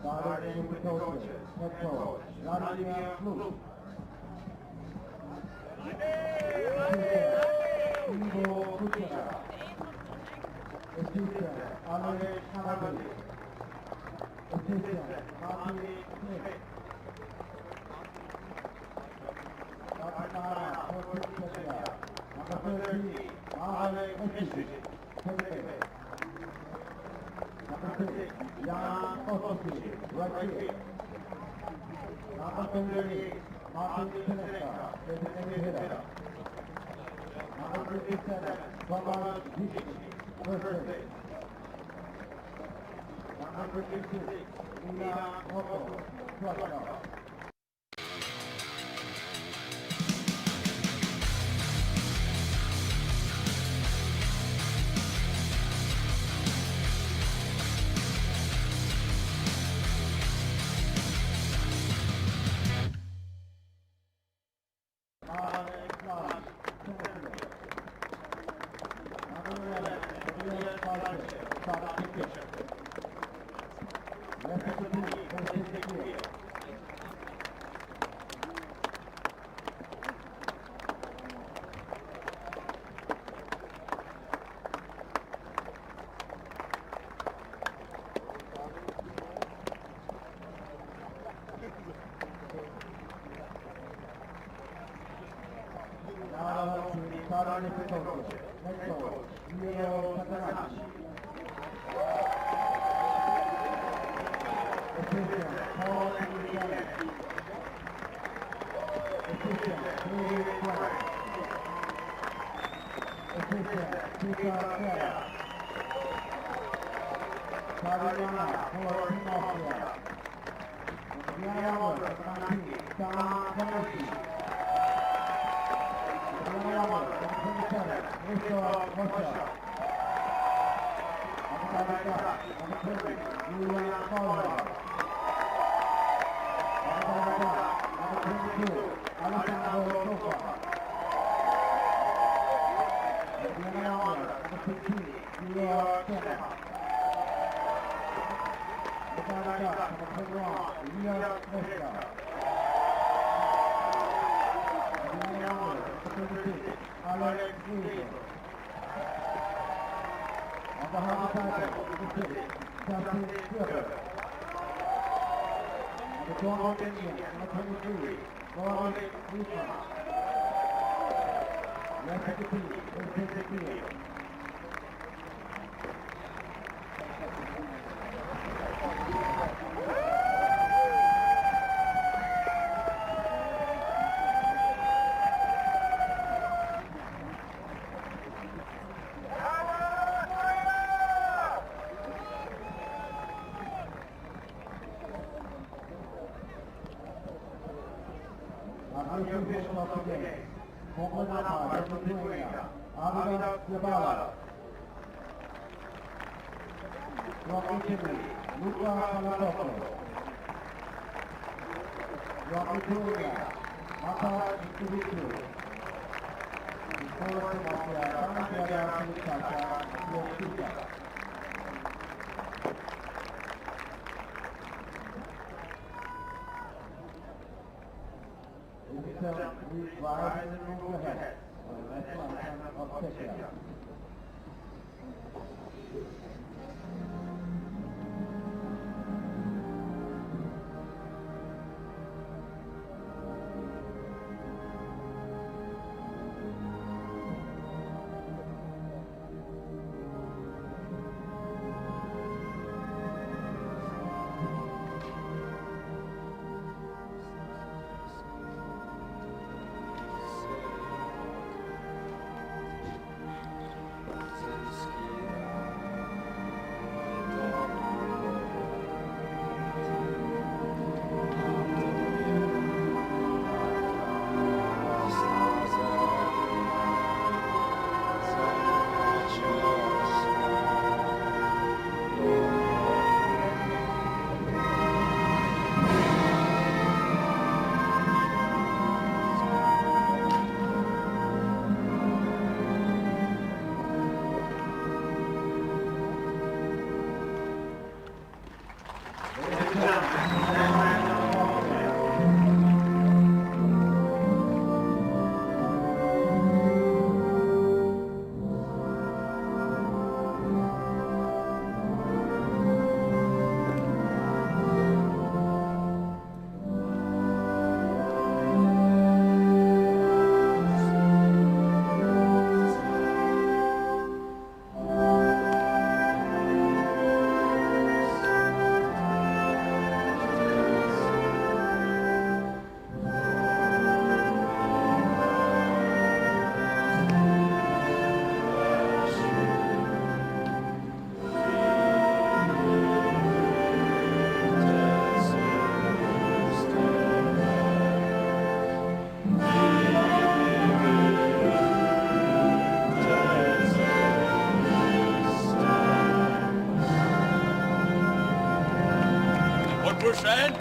Starting with the coaches, head coach, Vladimir Flug. Ivo Kuchera. Assistant, Alex Harabali. Assistant, Martin Smith. Dr. Coach Czechia. Number 13, Alex Messic. Number 6, Jan Ostosi, right here. Number 28, Martin Seneca, designated hitter. Number 57, Thomas Dick, first base. Number 56, Milan Otto, shortstop. We rise and move ahead. That's one of Czechia. Puschen!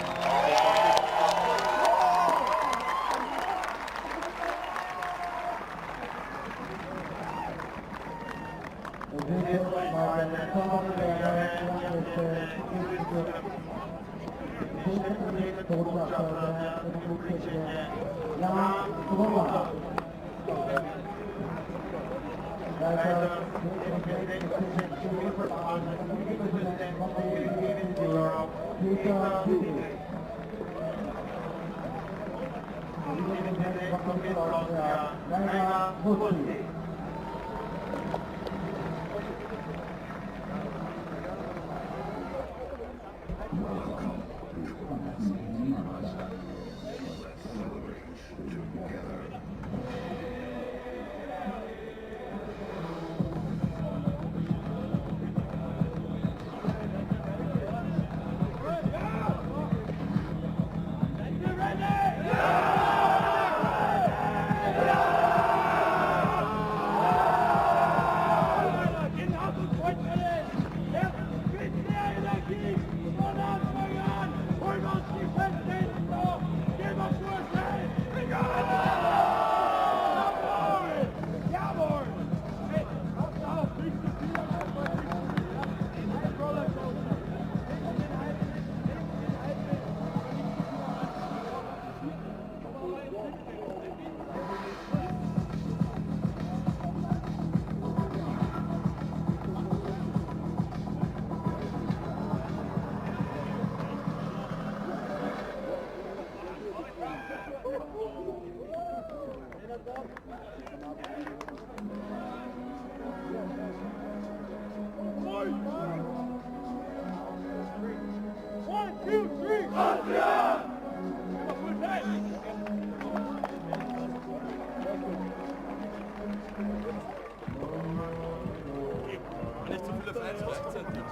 Nicht so viele Fans gleichzeitig.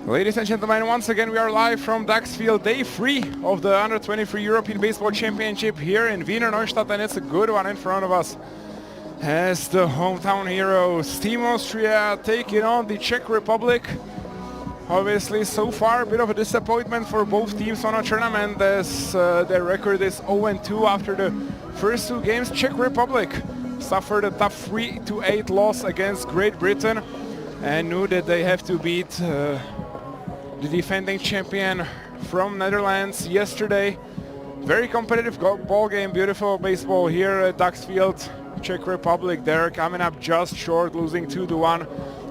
Ladies and gentlemen, once again we are live from Daxfield, day 3 of the Under-23 European Baseball Championship here in Wiener Neustadt, and it's a good one in front of us as the hometown heroes, Team Austria, taking on the Czech Republic. Obviously, so far a bit of a disappointment for both teams on a tournament, as their record is 0-2 after the first 2 games. Czech Republic suffered a tough 3-8 loss against Great Britain and knew that they have to beat the defending champion from Netherlands yesterday. Very competitive ball game, beautiful baseball here at Daxfield. Czech Republic, they're coming up just short, losing 2-1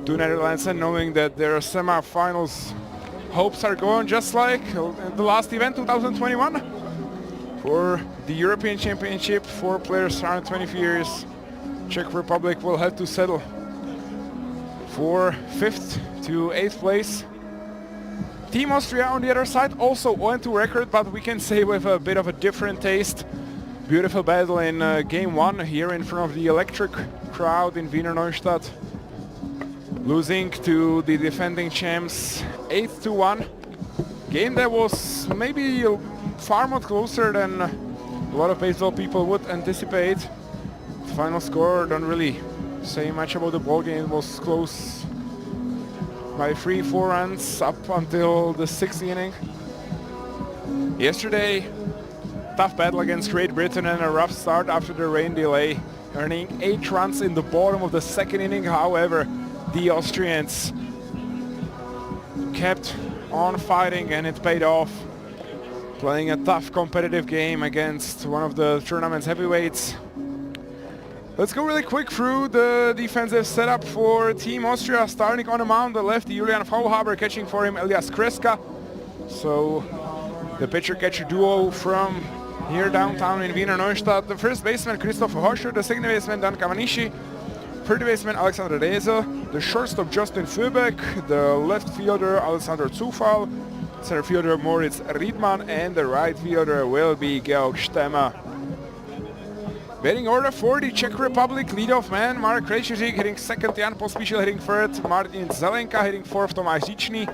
to Netherlands, and knowing that their semi-finals hopes are going just like the last event 2021 for the European Championship for players around 20 years. Czech Republic will have to settle for 5th to 8th place. Team Austria on the other side, also 0-2 record, but we can say with a bit of a different taste. Beautiful battle in game 1 here in front of the electric crowd in Wiener Neustadt. Losing to the defending champs 8-1. Game that was maybe far more closer than a lot of baseball people would anticipate. The final score, don't really say much about the ball game. It was close by 3-4 runs up until the 6th inning. Yesterday, tough battle against Great Britain and a rough start after the rain delay, earning 8 runs in the bottom of the 2nd inning. However, the Austrians kept on fighting and it paid off, playing a tough competitive game against one of the tournament's heavyweights. Let's go really quick through the defensive setup for Team Austria. Starting on the mound, the lefty Julian Fauhaber, catching for him Elias Kreska. So the pitcher-catcher duo from here downtown in Wiener Neustadt. The first baseman Christopher Hoscher, the second baseman Dan Kavanishi, third baseman Alexander Reze, the shortstop Justin Föbeck, the left fielder Alexander Zufall, center fielder Moritz Riedmann, and the right fielder will be Georg Stemmer. Batting order for the Czech Republic, leadoff man Marek Krejčířik hitting second, Jan Pospíšil hitting third, Martin Zelenka hitting fourth, Tomáš Říčný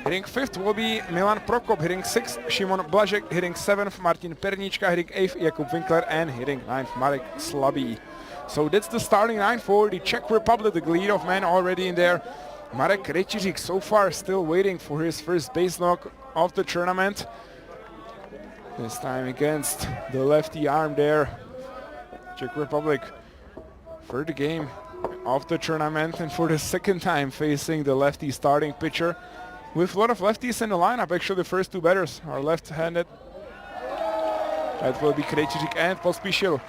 Hitting 5th will be Milan Prokop. Hitting 6th, Šimon Blažek. Hitting 7th, Martin Pernička. Hitting 8th, Jakub Winkler. And hitting 9th, Marek Slabý. So that's the starting line for the Czech Republic. The lead of men already in there. Marek Krejčířik so far still waiting for his first base knock of the tournament. This time against the lefty arm there. Czech Republic for the game of the tournament and for the second time facing the lefty starting pitcher. With a lot of lefties in the lineup, actually the first two batters are left-handed. That will be Krejčířik and Pospíšil.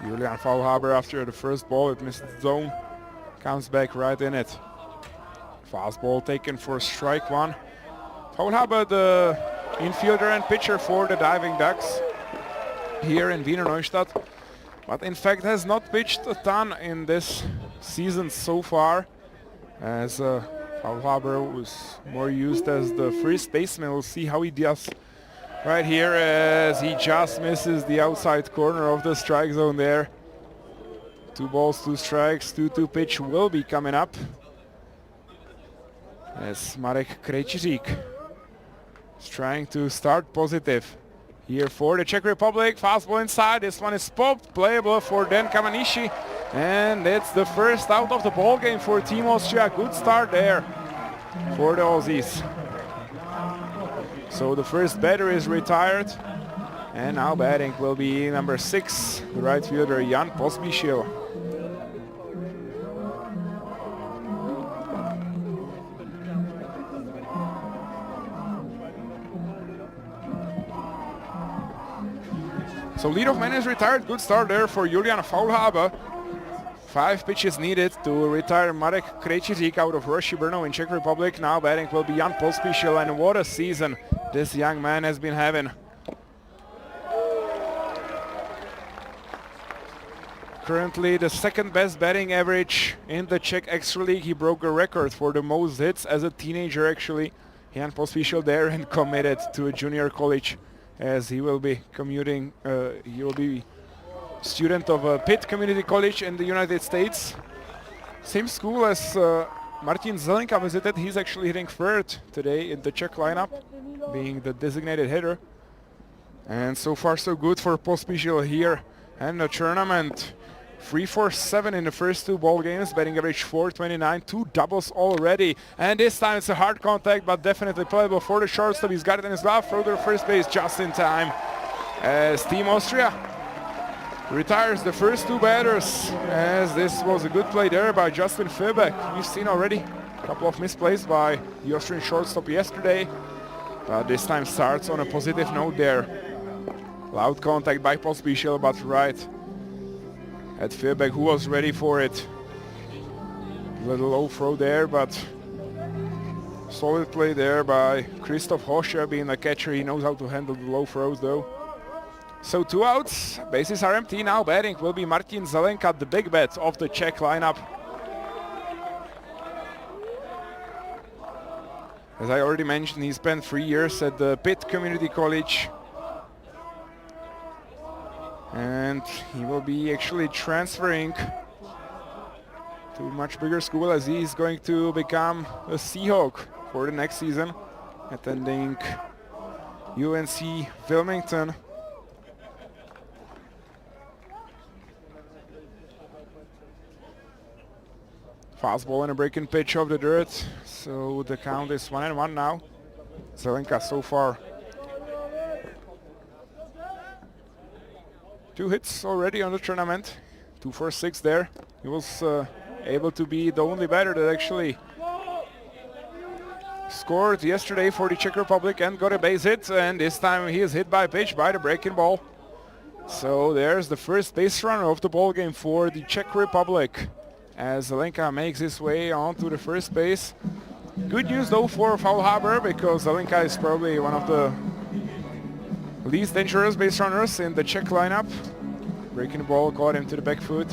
Julian Faulhaber, after the first ball, it missed the zone, comes back right in it. Fastball taken for strike one. Faulhaber, the infielder and pitcher for the Diving Ducks here in Wiener Neustadt, but in fact has not pitched a ton in this season so far, as Faulhaber was more used as the first baseman. We'll see how he does right here, as he just misses the outside corner of the strike zone there. 2 balls, 2 strikes, 2-2 pitch will be coming up, as Marek Krejčířik is trying to start positive here for the Czech Republic. Fastball inside, this one is popped, playable for Dan Kamanishi, and it's the first out of the ball game for Team Austria. Good start there for the Aussies. So the first batter is retired, and now batting will be number 6, the right fielder Jan Pospíšil. So leadoff man is retired. Good start there for Julian Faulhaber. 5 pitches needed to retire Marek Krejčířik out of Roši Brno in Czech Republic. Now batting will be Jan Pospíšil, and what a season this young man has been having. Currently the second best batting average in the Czech Extra League. He broke a record for the most hits as a teenager actually. Jan Pospíšil there and committed to a junior college, as he will be commuting, he will be student of Pitt Community College in the United States. Same school as Martin Zelenka visited. He's actually hitting 3rd today in the Czech lineup, being the designated hitter. And so far so good for Pospíšil here and the tournament. 3-4-7 in the first 2 ball games, batting average 429, 2 doubles already, and this time it's a hard contact, but definitely playable for the shortstop. He's got it in his glove, throw to first base just in time, as Team Austria retires the first 2 batters, as this was a good play there by Justin Fierbeck. We've seen already a couple of misplays by the Austrian shortstop yesterday, but this time starts on a positive note there. Loud contact by Pospíšil, but right at Fierbeck, who was ready for it. Little low throw there, but solid play there by Christoph Hoscher, being a catcher. He knows how to handle the low throws though. So 2 outs, bases are empty. Now batting will be Martin Zelenka, the big bat of the Czech lineup. As I already mentioned, he spent 3 years at the Pitt Community College, and he will be actually transferring to a much bigger school, as he is going to become a Seahawk for the next season, attending UNC Wilmington. Fastball and a breaking pitch of the dirt, so the count is 1-1 now. Zelenka so far 2 hits already on the tournament, 2 for 6 there. He was able to be the only batter that actually scored yesterday for the Czech Republic and got a base hit, and this time he is hit by a pitch by the breaking ball. So there's the first base runner of the ball game for the Czech Republic, as Zelenka makes his way onto the first base. Good news though for Faulhaber, because Zelenka is probably one of the least dangerous base runners in the Czech lineup. Breaking the ball caught him to the back foot.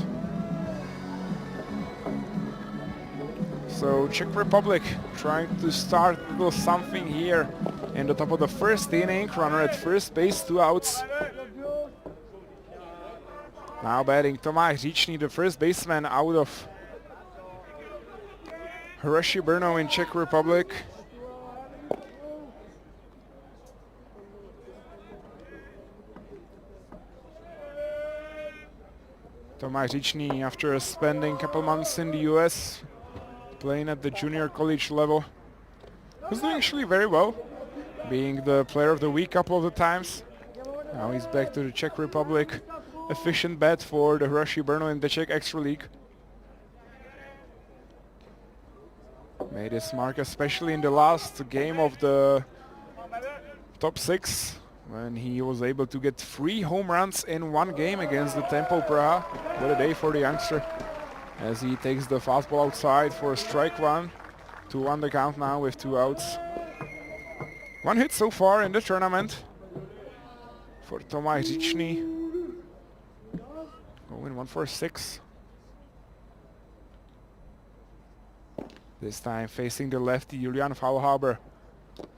So Czech Republic trying to start a little something here in the top of the first inning. Runner at first base, 2 outs. Now batting Tomáš Říčný, the first baseman out of Hrušky Brno in Czech Republic. Tomáš Říčný, after spending a couple months in the US, playing at the junior college level, was doing actually very well, being the player of the week a couple of the times. Now he's back to the Czech Republic. Efficient bet for the Hrušky Brno in the Czech Extra League. Made his mark especially in the last game of the top 6, when he was able to get 3 home runs in one game against the Temple Praha. What a day for the youngster, as he takes the fastball outside for strike 1. 2-1 the count now with 2 outs. 1 hit so far in the tournament for Tomáš Říčný. Going 1 for 6. This time facing the lefty Julian Faulhaber.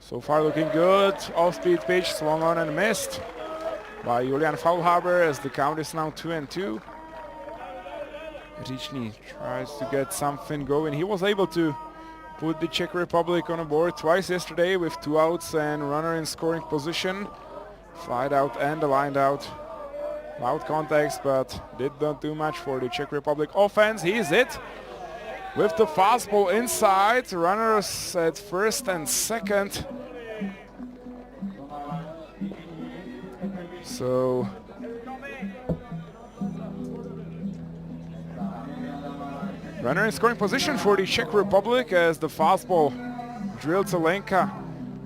So far looking good. Off-speed pitch swung on and missed by Julian Faulhaber, as the count is now 2-2. Říčný tries to get something going. He was able to put the Czech Republic on a board twice yesterday with 2 outs and runner in scoring position. Flied out and a lined out. Loud contacts, but did not do much for the Czech Republic offense. He's it with the fastball inside. Runners at first and second. So runner in scoring position for the Czech Republic, as the fastball drilled Zelenka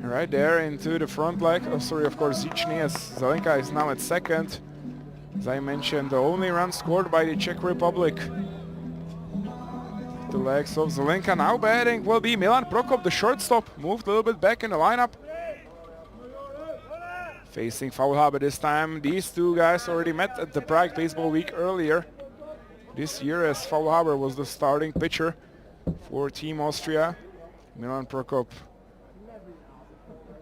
right there into the front leg. Oh, sorry, of course, Říčný, as Zelenka is now at second. As I mentioned, the only run scored by the Czech Republic. The legs of Zelenka. Now batting will be Milan Prokop, the shortstop. Moved a little bit back in the lineup. Facing Faulhaber this time. These two guys already met at the Prague Baseball Week earlier this year, as Faulhaber was the starting pitcher for Team Austria. Milan Prokop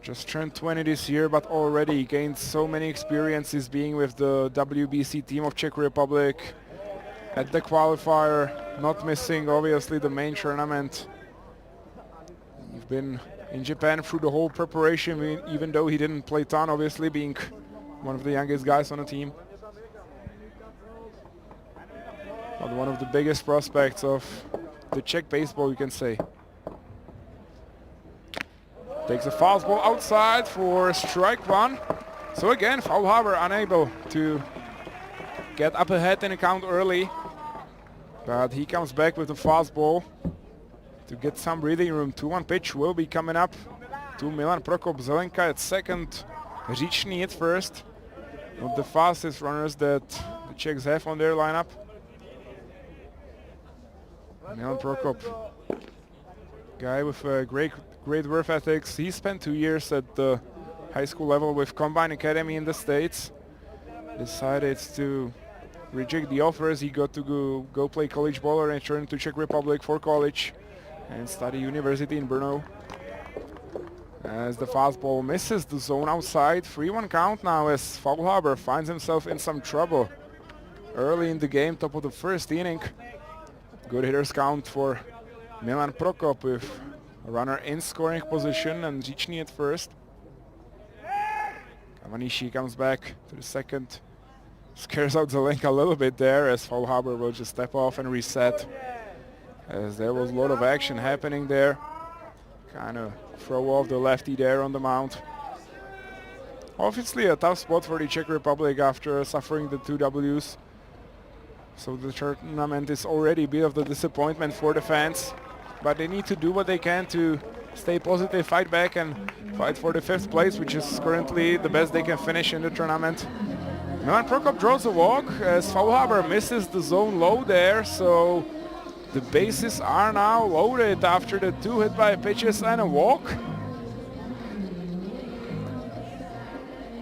just turned 20 this year, but already gained so many experiences being with the WBC team of Czech Republic at the qualifier, not missing obviously the main tournament. He's been in Japan through the whole preparation, even though he didn't play ton, obviously being one of the youngest guys on the team. But one of the biggest prospects of the Czech baseball, you can say. Takes a fastball outside for strike 1. So again, Faulhaber unable to get up ahead in the count early. But he comes back with the fastball to get some breathing room. 2-1 pitch will be coming up to Milan Prokop. Zelenka at second, Říčný at first. Not the fastest runners that the Czechs have on their lineup. Milan Prokop, guy with great work ethics. He spent 2 years at the high school level with Combine Academy in the States. Decided to reject the offers. He got to go play college ball and return to Czech Republic for college and study university in Brno. As the fastball misses the zone outside. 3-1 count now, as Faulhaber finds himself in some trouble early in the game, top of the first inning. Good hitters count for Milan Prokop with a runner in scoring position and Říčný at first. Kavanishi comes back to the second. Scares out Zelenka a little bit there, as Faulhaber will just step off and reset, as there was a lot of action happening there. Kind of throw off the lefty there on the mound. Obviously a tough spot for the Czech Republic after suffering the 2 Ws. So the tournament is already a bit of the disappointment for the fans. But they need to do what they can to stay positive, fight back and fight for the 5th place, which is currently the best they can finish in the tournament. Milan Prokop draws a walk, as Faulhaber misses the zone low there, so the bases are now loaded after the 2 hit by pitches and a walk.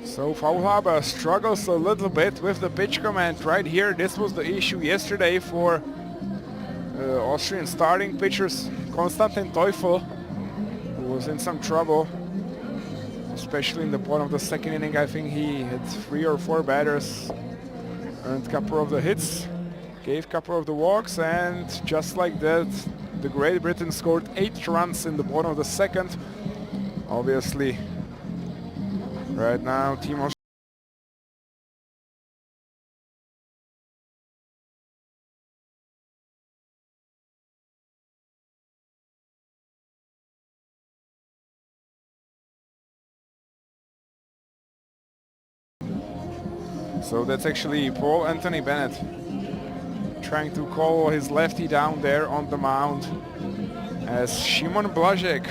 So Faulhaber struggles a little bit with the pitch command right here. This was the issue yesterday for Austrian starting pitchers. Konstantin Teufel, who was in some trouble, especially in the bottom of the second inning. I think he hit 3 or 4 batters, earned a couple of the hits, gave a couple of the walks, and just like that, The Great Britain scored 8 runs in the bottom of the second. Obviously, right now, Team Austria. So that's actually Paul Anthony Bennett trying to call his lefty down there on the mound as Šimon Blažek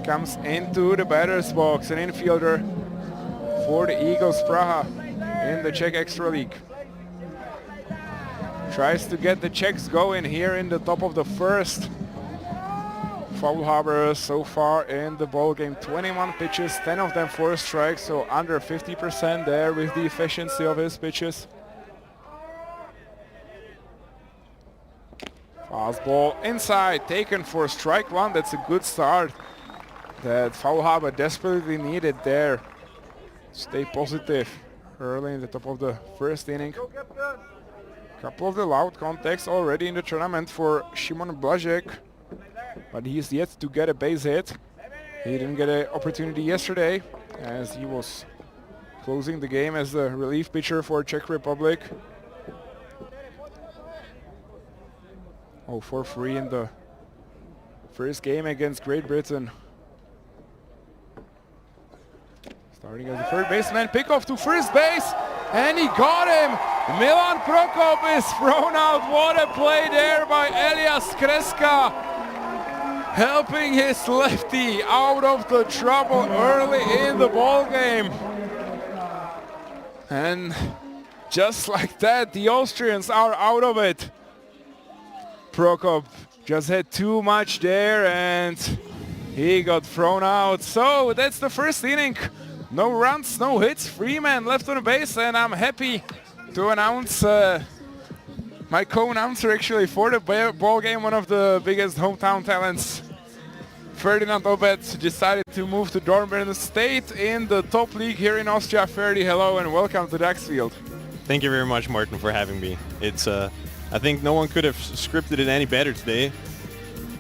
comes into the batter's box, an infielder for the Eagles Praha in the Czech Extra League. Tries to get the Czechs going here in the top of the first. Faulhaber so far in the ball game, 21 pitches, 10 of them for strikes, so under 50% there with the efficiency of his pitches. Fastball inside, taken for strike one. That's a good start that Faulhaber desperately needed there. Stay positive early in the top of the first inning. Couple of the loud contacts already in the tournament for Šimon Blažek, but he's yet to get a base hit. He didn't get an opportunity yesterday as he was closing the game as the relief pitcher for Czech Republic. 0-for-3 in the first game against Great Britain. Starting as a third baseman, pickoff to first base, and he got him! Milan Prokop is thrown out. What a play there by Elias Kreska, helping his lefty out of the trouble early in the ball game. And just like that, the Austrians are out of it. Prokop just had too much there and he got thrown out. So that's the first inning. No runs, no hits, 3 men left on the base, and I'm happy to announce my co-announcer actually for the ball game, one of the biggest hometown talents. Ferdinand Obet decided to move to Dornbirn State in the top league here in Austria. Ferdi, hello and welcome to Daxfield. Thank you very much, Martin, for having me. It's I think no one could have scripted it any better today.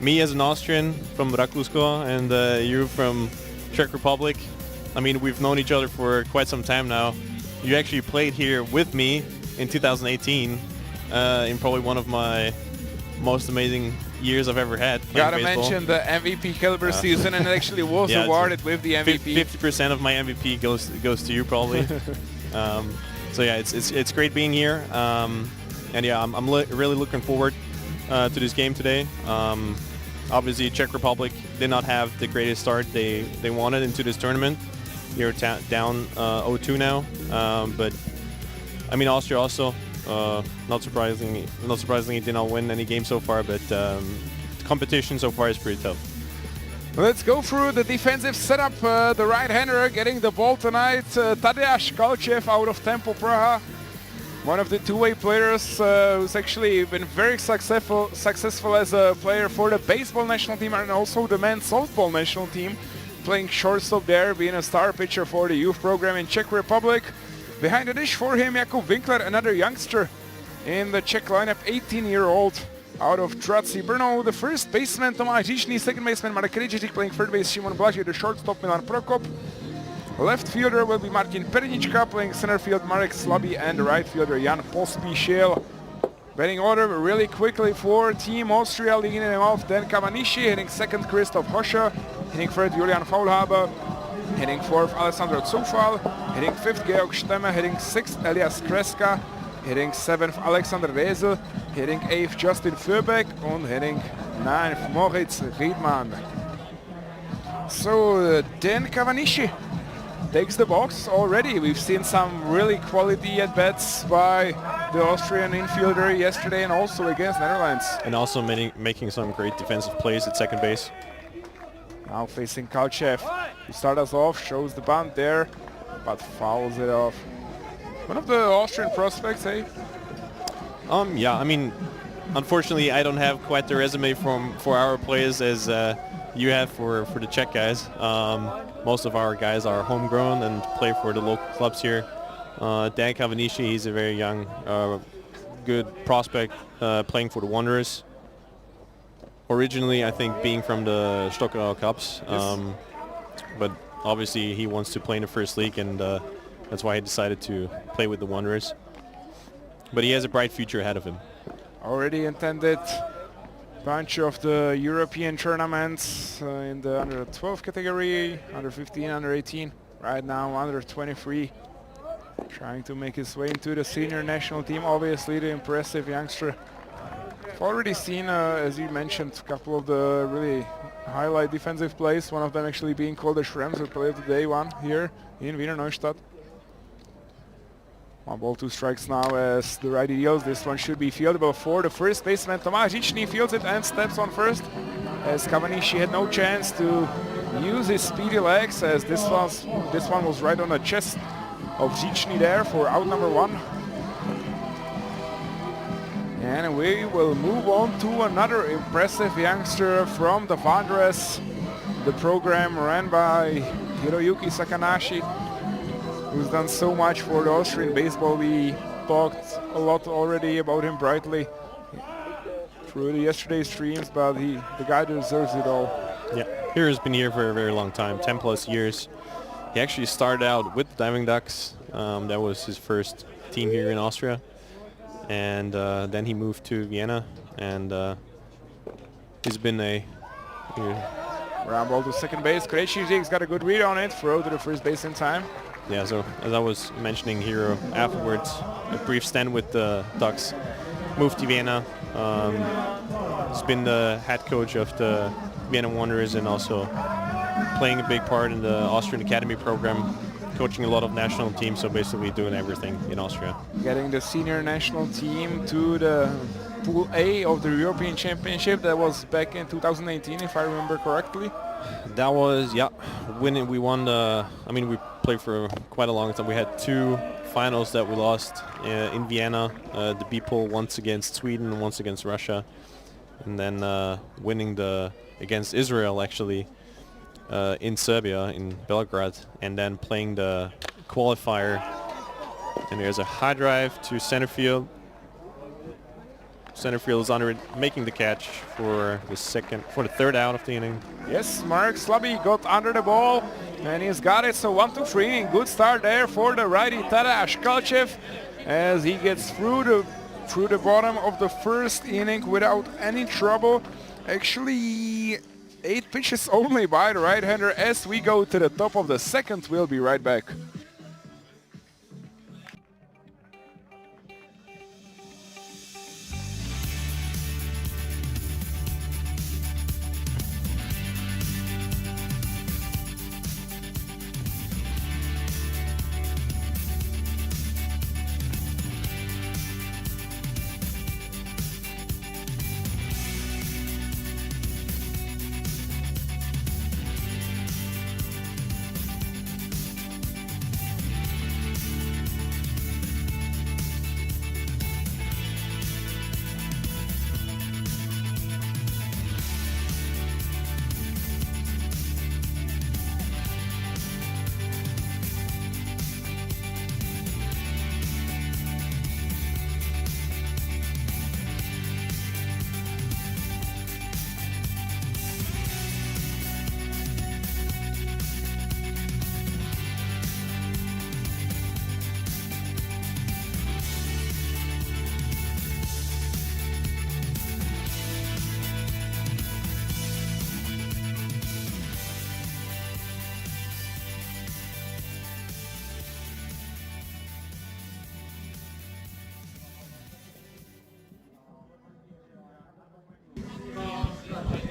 Me as an Austrian from Rakousko and you from Czech Republic. I mean, we've known each other for quite some time now. You actually played here with me in 2018 in probably one of my most amazing years I've ever had. Gotta mention the MVP caliber season, and it actually was awarded with the MVP. 50% of my MVP goes to you probably. So yeah, it's great being here, and yeah, I'm really looking forward to this game today. Obviously, Czech Republic did not have the greatest start they wanted into this tournament. You're down 0-2 now, but I mean Austria also. Not surprisingly, did not win any game so far, but the competition so far is pretty tough. Let's go through the defensive setup. The right-hander getting the ball tonight, Tadeusz Kalchev out of Tempo Praha. One of the two-way players who's actually been very successful as a player for the baseball national team and also the men's softball national team, playing shortstop there, being a star pitcher for the youth program in Czech Republic. Behind the dish for him, Jakub Winkler, another youngster in the Czech lineup, 18-year-old out of Traci Brno. The first baseman, Tomáš Říčný, second baseman, Marek Krejčíř, playing third base, Šimon Blažek, the shortstop, Milan Prokop. Left fielder will be Martin Pernička, playing center field, Marek Slabý, and the right fielder, Jan Pospíšil. Batting order really quickly for Team Austria, leading him off, Dan Kavanishi, hitting second, Christoph Hoscher, hitting third, Julian Faulhaber, hitting fourth, Alessandro Zufal, hitting fifth, Georg Stemme, hitting sixth, Elias Kreska, hitting seventh, Alexander Wesel, hitting eighth, Justin Furbeck, and hitting ninth, Moritz Riedmann. So Dan Kavanishi takes the box already. We've seen some really quality at-bats by the Austrian infielder yesterday and also against Netherlands. And also making some great defensive plays at second base. Now facing Kalchev. He starts us off, shows the bunt there, but fouls it off. One of the Austrian prospects, eh? Yeah, I mean, unfortunately, I don't have quite the resume for our players as you have for the Czech guys. Most of our guys are homegrown and play for the local clubs here. Dan Kavanishi, he's a very young, good prospect playing for the Wanderers. originally, I think, being from the Stockerau Cups, but obviously he wants to play in the first league, and that's why he decided to play with the Wanderers. But he has a bright future ahead of him. Already intended bunch of the European tournaments in the under 12 category, under 15, under 18. Right now under 23, trying to make his way into the senior national team. Obviously the impressive youngster. I've already seen, as you mentioned, a couple of the really highlight defensive plays. One of them actually being called the Schrems, play of the day one here in Wiener Neustadt. 1 ball, 2 strikes now as the righty deals. This one should be fieldable for the first baseman. Tomáš Žičný fields it and steps on first, as Kavanishi had no chance to use his speedy legs, as this one was right on the chest of Žičný there for out number 1. And we will move on to another impressive youngster from the Wanderers. The program ran by Hiroyuki Sakanashi, who's done so much for the Austrian baseball. We talked a lot already about him brightly through the yesterday's streams, but the guy deserves it all. Yeah, Hiro's been here for a very long time, 10 plus years. He actually started out with the Diamond Ducks. That was his first team here in Austria. And then he moved to Vienna, and he's been a... Round ball to second base. Krejcik's got a good read on it. Throw to the first base in time. Yeah, so as I was mentioning here afterwards, a brief stint with the Ducks, moved to Vienna. He's been the head coach of the Vienna Wanderers and also playing a big part in the Austrian Academy program, coaching a lot of national teams, so basically doing everything in Austria. Getting the senior national team to the Pool A of the European Championship. That was back in 2018, if I remember correctly. That was, yeah, winning. We won the, I mean, we played for quite a long time. We had 2 finals that we lost in Vienna. The B pool, once against Sweden and once against Russia. And then winning against Israel, actually, in Serbia, in Belgrade. And then playing the qualifier. And there's a high drive to center field. Center field is under it, making the catch for the third out of the inning. Yes, Mark Slabby got under the ball, and he's got it. So 1-2-3 inning. Good start there for the righty Tadeáš Kalčev, as he gets through the bottom of the first inning without any trouble. Actually, 8 pitches only by the right-hander. As we go to the top of the second, we'll be right back.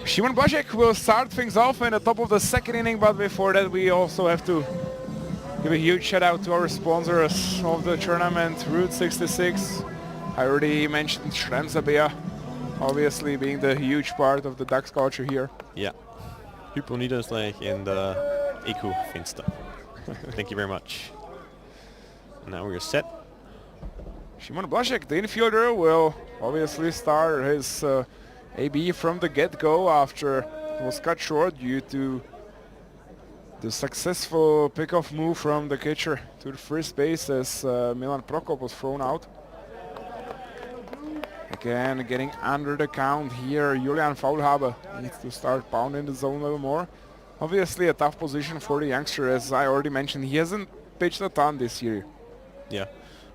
Šimon Blažek will start things off in the top of the second inning, but before that we also have to give a huge shout out to our sponsors of the tournament, Route 66. I already mentioned Schremsabea, obviously being the huge part of the Ducks culture here. Yeah, Hypo Niederslag and Eku Finsta. Thank you very much. Now we're set. Šimon Blažek, the infielder, will obviously start his AB from the get-go after it was cut short due to the successful pickoff move from the catcher to the first base as Milan Prokop was thrown out. Again, getting under the count here. Julian Faulhaber needs to start pounding the zone a little more. Obviously a tough position for the youngster, as I already mentioned. He hasn't pitched a ton this year. Yeah,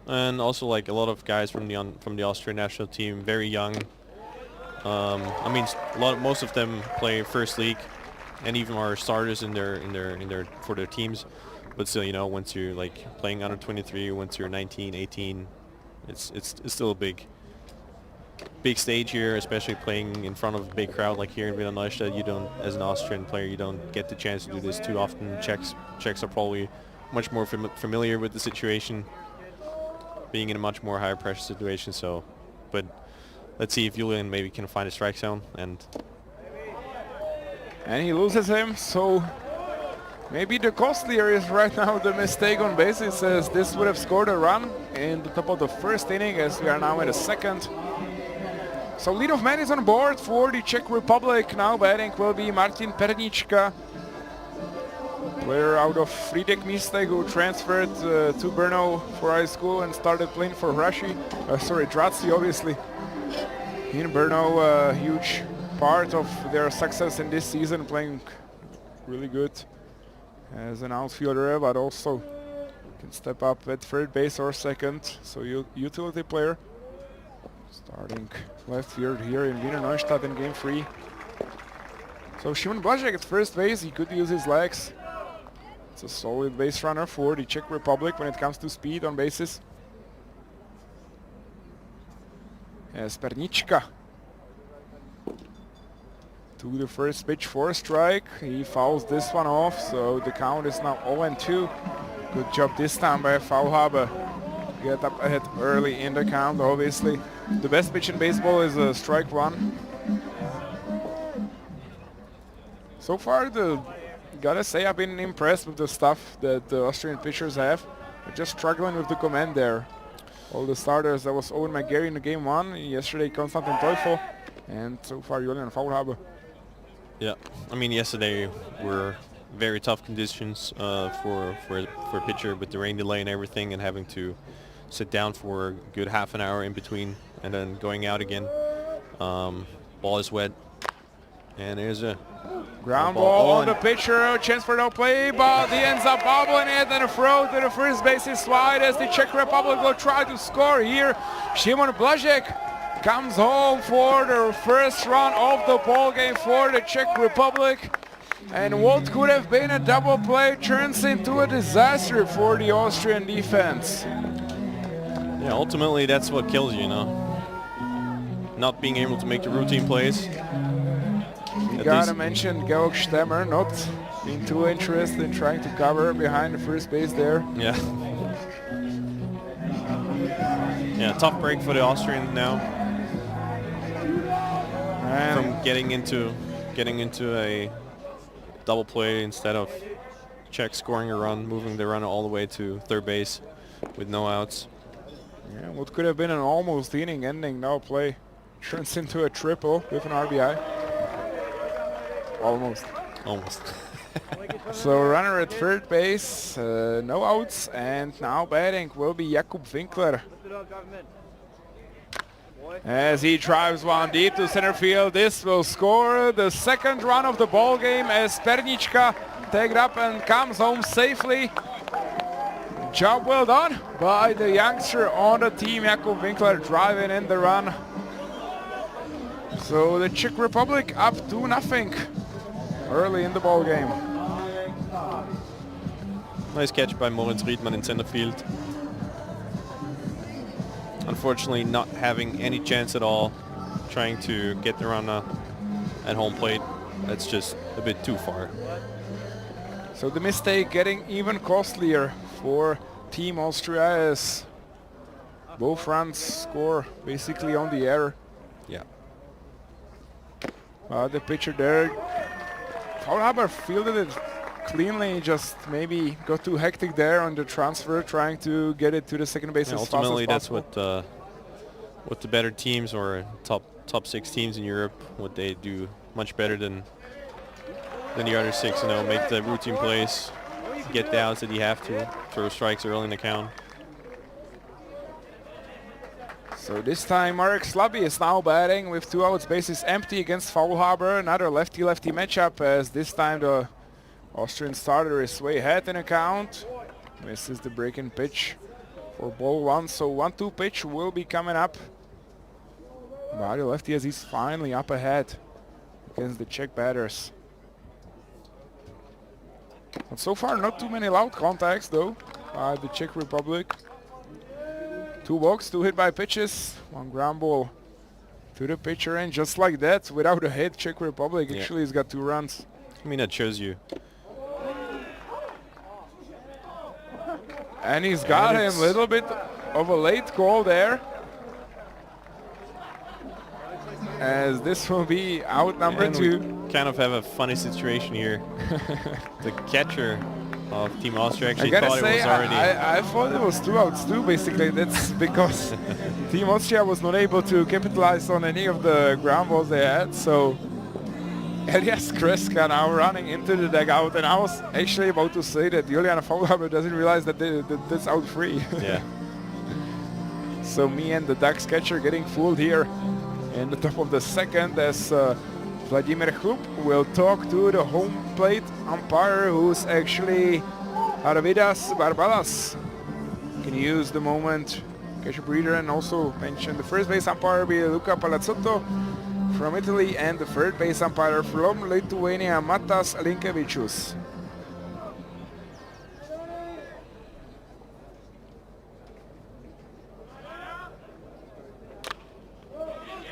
and also like a lot of guys from the Austrian national team, very young. I mean, most of them play first league, and even are starters for their teams. But still, you know, once you're like playing under 23, once you're 19, 18, it's still a big stage here, especially playing in front of a big crowd like here in Wiener Neustadt. You don't, as an Austrian player, you don't get the chance to do this too often. Czechs are probably much more familiar with the situation, being in a much more higher pressure situation. So, but let's see if Julian maybe can find a strike zone, and he loses him. So maybe the costlier is right now the mistake on bases, as this would have scored a run in the top of the first inning, as we are now in the second. So leadoff man is on board for the Czech Republic. Now batting will be Martin Pernička, player out of Frýdek Místek, who transferred to Brno for high school and started playing for Draci, obviously. In Brno, a huge part of their success in this season, playing really good as an outfielder, but also can step up at third base or second. So utility player. Starting left field here in Wiener Neustadt in game 3. So Šimon Blažek at first base, he could use his legs. It's a solid base runner for the Czech Republic when it comes to speed on bases. As Pernička to the first pitch for a strike. He fouls this one off, so the count is now 0-2. Good job this time by Faulhaber. Get up ahead early in the count, obviously. The best pitch in baseball is a strike one. So far, gotta say I've been impressed with the stuff that the Austrian pitchers have. They're just struggling with the command there. All the starters, that was Owen McGarry in the game 1, yesterday Konstantin Teufel, and so far Julian Faulhaber. yeah, I mean, yesterday were very tough conditions for a pitcher with the rain delay and everything, and having to sit down for a good half an hour in between and then going out again. Ball is wet, and there's a ground ball on the pitcher, a chance for no play, but he ends up bobbling it, and a throw to the first base is wide, as the Czech Republic will try to score here. Šimon Blažek comes home for the first run of the ball game for the Czech Republic, and what could have been a double play turns into a disaster for the Austrian defense. Yeah, ultimately that's what kills you, you know. Not being able to make the routine plays. You gotta mention Georg Stemmer not being too interested in trying to cover behind the first base there. Yeah. Yeah, tough break for the Austrians now. And from getting into a double play instead of Czech scoring a run, moving the runner all the way to third base with no outs. yeah, what could have been an almost inning ending now play turns into a triple with an RBI. Almost. So runner at third base, no outs, and now batting will be Jakub Winkler. As he drives one deep to center field, this will score the second run of the ball game, as Pernička takes it up and comes home safely. Job well done by the youngster on the team, Jakub Winkler, driving in the run. So the Czech Republic up 2-0 early in the ball game. Nice catch by Moritz Riedmann in center field. Unfortunately, not having any chance at all, trying to get the runner at home plate. That's just a bit too far. So the mistake getting even costlier for Team Austria, as both runs score basically on the error. Yeah. The pitcher there, Faulhaber fielded it cleanly, just maybe got too hectic there on the transfer, trying to get it to the second base as fast as possible. Ultimately, that's what the better teams, or top 6 teams in Europe, what they do much better than the other 6. You know, make the routine plays, get the outs that you have to, throw strikes early in the count. So this time Marek Slabby is now batting with 2 outs, bases empty against Faulhaber. Another lefty-lefty matchup, as this time the Austrian starter is way ahead in a count. Misses the break-in pitch for ball 1, so 1-2 pitch will be coming up by the lefty, as he's finally up ahead against the Czech batters. But so far not too many loud contacts though by the Czech Republic. 2 walks, 2 hit by pitches, 1 ground ball to the pitcher, and just like that, without a hit, Czech Republic actually has got 2 runs. I mean, that shows you. And he's got him a little bit of a late call there, as this will be out number 2. We kind of have a funny situation here. The catcher of Team Austria actually thought it was already... I thought it was 2 outs too, basically. That's because Team Austria was not able to capitalize on any of the ground balls they had, so Elias Kreska now running into the dugout, and I was actually about to say that Julian Faulhaber doesn't realize that that's out free. Yeah. So me and the Ducks catcher getting fooled here in the top of the second, as Vladimir Chlup will talk to the home plate umpire, who's actually Arvidas Barbalas. Can use the moment, catch a breather, and also mention the first base umpire be Luca Palazzotto from Italy, and the third base umpire from Lithuania, Matas Linkevicius.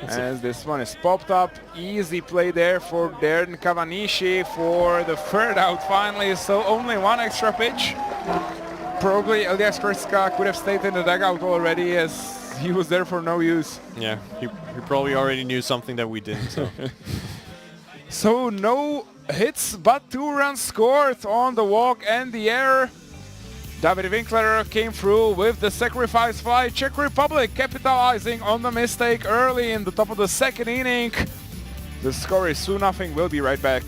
As this one is popped up, easy play there for Darren Cavanishi for the third out finally, so only 1 extra pitch. Probably Elias Kreska could have stayed in the dugout already, as he was there for no use. Yeah, he probably already knew something that we didn't. So, so no hits, but 2 runs scored on the walk and the error. David Winkler came through with the sacrifice fly. Czech Republic capitalizing on the mistake early in the top of the second inning. The score is 2-0. We'll be right back.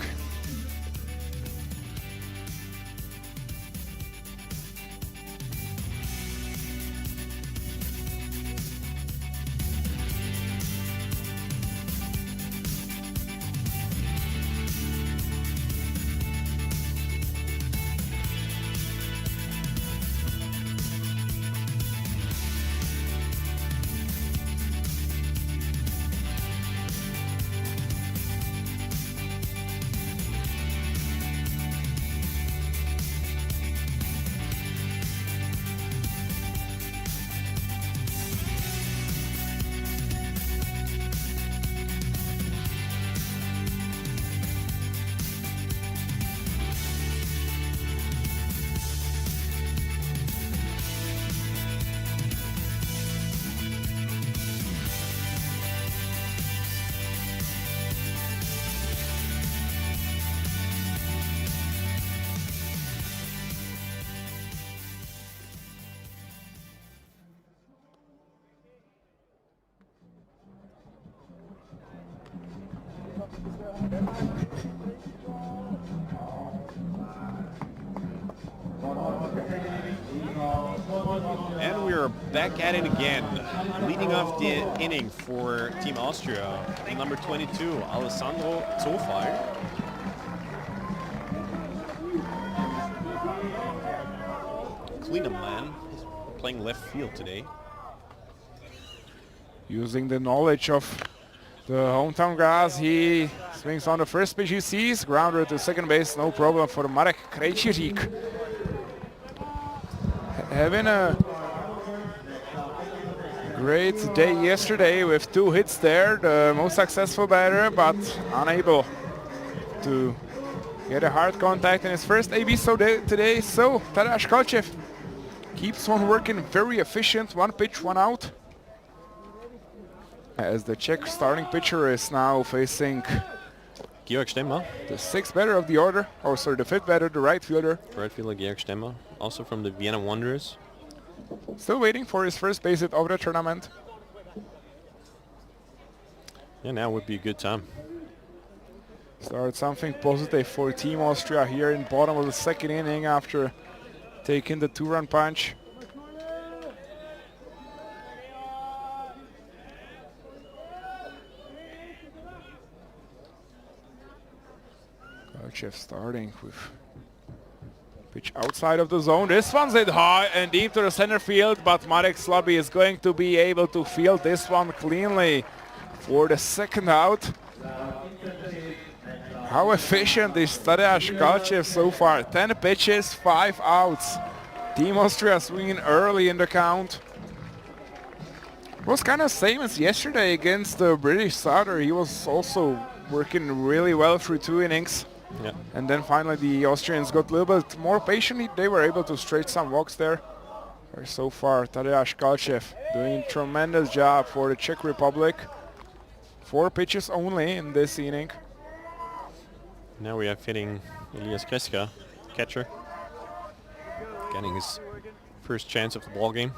and we're back at it again. Leading off the inning for Team Austria, number 22, Alessandro Zofar. Klinamlan is playing left field today. Using the knowledge of the hometown grass, he swings on the first pitch he sees. Grounder to second base, no problem for Marek Krejčířik. Having a great day yesterday with 2 hits there, the most successful batter, but unable to get a hard contact in his first AB today. So Taras Kalchev keeps on working, very efficient, 1 pitch, 1 out. As the Czech starting pitcher is now facing Georg Stemmer. the 6th batter of the order, or sorry, the 5th batter, the right fielder. Right fielder Georg Stemmer, also from the Vienna Wanderers. Still waiting for his first base hit of the tournament. Yeah, now would be a good time. Start something positive for Team Austria here in bottom of the second inning after taking the 2-run punch. Galchev starting with pitch outside of the zone. This one's hit high and deep to the center field, but Marek Slabý is going to be able to field this one cleanly for the second out. How efficient is Tadeusz Galchev so far? 10 pitches, 5 outs. Team Austria swinging early in the count. It was kind of same as yesterday against the British starter. He was also working really well through 2 innings. Yeah. And then finally the Austrians got a little bit more patient. They were able to stretch some walks there. So far, Tadeusz Galchev doing a tremendous job for the Czech Republic. 4 pitches only in this inning. Now we are hitting Elias Kreska, catcher, getting his first chance of the ball game.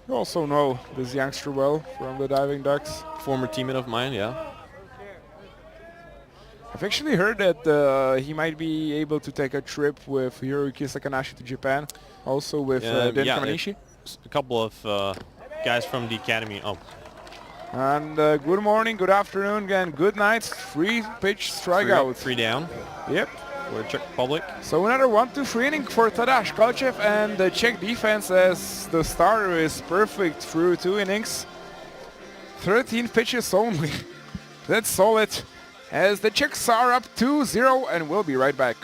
You also know this youngster well from the Diving Ducks. Former teammate of mine, yeah. I've actually heard that he might be able to take a trip with Hiroyuki Sakanashi to Japan, also with Den Kamanishi. A couple of guys from the academy. Oh. And good morning, good afternoon, and good night. 3 pitch strikeout. 3 down. Yep. For Czech Republic. So another 1-2-3 inning for Tadeusz Galchev, and the Czech defense as the starter is perfect through 2 innings. 13 pitches only. That's solid. As the Czechs are up 2-0, and we'll be right back.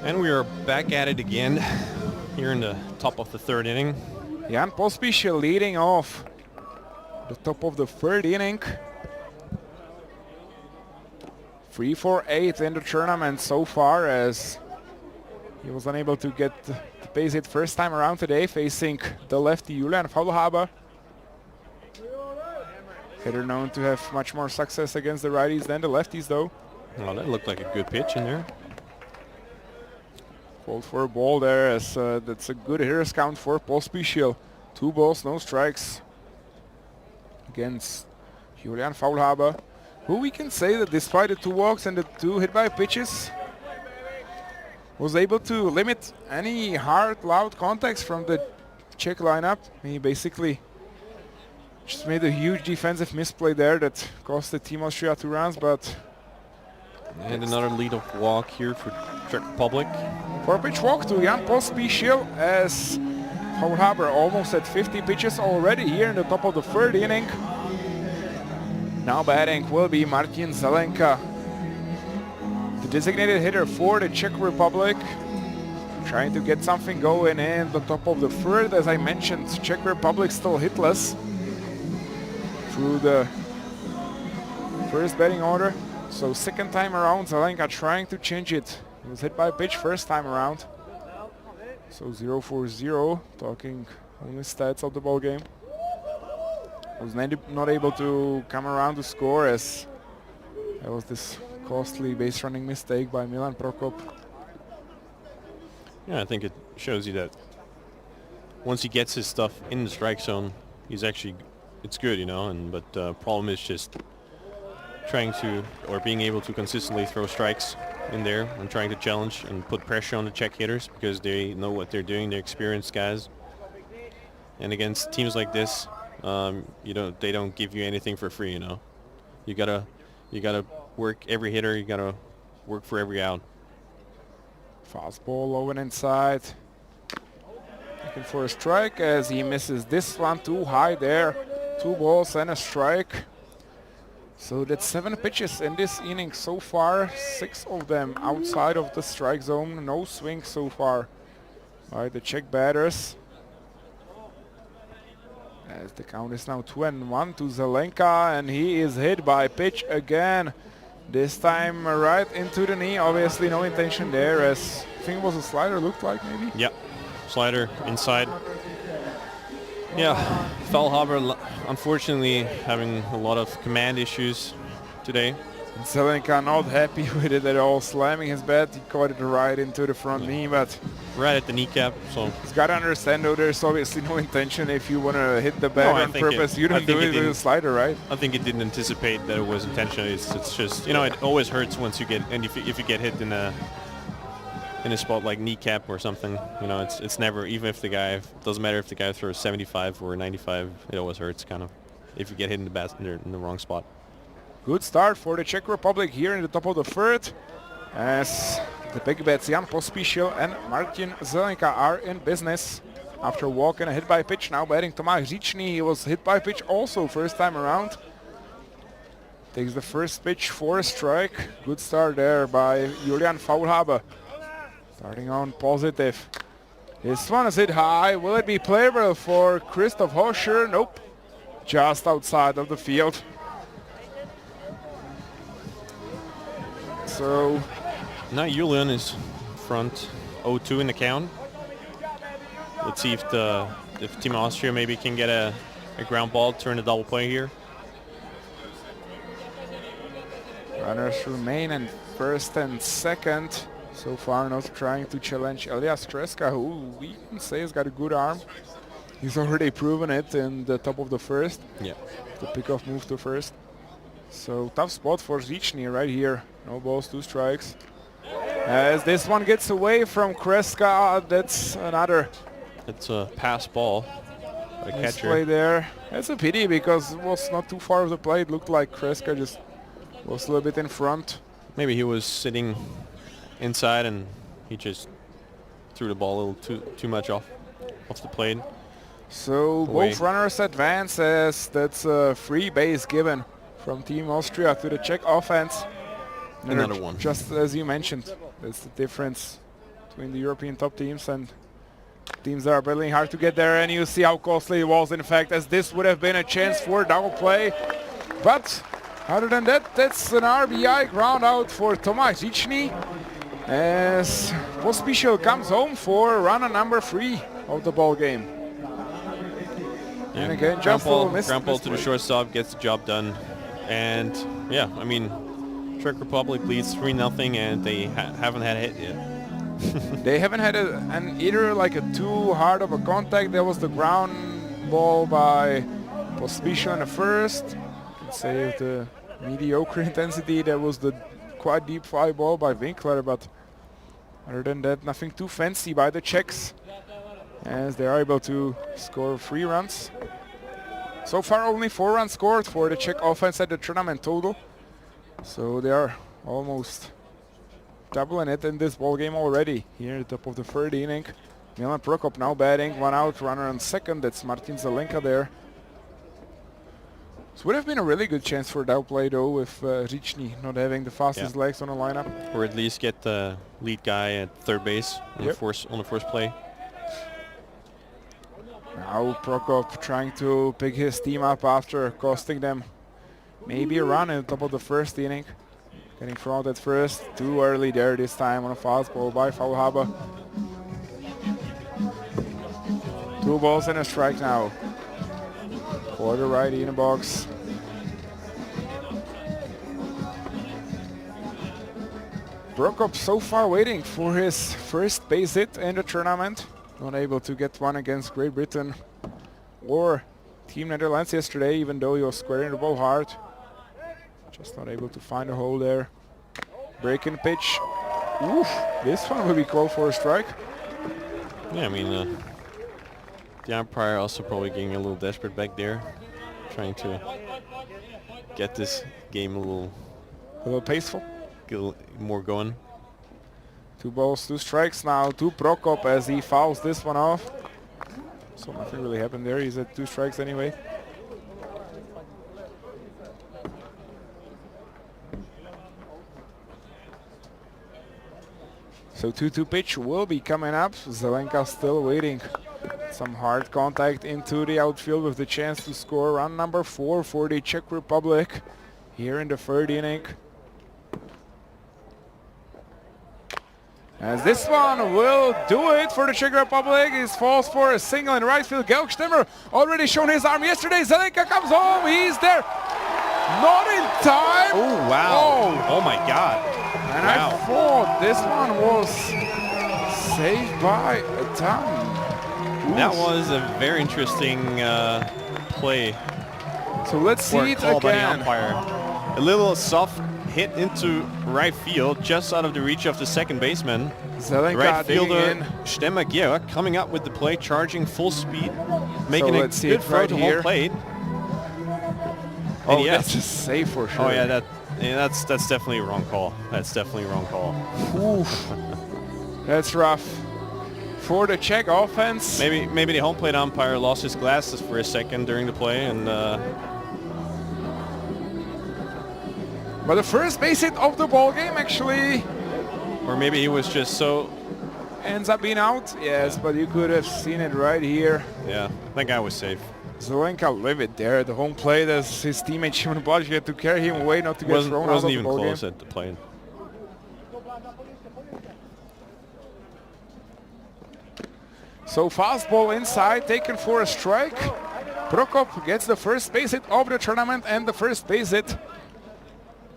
And we are back at it again here in the top of the 3rd inning. Jan Pospíšil leading off the top of the 3rd inning. 3 for 8 in the tournament so far, as he was unable to get the base hit first time around today, facing the lefty Julian Faulhaber. Hitter known to have much more success against the righties than the lefties though. Well, that looked like a good pitch in there. Called for a ball there, as that's a good hitter's count for Pospíšil. 2 balls, no strikes against Julian Faulhaber, who we can say that despite the 2 walks and the 2 hit-by pitches, was able to limit any hard, loud contacts from the Czech lineup. He basically just made a huge defensive misplay there that cost the Team Austria 2 runs, but... And another lead-off walk here for Czech Republic. 4-pitch walk to Jan Pospíšil, as Faulhaber almost at 50 pitches already here in the top of the 3rd inning. Now batting will be Martin Zelenka, the designated hitter for the Czech Republic, trying to get something going in the top of the 3rd. As I mentioned, Czech Republic still hitless through the 1st batting order. So 2nd time around, Zelenka trying to change it. He was hit by a pitch first time around. So 0 for 0, talking only stats of the ball game. Was not able to come around to score, as there was this costly base running mistake by Milan Prokop. Yeah, I think it shows you that once he gets his stuff in the strike zone, he's actually, it's good, you know. And but problem is just trying to, or being able to consistently throw strikes in there and trying to challenge and put pressure on the Czech hitters because they know what they're doing. They're experienced guys. And against teams like this, they don't give you anything for free. You gotta work every hitter. You gotta work for every out. Fastball low and inside. Looking for a strike as he misses this one too high there. 2 balls and a strike. So that's 7 pitches in this inning so far. 6 of them outside of the strike zone. No swing so far by the Czech batters. As the count is now 2-1 to Zelenka, and he is hit by pitch again. This time right into the knee. Obviously no intention there, as I think it was a slider, looked like maybe. Yeah, slider inside. Yeah, Feldhaber unfortunately having a lot of command issues today. Zelenka not happy with it at all, slamming his bat. He caught it right into the front knee, but right at the kneecap. So he's got to understand though, there's obviously no intention. If you want to hit the bat on purpose, you don't do it with a slider, right? I think it didn't anticipate that it was intentional. It's just, it always hurts once you get, and if you get hit in a spot like kneecap or something, it's never, even if the guy, doesn't matter if the guy throws 75 or 95, it always hurts kind of if you get hit in the bat in the wrong spot. Good start for the Czech Republic here in the top of the 3rd, as the big bats Jan Pospíšil and Martin Zelenka are in business. After walk and a hit by pitch, now batting Tomáš Říčný. He was hit by pitch also first time around. Takes the first pitch for a strike. Good start there by Julian Feldhaber. Starting on positive. This one is hit high. Will it be playable for Christoph Hoscher? Nope. Just outside of the field. So now Julian is front 0-2 in the count. Let's see if Team Austria maybe can get a ground ball, turn a double play here. Runners remain in 1st and 2nd. So far not trying to challenge Elias Kreska, who we can say has got a good arm. He's already proven it in the top of the 1st. Yeah. The pickoff move to 1st. So tough spot for Říčný right here. No balls, 2 strikes. As this one gets away from Kreska, that's another. It's a pass ball. A Nice catcher. play there. That's a pity because it was not too far of the play. It looked like Kreska just was a little bit in front. Maybe he was sitting inside and he just threw the ball a little too much off the plate. So Away. both runners advance, as that's a free base given from Team Austria to the Czech offense. Another one. Just as you mentioned, that's the difference between the European top teams and teams that are battling hard to get there. And you see how costly it was, in fact, as this would have been a chance for double play. But other than that, that's an RBI ground out for Tomáš Říčný, as Pospíšil comes home for runner number 3 of the ball game. Yeah. And again, ground ball missed to the shortstop, gets the job done. And yeah, I mean, Czech Republic leads 3-0 and they haven't had a hit yet. They haven't had either like a too hard of a contact. There was the ground ball by Pospíšil in the 1st. You could say with the mediocre intensity, there was the quite deep fly ball by Winkler, but other than that, nothing too fancy by the Czechs, as they are able to score 3 runs. So far only 4 runs scored for the Czech offense at the tournament total. So they are almost doubling it in this ball game already. Here at the top of the 3rd inning. Milan Prokop now batting, 1 out, runner on 2nd. That's Martin Zelenka there. This would have been a really good chance for double play though, with Říčný not having the fastest legs on the lineup. Or at least get the lead guy at 3rd base on the first play. Now Prokop trying to pick his team up after costing them maybe a run in the top of the 1st inning. Getting thrown out at first, too early there this time on a fastball by Feldhaber. 2 balls and a strike now for the righty in the box. Prokop so far waiting for his first base hit in the tournament. Not able to get one against Great Britain or Team Netherlands yesterday, even though he was squaring the ball hard. Just not able to find a hole there. Breaking pitch. Oof, this one will be called for a strike. Yeah, I mean, the umpire also probably getting a little desperate back there, trying to get this game a little Paceful. more going. 2 balls, 2 strikes now to Prokop as he fouls this one off. So nothing really happened there. He's at 2 strikes anyway. So 2-2 pitch will be coming up. Zelenka still waiting. Some hard contact into the outfield with the chance to score run number 4 for the Czech Republic here in the 3rd inning. As this one will do it for the Czech Republic. He falls for a single in right field. Georg Stemmer already shown his arm yesterday. Zelenka comes home. He's there. Not in time. Oh, wow. Oh my God. And wow. I thought this one was saved by a ton. That was a very interesting play. So let's see it By the again. umpire. A little soft hit into right field, just out of the reach of the second baseman. Zelenka Right digging fielder in. Stemmer Georg coming up with the play, charging full speed, making a let's see good it throw right to here. home plate. Oh, And yeah. that's a save for sure. Oh yeah, that's definitely a wrong call. That's definitely a wrong call. Oof. That's rough for the Czech offense. Maybe the home plate umpire lost his glasses for a second during the play, and But the first base hit of the ball game actually or maybe he was just so. ends up being out. Yes, but you could have seen it right here. Yeah, that guy was safe. Zelenka livid there at the home plate as his teammate Szymon Błaszczyk had to carry him away not to get thrown out of Wasn't the even ball close game. at the plate. So fastball inside, taken for a strike. Prokop gets the first base hit of the tournament and the first base hit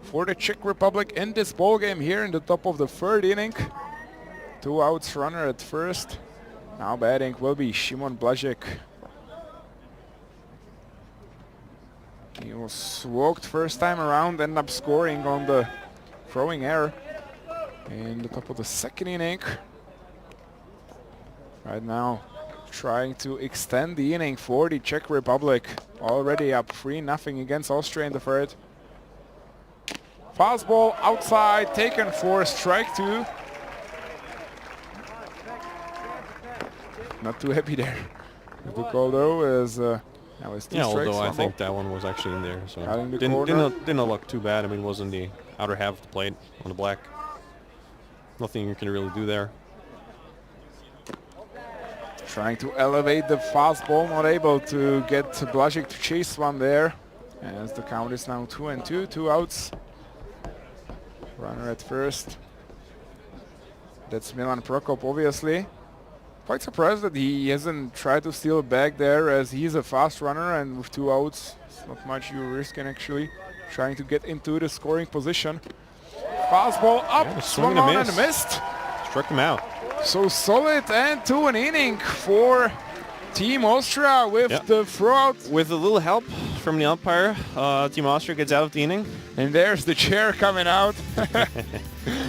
for the Czech Republic in this ball game here in the top of the 3rd inning. 2 outs, runner at first. Now batting will be Szymon Błaszczyk. He was walked first time around, ended up scoring on the throwing error in the top of the 2nd inning. Right now trying to extend the inning for the Czech Republic. Already up 3-0 against Austria in the 3rd. Fastball outside, taken for strike 2. Not too happy there with the call though, as now it's 2 Yeah, strikes. although I one think ball. that one was actually in there, so Out in the didn't corner. look too bad. I mean, it was in the outer half of the plate on the black. Nothing you can really do there. Trying to elevate the fastball, not able to get Błaszczyk to chase one there. As the count is now 2-2, 2 outs. Runner at first. That's Milan Prokop, obviously. Quite surprised that he hasn't tried to steal back there, as he's a fast runner, and with 2 outs, it's not much you're risking actually. Trying to get into the scoring position. Fastball up, Yeah, swung swing and on a and miss. missed. Struck him out. So solid end to an inning for Team Austria with Yep. the throwout. With a little help from the umpire, Team Austria gets out of the inning. And there's the chair coming out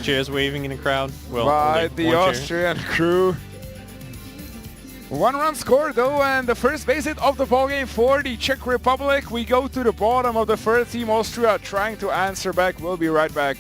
Chairs waving in the crowd. Well, by only the one chair. Austrian crew. 1 run score though, and the first base hit of the ballgame for the Czech Republic. We go to the bottom of the 3rd. Team Austria trying to answer back. We'll be right back.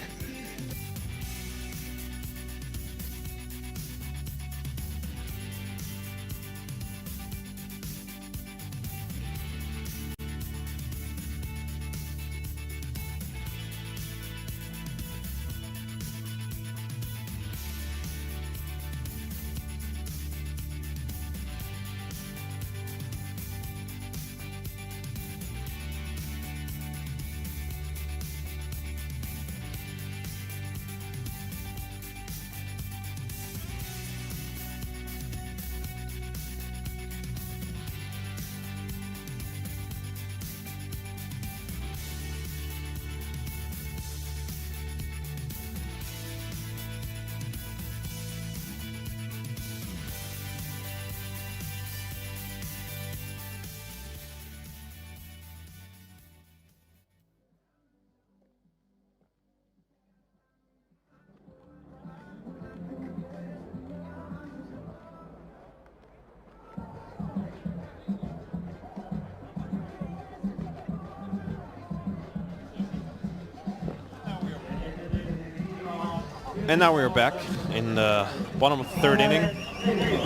And now we're back in the bottom of the third inning,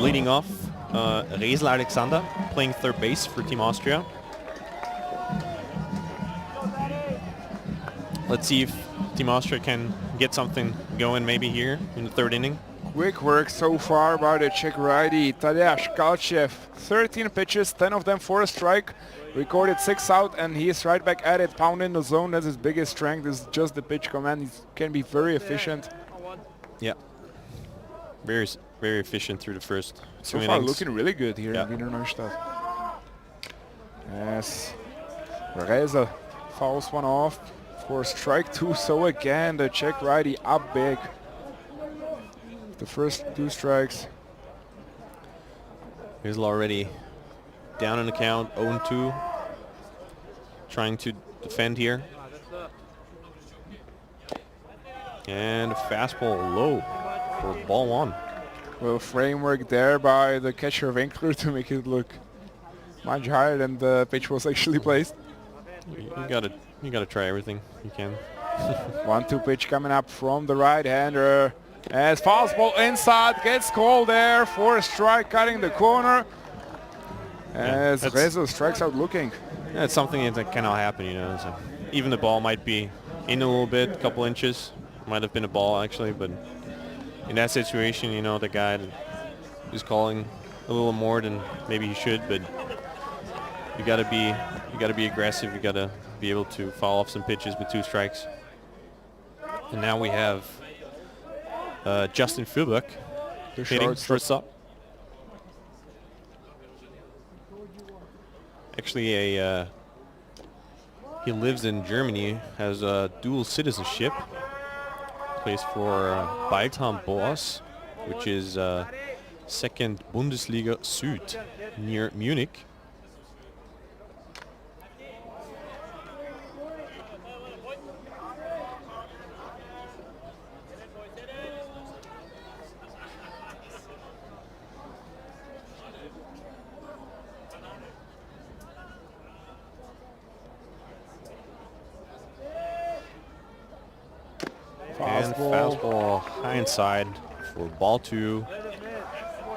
leading off Resel Alexander, playing third base for Team Austria. Let's see if Team Austria can get something going maybe here in the third inning. Quick work so far by the Czech righty Tadeusz Kalchev. 13 pitches, 10 of them for a strike. Recorded 6 out, and he is right back at it, pounding the zone. That's his biggest strength, is just the pitch command. He can be very efficient. Yeah, very efficient through the first so two far innings. looking really good here in Wiener Neustadt. As Resel fouls one off for strike 2. So again, the Czech righty up big. The first 2 strikes. Resel already down in the count, 0-2. Trying to defend here. And a fastball low for ball 1. Well, framework there by the catcher Winkler to make it look much higher than the pitch was actually placed. You gotta try everything you can. 1-2 pitch coming up from the right-hander. As fastball inside, gets called there for a strike, cutting the corner. As Resel strikes out looking. That's something that cannot happen, you know. So even the ball might be in a little bit, a couple inches. Might have been a ball actually, but in that situation, you know, the guy is calling a little more than maybe he should. But you gotta be aggressive. You gotta be able to foul off some pitches with 2 strikes. And now we have Justin Philbuck hitting shortstop. Actually, he lives in Germany, has a dual citizenship. Plays for Baltham Boas, which is second Bundesliga Süd near Munich. And fastball high inside for ball 2.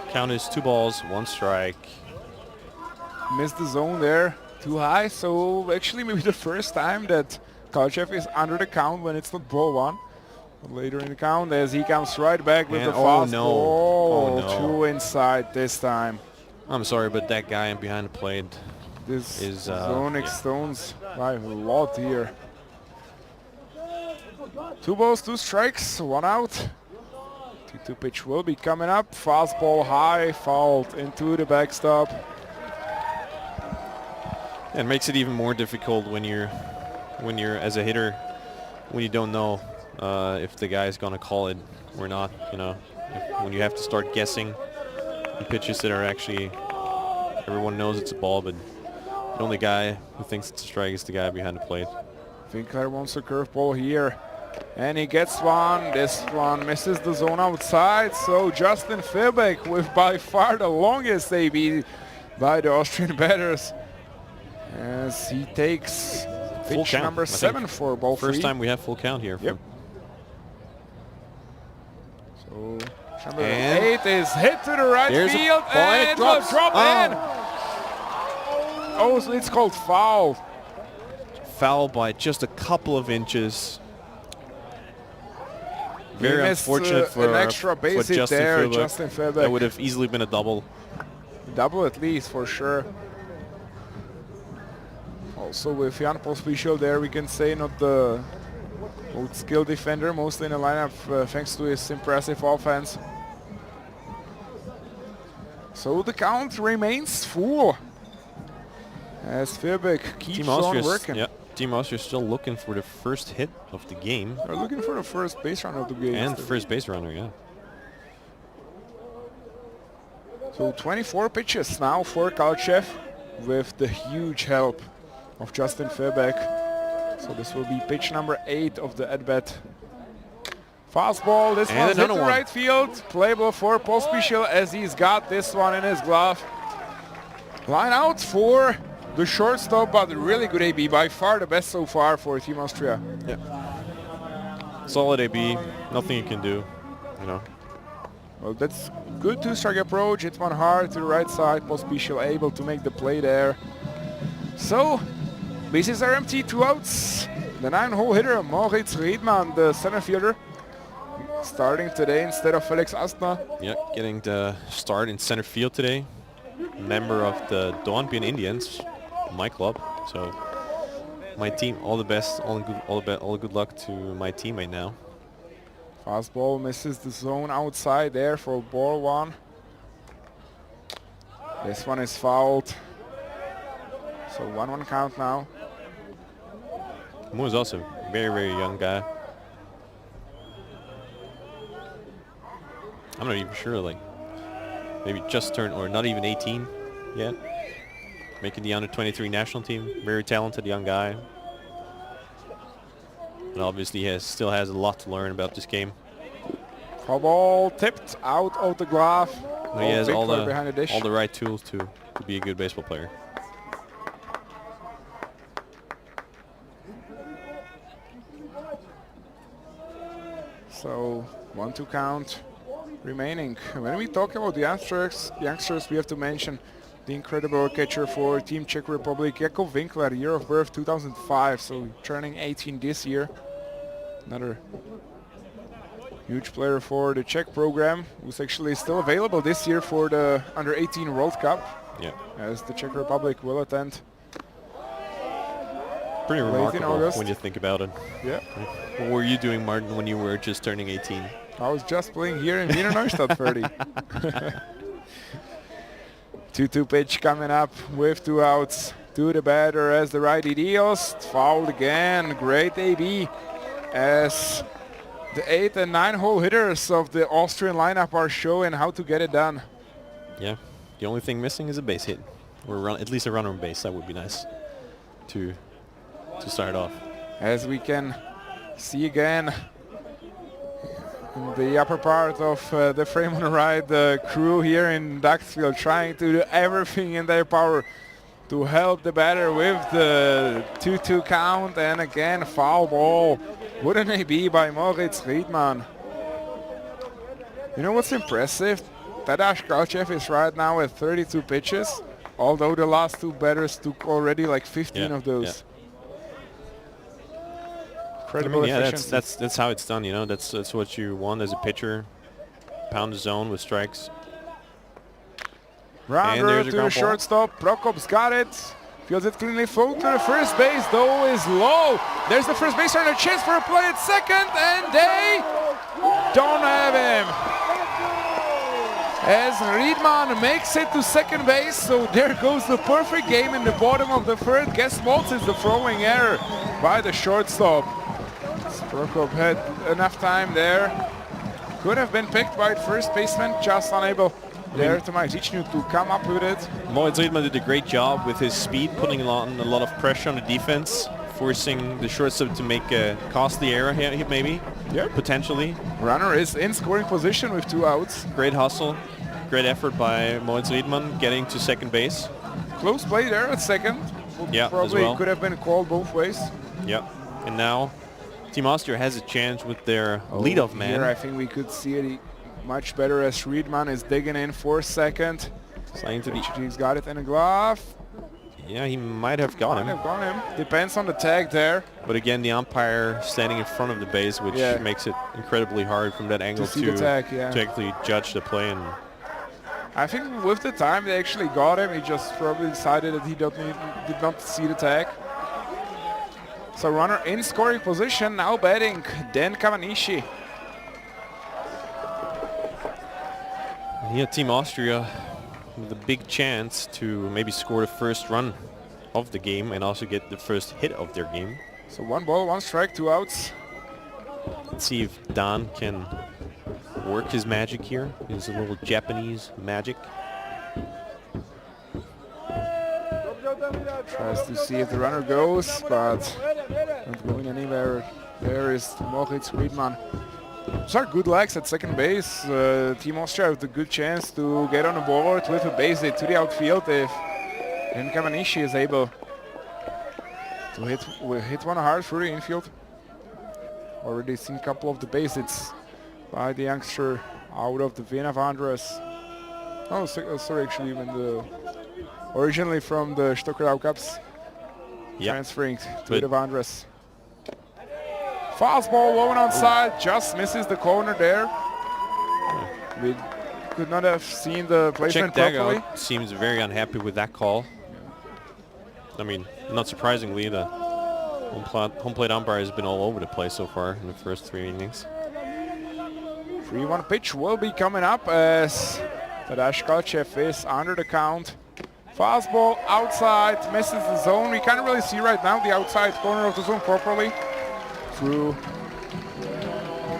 Count is 2 balls, 1 strike. Missed the zone there, too high. So actually maybe the first time that Kalchev is under the count when it's not ball 1. But later in the count as he comes right back with the fastball. Oh no. 2 inside this time. I'm sorry, but that guy behind the plate This is zone extends by a lot here. 2 balls, 2 strikes, 1 out. 2-2 pitch will be coming up. Fastball high, fouled into the backstop. It makes it even more difficult when you're as a hitter, when you don't know if the guy's gonna call it or not. You know, when you have to start guessing the pitches that are actually, everyone knows it's a ball, but the only guy who thinks it's a strike is the guy behind the plate. Winkler wants a curveball here. And he gets one. This one misses the zone outside. So Justin Philbuck with by far the longest AB by the Austrian batters. As he takes pitch number 7 for ball 3. First time we have full count here. Yep. So number 8 is hit to the right field and it will drop in. Oh, so it's called foul. Foul by just a couple of inches. Very unfortunate for an extra base hit there, Justin Philbuck. That would have easily been a double. Double at least, for sure. Also with Jan Pospišil there, we can say not the most skilled defender, mostly in the lineup thanks to his impressive offense. So the count remains full as Philbuck keeps on working. Yeah. Team Austria still looking for the first hit of the game. They're looking for the first base runner of the game. And first base runner, yeah. So 24 pitches now for Kalchev with the huge help of Justin Philbuck. So this will be pitch number 8 of the at-bat. Fastball, this one's hit to right field. Playable for Pospišil as he's got this one in his glove. Line out for the shortstop, but really good AB, by far the best so far for Team Austria. Yeah. Solid AB, nothing you can do. you know. Well, that's good two-strike approach. Hits one hard to the right side. Pospisil able to make the play there. So, bases are empty, 2 outs. The 9-hole hitter, Moritz Riedmann, the center fielder, starting today instead of Felix Astner. Yeah, getting the start in center field today. Member of the Dornbirn Indians, my club. So, my team, all the best, all the good luck to my teammate now. Fastball misses the zone outside there for ball 1. This one is fouled. So 1-1 count now. Mo is also a very, very young guy. I'm not even sure, like, maybe just turned, or not even 18 yet. Making the under-23 national team. Very talented young guy. And obviously he still has a lot to learn about this game. Foul ball tipped out of the glove. He has all behind the dish. the right tools to be a good baseball player. So 1-2 count remaining. When we talk about the youngsters, we have to mention the incredible catcher for Team Czech Republic, Jakub Winkler, year of birth 2005, so turning 18 this year. Another huge player for the Czech program, who's actually still available this year for the Under-18 World Cup, as the Czech Republic will attend. Pretty late in remarkable August. when you think about it. Yeah. What were you doing, Martin, when you were just turning 18? I was just playing here in Wiener Neustadt, 30. 2-2 pitch coming up with 2 outs to the batter as the righty deals. Fouled again. Great AB as the 8 and 9 hole hitters of the Austrian lineup are showing how to get it done. Yeah. The only thing missing is a base hit, or at least a runner on base. That would be nice to start off. As we can see again in the upper part of the frame on the right, the crew here in Duxfield trying to do everything in their power to help the batter with the 2-2 count, and again foul ball. Wouldn't it be by Moritz Riedmann? You know what's impressive? Tadas Kalchev is right now at 32 pitches, although the last 2 batters took already like 15 of those. Incredible efficiency. That's how it's done, you know. That's what you want as a pitcher. Pound the zone with strikes. Rounder to the shortstop. Prokop's got it. Feels it cleanly. Float to the first base, though, is low. There's the first baser and a chance for a play at second, and they don't have him. As Riedmann makes it to second base, so there goes the perfect game in the bottom of the third. Guess what? It's the throwing error by the shortstop. Prokop had enough time there. Could have been picked by the first baseman, just unable there to Majicnu to come up with it. Moritz Riedmann did a great job with his speed, putting on a lot of pressure on the defense, forcing the shortstop to make a costly error here, maybe, potentially. Runner is in scoring position with 2 outs. Great hustle, great effort by Moritz Riedmann getting to second base. Close play there at second. Probably as well. Could have been called both ways. Yeah, and now Team Austria has a chance with their leadoff man. Here I think we could see it much better as Riedmann is digging in for second. Sliding to the... He's got it in a glove. Yeah, he might have got him. Depends on the tag there. But again, the umpire standing in front of the base, which makes it incredibly hard from that angle to actually judge the play. And I think with the time they actually got him, he just probably decided that he did not see the tag. So runner in scoring position, now batting Dan Kawanishi. Yeah, Team Austria with a big chance to maybe score the first run of the game and also get the first hit of their game. So 1 ball, 1 strike, 2 outs. Let's see if Dan can work his magic here, his little Japanese magic. Tries to see if the runner goes, but not going anywhere. There is Moritz Riedmann. Those are good legs at second base. Team Austria with a good chance to get on the board with a base hit to the outfield if Kawanishi is able to hit one hard through the infield. Already seen a couple of the base hits by the youngster out of the Wiener Wanderers. Oh, sorry, actually, originally from the Stockholm Cups, transferring to the Wanderers. Fastball low and outside, just misses the corner there. We could not have seen the placement properly. Seems very unhappy with that call. I mean, not surprisingly, the home plate umpire has been all over the place so far in the first 3 innings. 3-1 pitch will be coming up as Tadeusz Kalchev is under the count. Fastball outside, misses the zone. We can't really see right now the outside corner of the zone properly through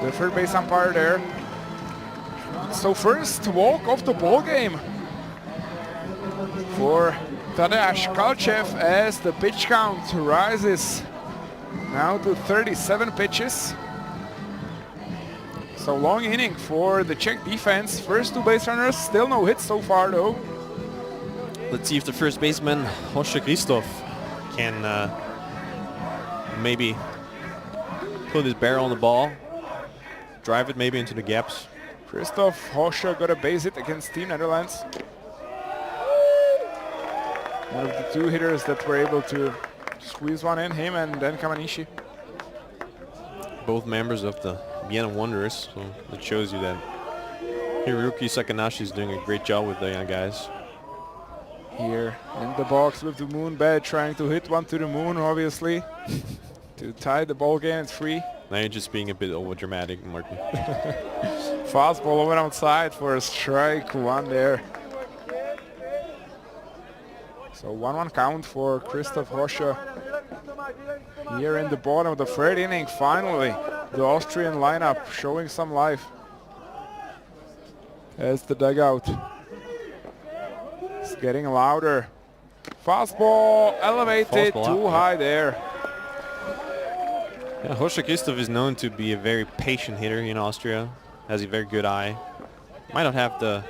the third base umpire there. So first walk of the ball game for Tadeusz Kalchev as the pitch count rises now to 37 pitches. So long inning for the Czech defense. First 2 base runners, still no hits so far though. Let's see if the first baseman, Hoshe Christoph, can maybe put his barrel on the ball, drive it maybe into the gaps. Christoph Hosche got a base hit against Team Netherlands. One of the 2 hitters that were able to squeeze one in, him and then Kamanishi. Both members of the Vienna Wanderers, so it shows you that Hiroki Sakanashi is doing a great job with the young guys. Here in the box with the moon bat, trying to hit one to the moon, obviously, to tie the ball game at 3. Now you're just being a bit over dramatic, Martin. Fastball over outside for a strike 1 there. So 1-1 count for Christoph Hosche. Here in the bottom of the 3rd inning, finally the Austrian lineup showing some life as the dugout is getting louder. Fastball elevated too high there. Yeah, Hoshe Christoph is known to be a very patient hitter in Austria. Has a very good eye. Might not have the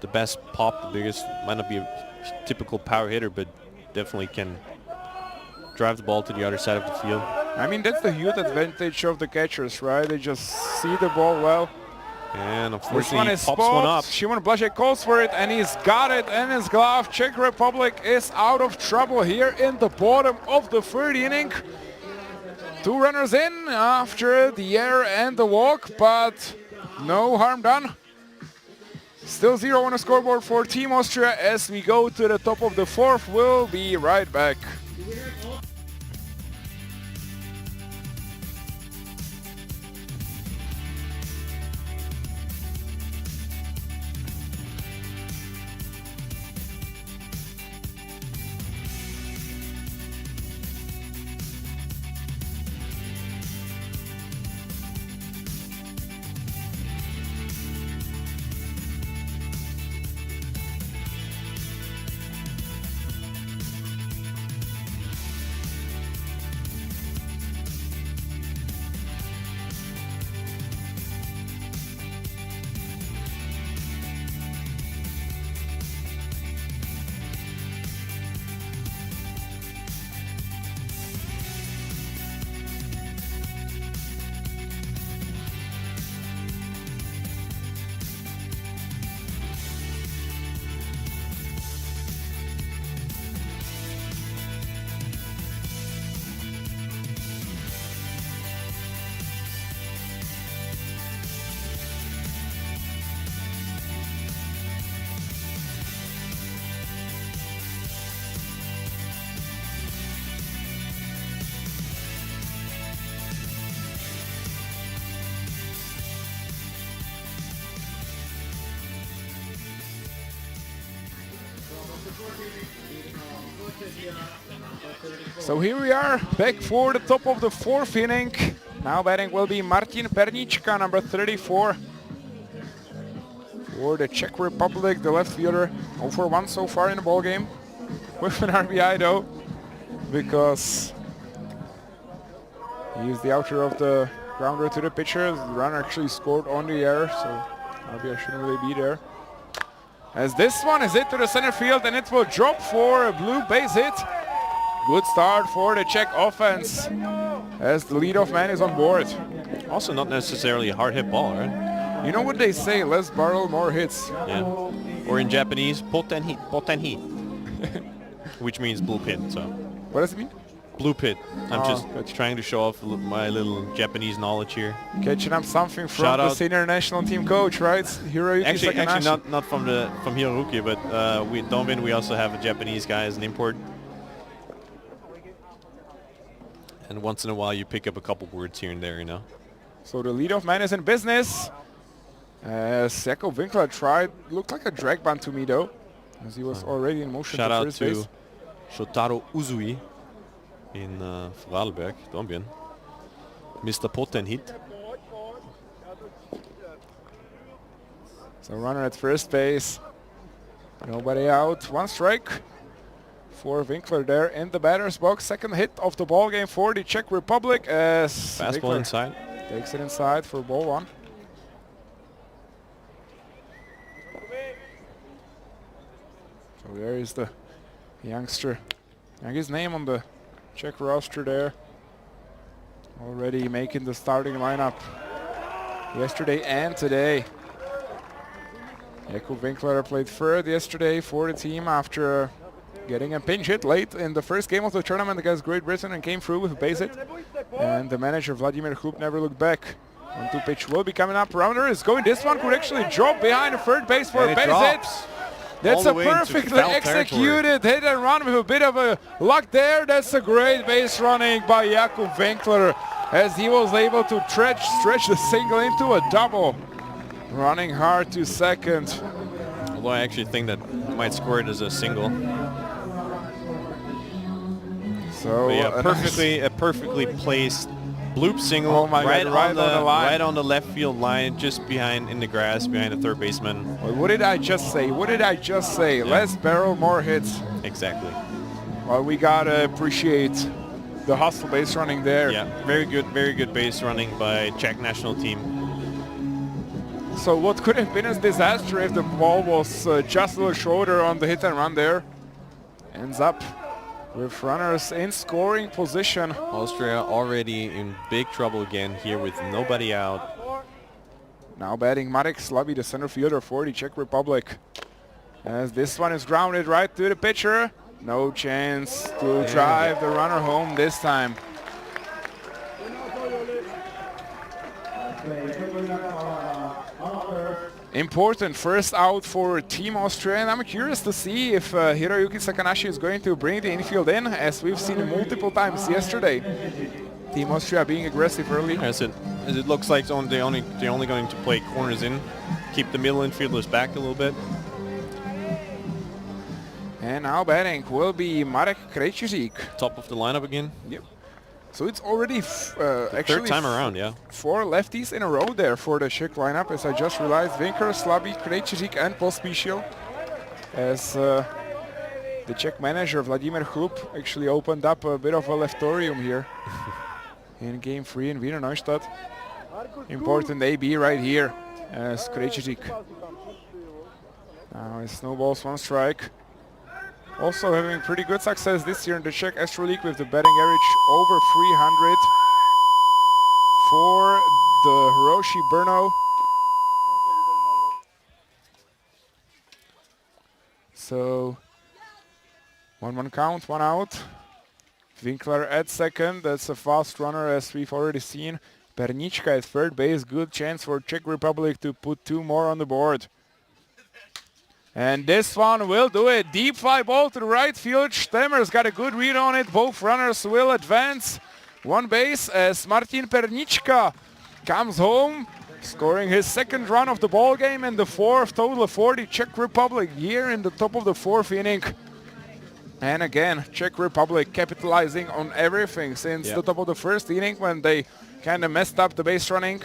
best pop, the biggest, might not be a typical power hitter, but definitely can drive the ball to the other side of the field. I mean, that's the huge advantage of the catchers, right? They just see the ball well. And This unfortunately, one he is pops one up. Shimon Blaszek calls for it, and he's got it in his glove. Czech Republic is out of trouble here in the bottom of the 3rd inning. 2 runners in after the error and the walk, but no harm done. Still 0 on the scoreboard for Team Austria as we go to the top of the 4th. We'll be right back. So here we are, back for the top of the 4th inning. Now batting will be Martin Pernička, number 34. For the Czech Republic, the left fielder, 0 for 1 so far in the ball game. With an RBI though, because he is the outer of the grounder to the pitcher. The runner actually scored on the air, so RBI shouldn't really be there. As this one is hit to the center field and it will drop for a blue base hit. Good start for the Czech offense as the leadoff man is on board. Also not necessarily a hard hit ball, right? You know what they say, less barrel, more hits. Yeah. Or in Japanese, poten hit, which means blue pit. So What does it mean? blue pit. I'm Oh, just gotcha. trying to show off my little Japanese knowledge here. Catching up something from Shout the out. senior national team coach, right? Hiroyuki Actually, Sakanashi. not from Hiroyuki, but we Donbin. We also have a Japanese guy as an import. And once in a while, you pick up a couple words here and there, you know. So the leadoff man is in business. Jakob Winkler tried, looked like a drag bunt to me though, as he was already in motion Shout to out first to base. Shotaro Uzui in Vorarlberg, Donbin. Mr. Potenhit. So runner at first base. Nobody out. One strike for Winkler there in the batter's box. Second hit of the ball game for the Czech Republic as Fastball Winkler inside. takes it inside for ball one. So there is the youngster. And his name on the Czech roster there. Already making the starting lineup yesterday and today. Jakob Winkler played third yesterday for the team after getting a pinch hit late in the first game of the tournament against Great Britain and came through with a base hit. And the manager Vladimir Chlup never looked back. 1-2 pitch will be coming up. Rounder is going. This one could actually drop behind the third base for And a it base drops. hit. That's All a the way into perfectly foul executed hit and run with a bit of a luck there. That's a great base running by Jakob Winkler as he was able to stretch the single into a double. Running hard to second. Although I actually think that might score it as a single. So But yeah, a a perfectly placed bloop single Oh my right, God, right on the line. right on the left field line, just behind in the grass behind the third baseman. Well, what did I just say? What did I just say? Less barrel, more hits. Exactly. Well, we gotta appreciate the hustle base running there. Yeah, very good base running by Czech national team. So what could have been a disaster if the ball was just a little shorter on the hit and run there. Ends up with runners in scoring position. Austria already in big trouble again here with nobody out. Now batting Marek Slaby, the center fielder for the Czech Republic. As this one is grounded right to the pitcher. No chance to drive the runner home this time. Important first out for Team Austria, and I'm curious to see if Hiroyuki Sakanashi is going to bring the infield in, as we've seen multiple times yesterday. Team Austria being aggressive early. As it looks like they're only going to play corners in, keep the middle infielders back a little bit. And now batting will be Marek Krejcíř. Top of the lineup again. Yep. So it's already actually Third time around, yeah. 4 lefties in a row there for the Czech lineup, as I just realized. Winkler, Slaby, Krejcíř and Pospíšil. As the Czech manager Vladimir Chlup actually opened up a bit of a leftorium here in game 3 in Wiener Neustadt. Important AB right here as Krejcíř. Now it snowballs 1 strike. Also having pretty good success this year in the Czech Astro League with the batting average over 300 for the Hiroshi Brno. So 1-1 count, 1 out. Winkler at second, that's a fast runner as we've already seen. Pernička at third base, good chance for Czech Republic to put 2 more on the board. And this one will do it. Deep fly ball to the right field. Stemmer's got a good read on it. Both runners will advance 1 base as Martin Pernička comes home, scoring his 2nd run of the ball game and the 4th total for the Czech Republic here in the top of the 4th inning. And again, Czech Republic capitalizing on everything since the top of the 1st inning when they kind of messed up the base running.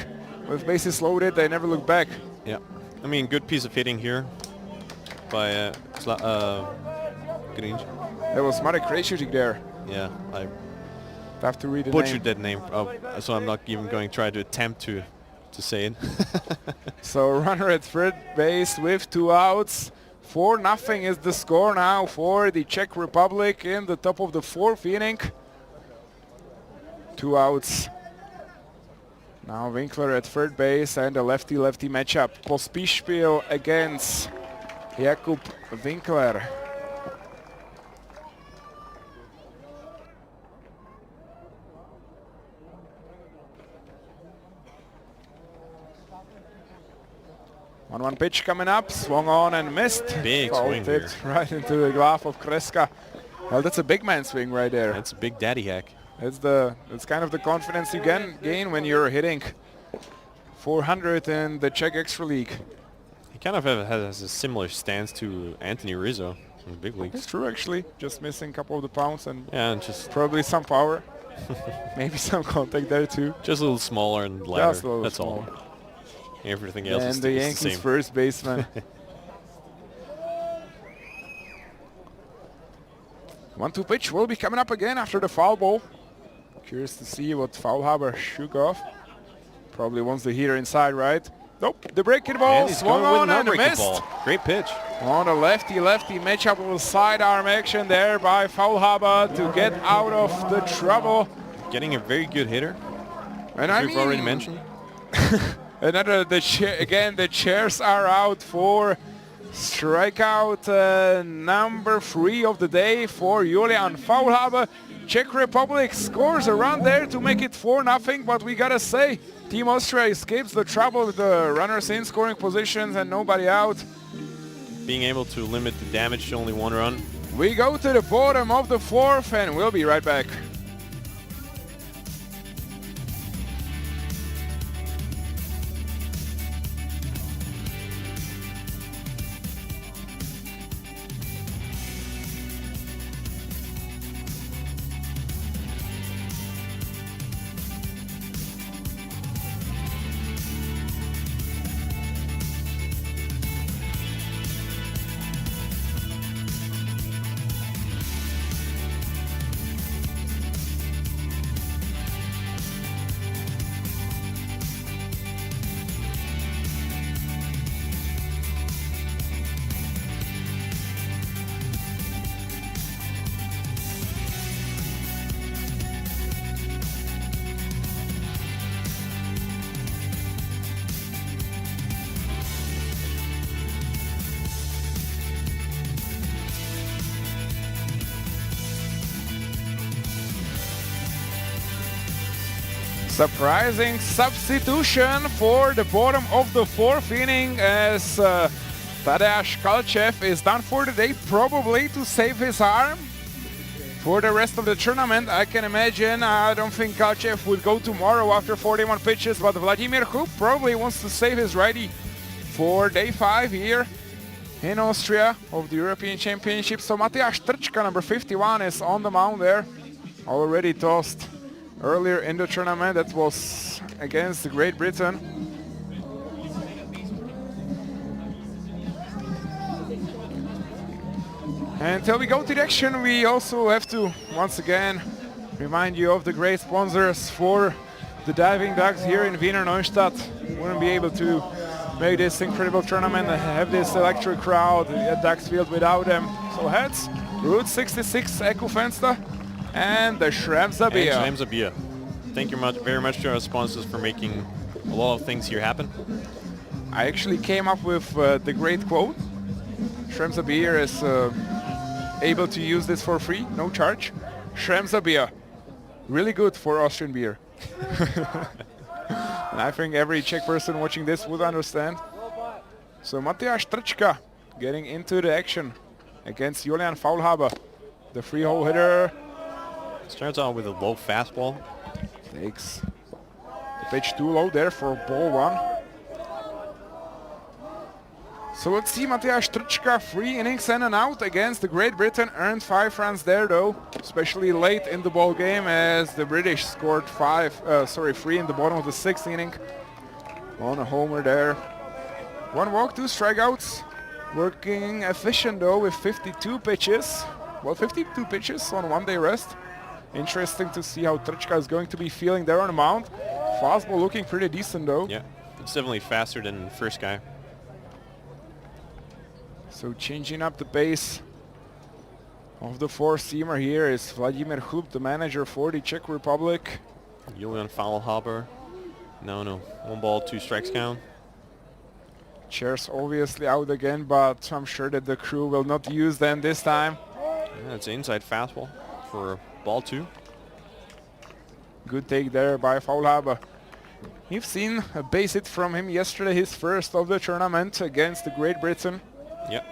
With bases loaded, they never looked back. Yeah, I mean, good piece of hitting here by Grinch. There was Marek Krejcíř there. Yeah, I Have to read the butchered name. that name, so I'm not even going to try to attempt to say it. So runner at third base with 2 outs. 4-0 is the score now for the Czech Republic in the top of the 4th inning. 2 outs. Now Winkler at third base and a lefty-lefty matchup. Pospišil against Jakub Winkler. One pitch coming up, swung on and missed. Big swing Fouled it right into the glove of Kreska. Well, that's a big man swing right there. That's a big daddy hack. That's kind of the confidence you gain when you're hitting 400 in the Czech Extra League. He kind of has a similar stance to Anthony Rizzo in the big leagues. It's true, actually. Just missing a couple of the pounds and just probably some power. Maybe some contact there too. just a little smaller and lighter. Just a little That's smaller. all. Everything else And is the the Yankees same. first baseman. 1-2 pitch will be coming up again after the foul ball. Curious to see what Faulhaber shook off. Probably wants the heater inside, right? Nope, the breaking ball And he's swung going with on an and unbreaking missed. ball. Great pitch. On a lefty-lefty matchup, a little sidearm action there by Faulhaber to get out of the trouble. Getting a very good hitter, And as I we've already mean, mentioned. another again the chairs are out for strikeout number 3 of the day for Julian Faulhaber. Czech Republic scores a run there to make it 4-0, but we gotta say Team Austria escapes the trouble with the runners in scoring positions and nobody out. Being able to limit the damage to only 1 run. We go to the bottom of the 4th and we'll be right back. Surprising substitution for the bottom of the 4th inning as Tadeusz Kalchev is done for the day, probably to save his arm for the rest of the tournament. I can imagine. I don't think Kalchev would go tomorrow after 41 pitches, but Vladimir Hub probably wants to save his righty for day 5 here in Austria of the European Championship. So Matyáš Trčka, number 51, is on the mound there, already tossed earlier in the tournament. That was against Great Britain. Until we go to the action, we also have to once again remind you of the great sponsors for the Diving Ducks here in Wiener Neustadt. Wouldn't be able to make this incredible tournament and have this electric crowd at Ducks Field without them. So heads, Route 66 Ecofenster and the Schremser beer. And Schremser beer. Thank you very much to our sponsors for making a lot of things here happen. I actually came up with the great quote. Schremser beer is able to use this for free, no charge. Schremser beer, really good for Austrian beer. And I think every Czech person watching this would understand. So Matyáš Trčka getting into the action against Julian Faulhaber, the free-hole hitter. Starts out with a low fastball. Takes the pitch too low there for ball 1. So let's see Matyáš Trčka, 3 innings and an out against the Great Britain. Earned 5 runs there though, especially late in the ball game as the British scored 3 in the bottom of the 6th inning on a homer there. 1 walk, 2 strikeouts. Working efficient though with 52 pitches. Well, 52 pitches on 1 day rest. Interesting to see how Trčka is going to be feeling there on the mound. Fastball looking pretty decent though. Yeah, it's definitely faster than the first guy. So changing up the pace of the 4-seamer here is Vladimir Hub, the manager for the Czech Republic. Julian Faulhaber No. 1 ball, 2 strikes count. Chairs obviously out again, but I'm sure that the crew will not use them this time. Yeah, it's an inside fastball for ball 2. Good take there by Faulhaber. You've seen a base hit from him yesterday, his first of the tournament against the Great Britain. Yep.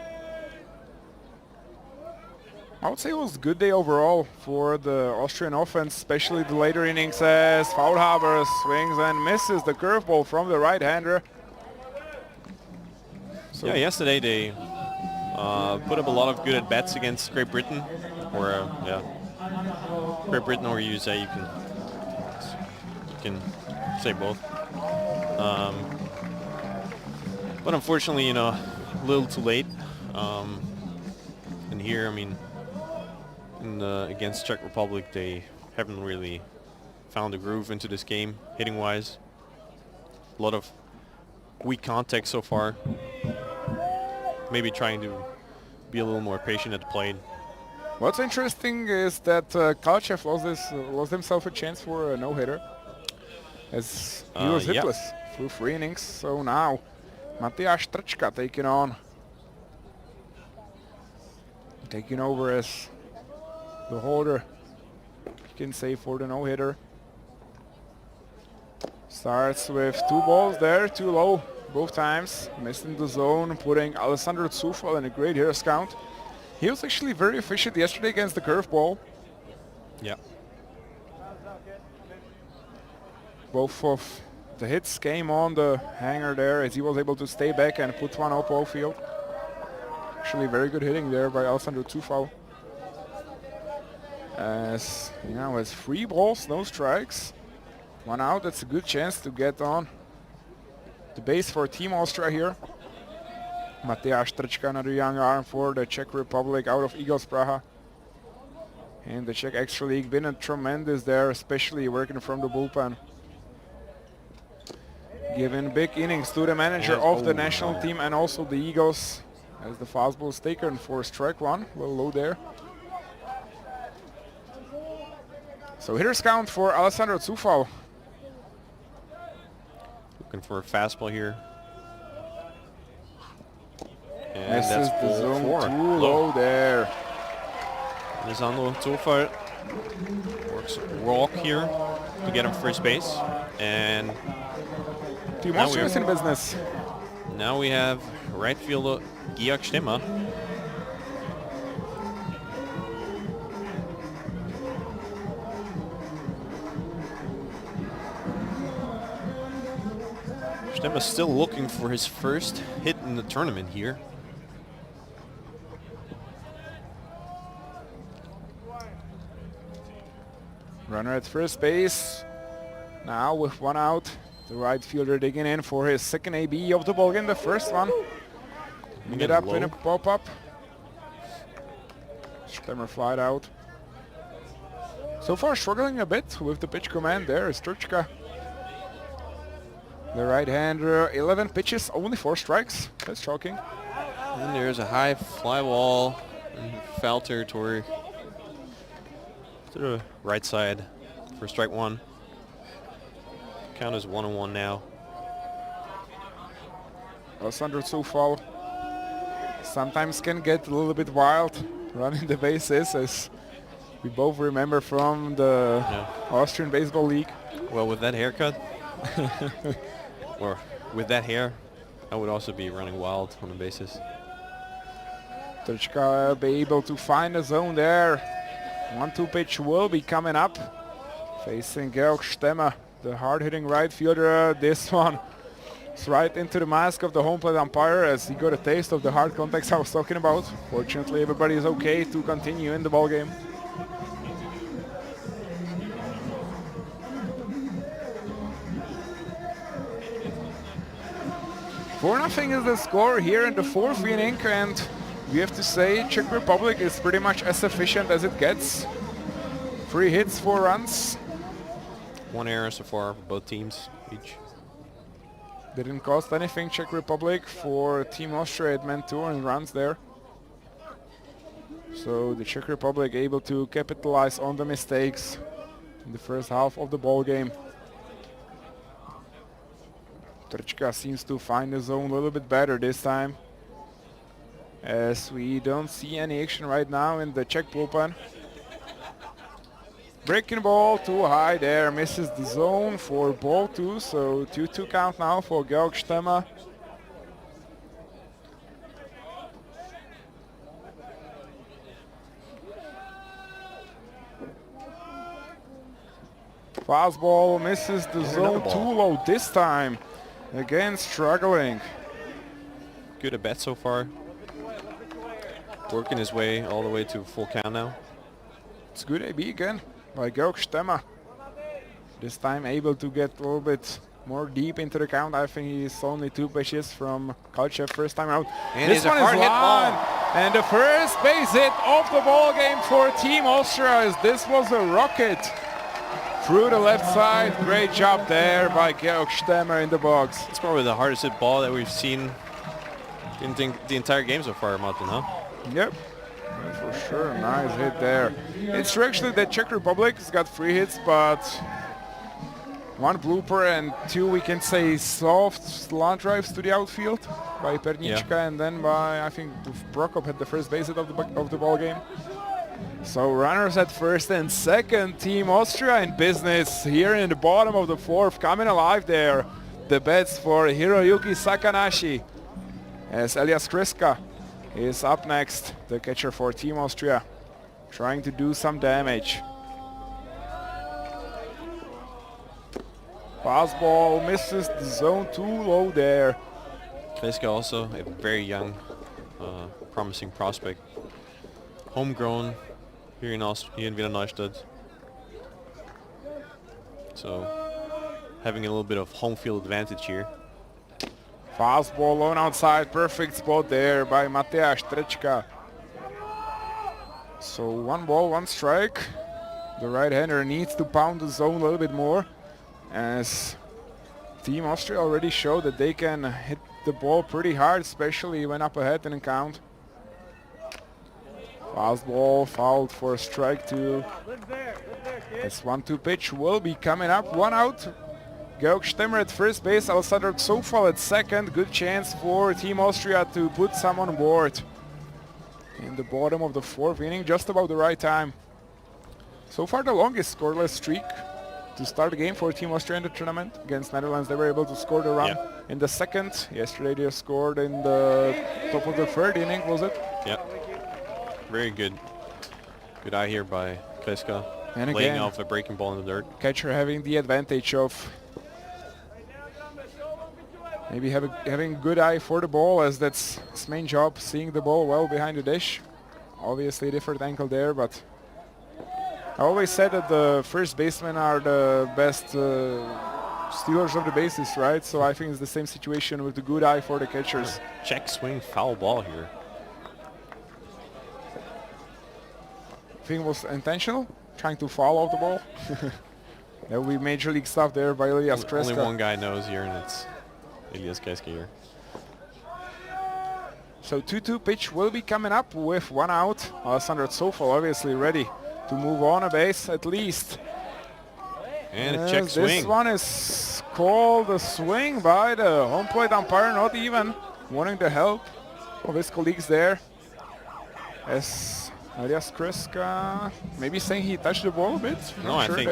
I would say it was a good day overall for the Austrian offense, especially the later innings as Faulhaber swings and misses the curveball from the right-hander. So Yeah, yesterday they put up a lot of good at-bats against Great Britain. Or, yeah, Great Britain or USA, you can say both. But unfortunately, you know, a little too late. And here, I mean, against Czech Republic, they haven't really found a groove into this game, hitting-wise. A lot of weak contact so far. Maybe trying to be a little more patient at the plate. what's interesting is that Kalchev lost himself a chance for a no-hitter, as he was yeah. hitless through 3 innings. So now Matyáš Trčka taking over as the holder, you can say, for the no-hitter. Starts with 2 balls there, too low both times. Missed in the zone, putting Alessandro Zufall in a great hitters count. He was actually very efficient yesterday against the curveball. Yeah. Both of the hits came on the hanger there as he was able to stay back and put one up outfield. Actually very good hitting there by Alessandro Zufall. As you know, has 3 balls, no strikes. 1 out, that's a good chance to get on the base for Team Austria here. Matyáš Trčka, another young arm for the Czech Republic out of Eagles Praha. And the Czech Extra League been a tremendous there, especially working from the bullpen. Giving big innings to the manager of the national team and also the Eagles, as the fastball is taken for strike 1, a little low there. So hitters count for Alessandro Zufall. Looking for a fastball here. And This that's is the ball zone 4. too low there. Alessandro Zufall works walk here to get him first base. And Team Now Austria we're- is in business. now we have right fielder Georg Stemmer. Stemmer's still looking for his first hit in the tournament here. Runner at first base. Now with 1 out, the right fielder digging in for his second AB of the ballgame, the first one. Get up in a pop-up. Stemmer flied out. So far struggling a bit with the pitch command there is Trčka. The right-hander, 11 pitches, only 4 strikes. That's shocking. And there's a high fly ball in foul territory to the right side for strike 1. Count is 1-1 now. Alessandro Zufall sometimes can get a little bit wild running the bases, as we both remember from the Austrian Baseball League. Well, with that haircut, or with that hair, I would also be running wild on the bases. Trčka be able to find a zone there. 1-2 pitch will be coming up. Facing Georg Stemmer, the hard-hitting right fielder. This one is right into the mask of the home plate umpire, as he got a taste of the hard contacts I was talking about. Fortunately, everybody is okay to continue in the ball game. Four nothing is the score here in the 4th inning, and we have to say Czech Republic is pretty much as efficient as it gets. 3 hits, 4 runs. 1 error so far for both teams each. Didn't cost anything Czech Republic. For Team Austria it meant 2 earned runs there. So the Czech Republic able to capitalize on the mistakes in the first half of the ball game. Trčka seems to find the zone a little bit better this time, as we don't see any action right now in the Czech bullpen. Breaking ball too high there, misses the zone for ball 2, so 2-2 count now for Georg Stemmer. Fastball misses the zone too low this time. Again struggling. Good at bat so far. Working his way all the way to full count now. It's good AB again by Georg Stemmer. This time able to get a little bit more deep into the count. I think he's only 2 pitches from Kalchev first time out. And this one is hard hit ball. And the first base hit of the ball game for Team Austria, as this was a rocket through the left side. Great job there by Georg Stemmer in the box. It's probably the hardest hit ball that we've seen in the entire game so far, Martin, huh? Yep, for sure. Nice hit there. It's actually the Czech Republic. It's got 3 hits, but 1 blooper and 2, we can say, soft line drives to the outfield by Pernička, and then by, I think, Prokop had the first base hit of the ball game. So runners at first and second. Team Austria in business here in the bottom of the 4th, coming alive there. The bats for Hiroyuki Sakanashi, as Elias Kreska is up next, the catcher for Team Austria, trying to do some damage. Fastball misses the zone too low there. Kreska also a very young, promising prospect. Homegrown here in Wiener Neustadt. So having a little bit of home field advantage here. Fastball on outside, perfect spot there by Matej Trčka. So 1 ball, 1 strike. The right-hander needs to pound the zone a little bit more, as Team Austria already showed that they can hit the ball pretty hard, especially when up ahead in the count. Fastball fouled for strike 2. This 1-2 pitch will be coming up. 1 out. Georg Stemmer at first base, Alexander Zofal at second. Good chance for Team Austria to put some on board in the bottom of the 4th inning, just about the right time. So far the longest scoreless streak to start the game for Team Austria in the tournament. Against Netherlands, they were able to score the run in the 2nd. Yesterday they scored in the top of the 3rd inning, was it? Yeah. Very good. Good eye here by Kreska. And laying again, off a breaking ball in the dirt. Catcher having the advantage of maybe having good eye for the ball, as that's his main job, seeing the ball well behind the dish. Obviously a different angle there, but I always said that the first basemen are the best stealers of the bases, right? So I think it's the same situation with the good eye for the catchers. Check swing, foul ball here. I think it was intentional, trying to foul off the ball. That would be major league stuff there by Elias Kreska. Only one guy knows here, and it's Elias Kreska here. So 2-2 pitch will be coming up with 1 out. Alexander Zofal obviously ready to move on a base at least. And a check swing. This one is called a swing by the home plate umpire, not even wanting the help of his colleagues there. As Elias Kreska maybe saying he touched the ball a bit. No, I think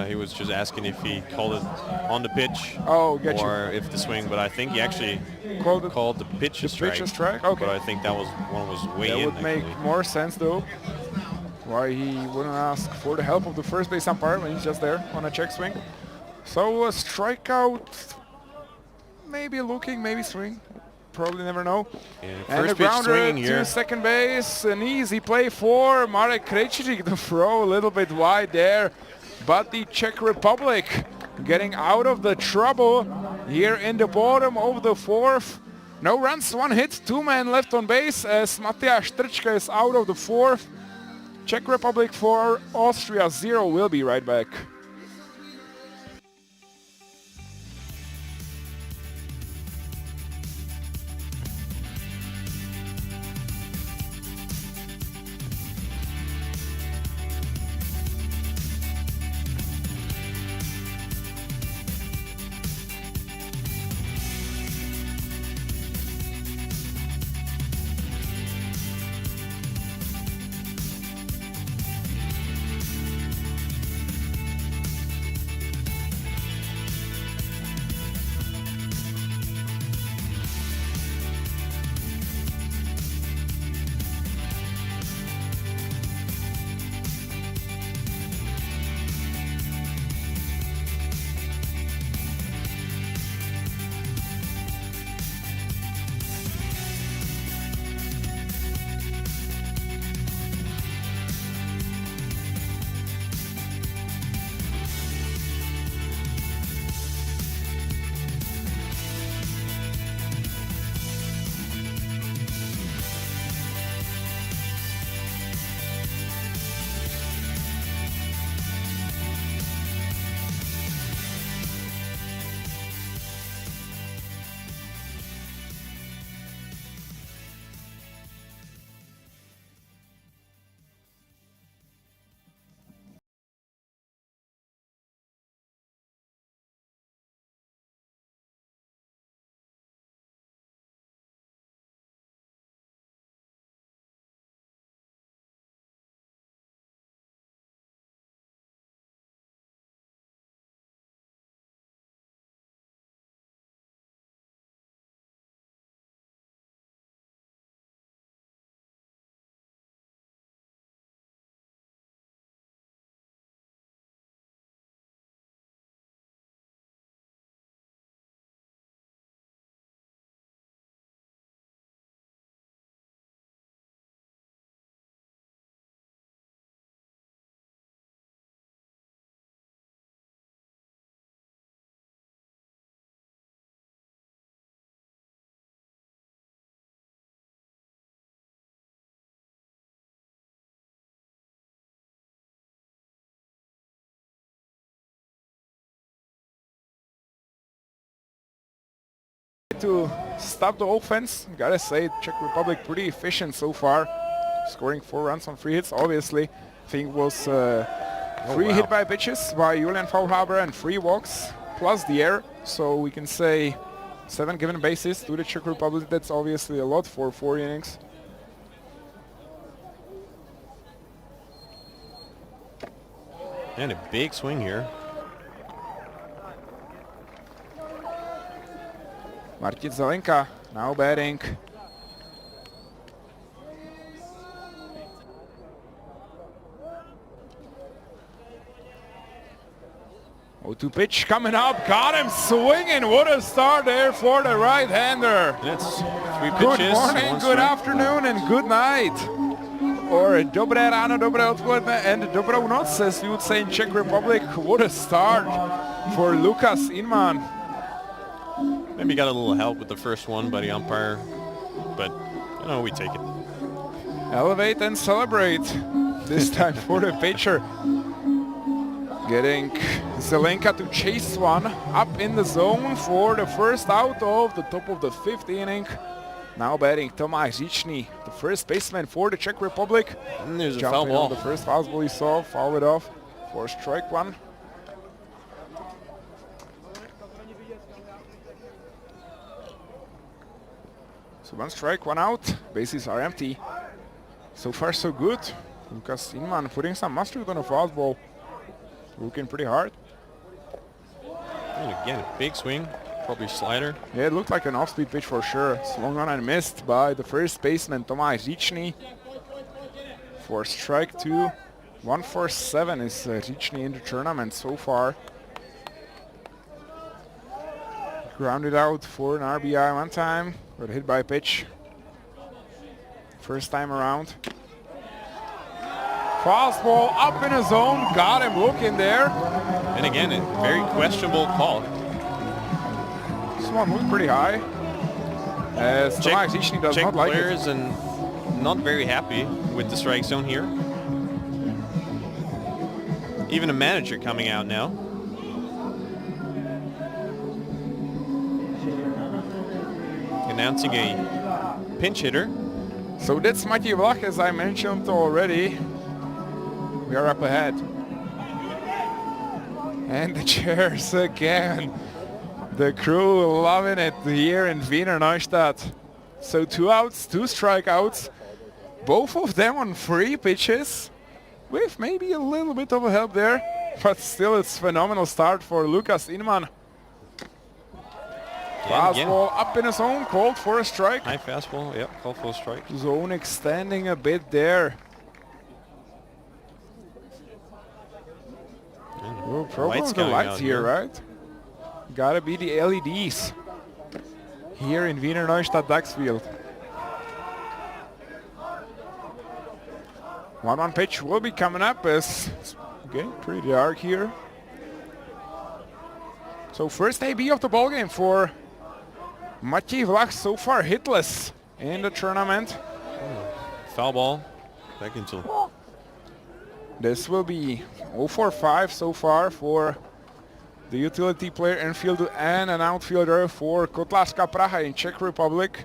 he was just asking if he called it on the pitch or if the swing, but I think he actually called the pitch a strike. Pitch a strike? Okay. But I think that one was way in. That would make more sense though. Why he wouldn't ask for the help of the first base umpire when he's just there on a check swing. So a strikeout, maybe looking, maybe swing. Probably never know. And the grounder to second base. An easy play for Marek Krejčíř. The throw a little bit wide there. But the Czech Republic getting out of the trouble here in the bottom of the 4th. No runs, 1 hit, 2 men left on base as Matej Trčka is out of the 4th. Czech Republic for Austria 0. We'll be right back. to stop the offense. Gotta say, Czech Republic pretty efficient so far, scoring 4 runs on 3 hits. Obviously, I think it was 3 hit by pitches by Julian Faulhaber and 3 walks plus the error. So we can say 7 given bases to the Czech Republic. That's obviously a lot for 4 innings. And a big swing here. Martin Zelenka now batting. 0-2 pitch coming up, got him swinging. What a start there for the right-hander. That's 3 pitches. Good morning, good afternoon, and good night. Or dobré ráno, dobré odpoledne, and dobrou noc, as you would say in Czech Republic. What a start for Lukas Inman. Maybe got a little help with the first one by the umpire, but you know, we take it. Elevate and celebrate. This time for the pitcher. Getting Zelenka to chase one up in the zone for the first out of the top of the 5th inning. Now batting Tomáš Říčný, the first baseman for the Czech Republic. And there's a Jumping foul ball. on the first fastball he saw, foul it off for strike 1. So 1 strike, 1 out. Bases are empty. So far so good. Lukas Inman putting some mustard on a fastball. Looking pretty hard. And again, a big swing, probably slider. Yeah, it looked like an off-speed pitch for sure. Swung on and missed by the first baseman Tomáš Říčný. For strike 2. 1 for 7 is Říčný in the tournament so far. Grounded out for an RBI 1 time. Got hit by a pitch. First time around. Fastball up in his zone, got him looking there. And again, a very questionable call. This one moved pretty high. As Tomáš Říčný does Czech not like players it. and not very happy with the strike zone here. Even a manager coming out now. Announcing a pinch hitter. So that's Matěj Vlach, as I mentioned already. We are up ahead. And the chairs again. The crew loving it here in Wiener Neustadt. So 2 outs, 2 strikeouts. Both of them on 3 pitches. With maybe a little bit of a help there. But still it's phenomenal start for Lukas Inman. Fastball up in his zone, called for a strike. High fastball, yep, call for a strike. Zone extending a bit there. Oh, problem with the lights here, right? Gotta be the LEDs here in Wiener Neustadt Dachsfield. 1-1 pitch will be coming up as it's getting pretty dark here. So first AB of the ballgame for Matěj Vlach, so far hitless in the tournament. Foul ball, back into. This will be 0-for-5 so far for the utility player infielder and an outfielder for Kotlářská Praha in Czech Republic.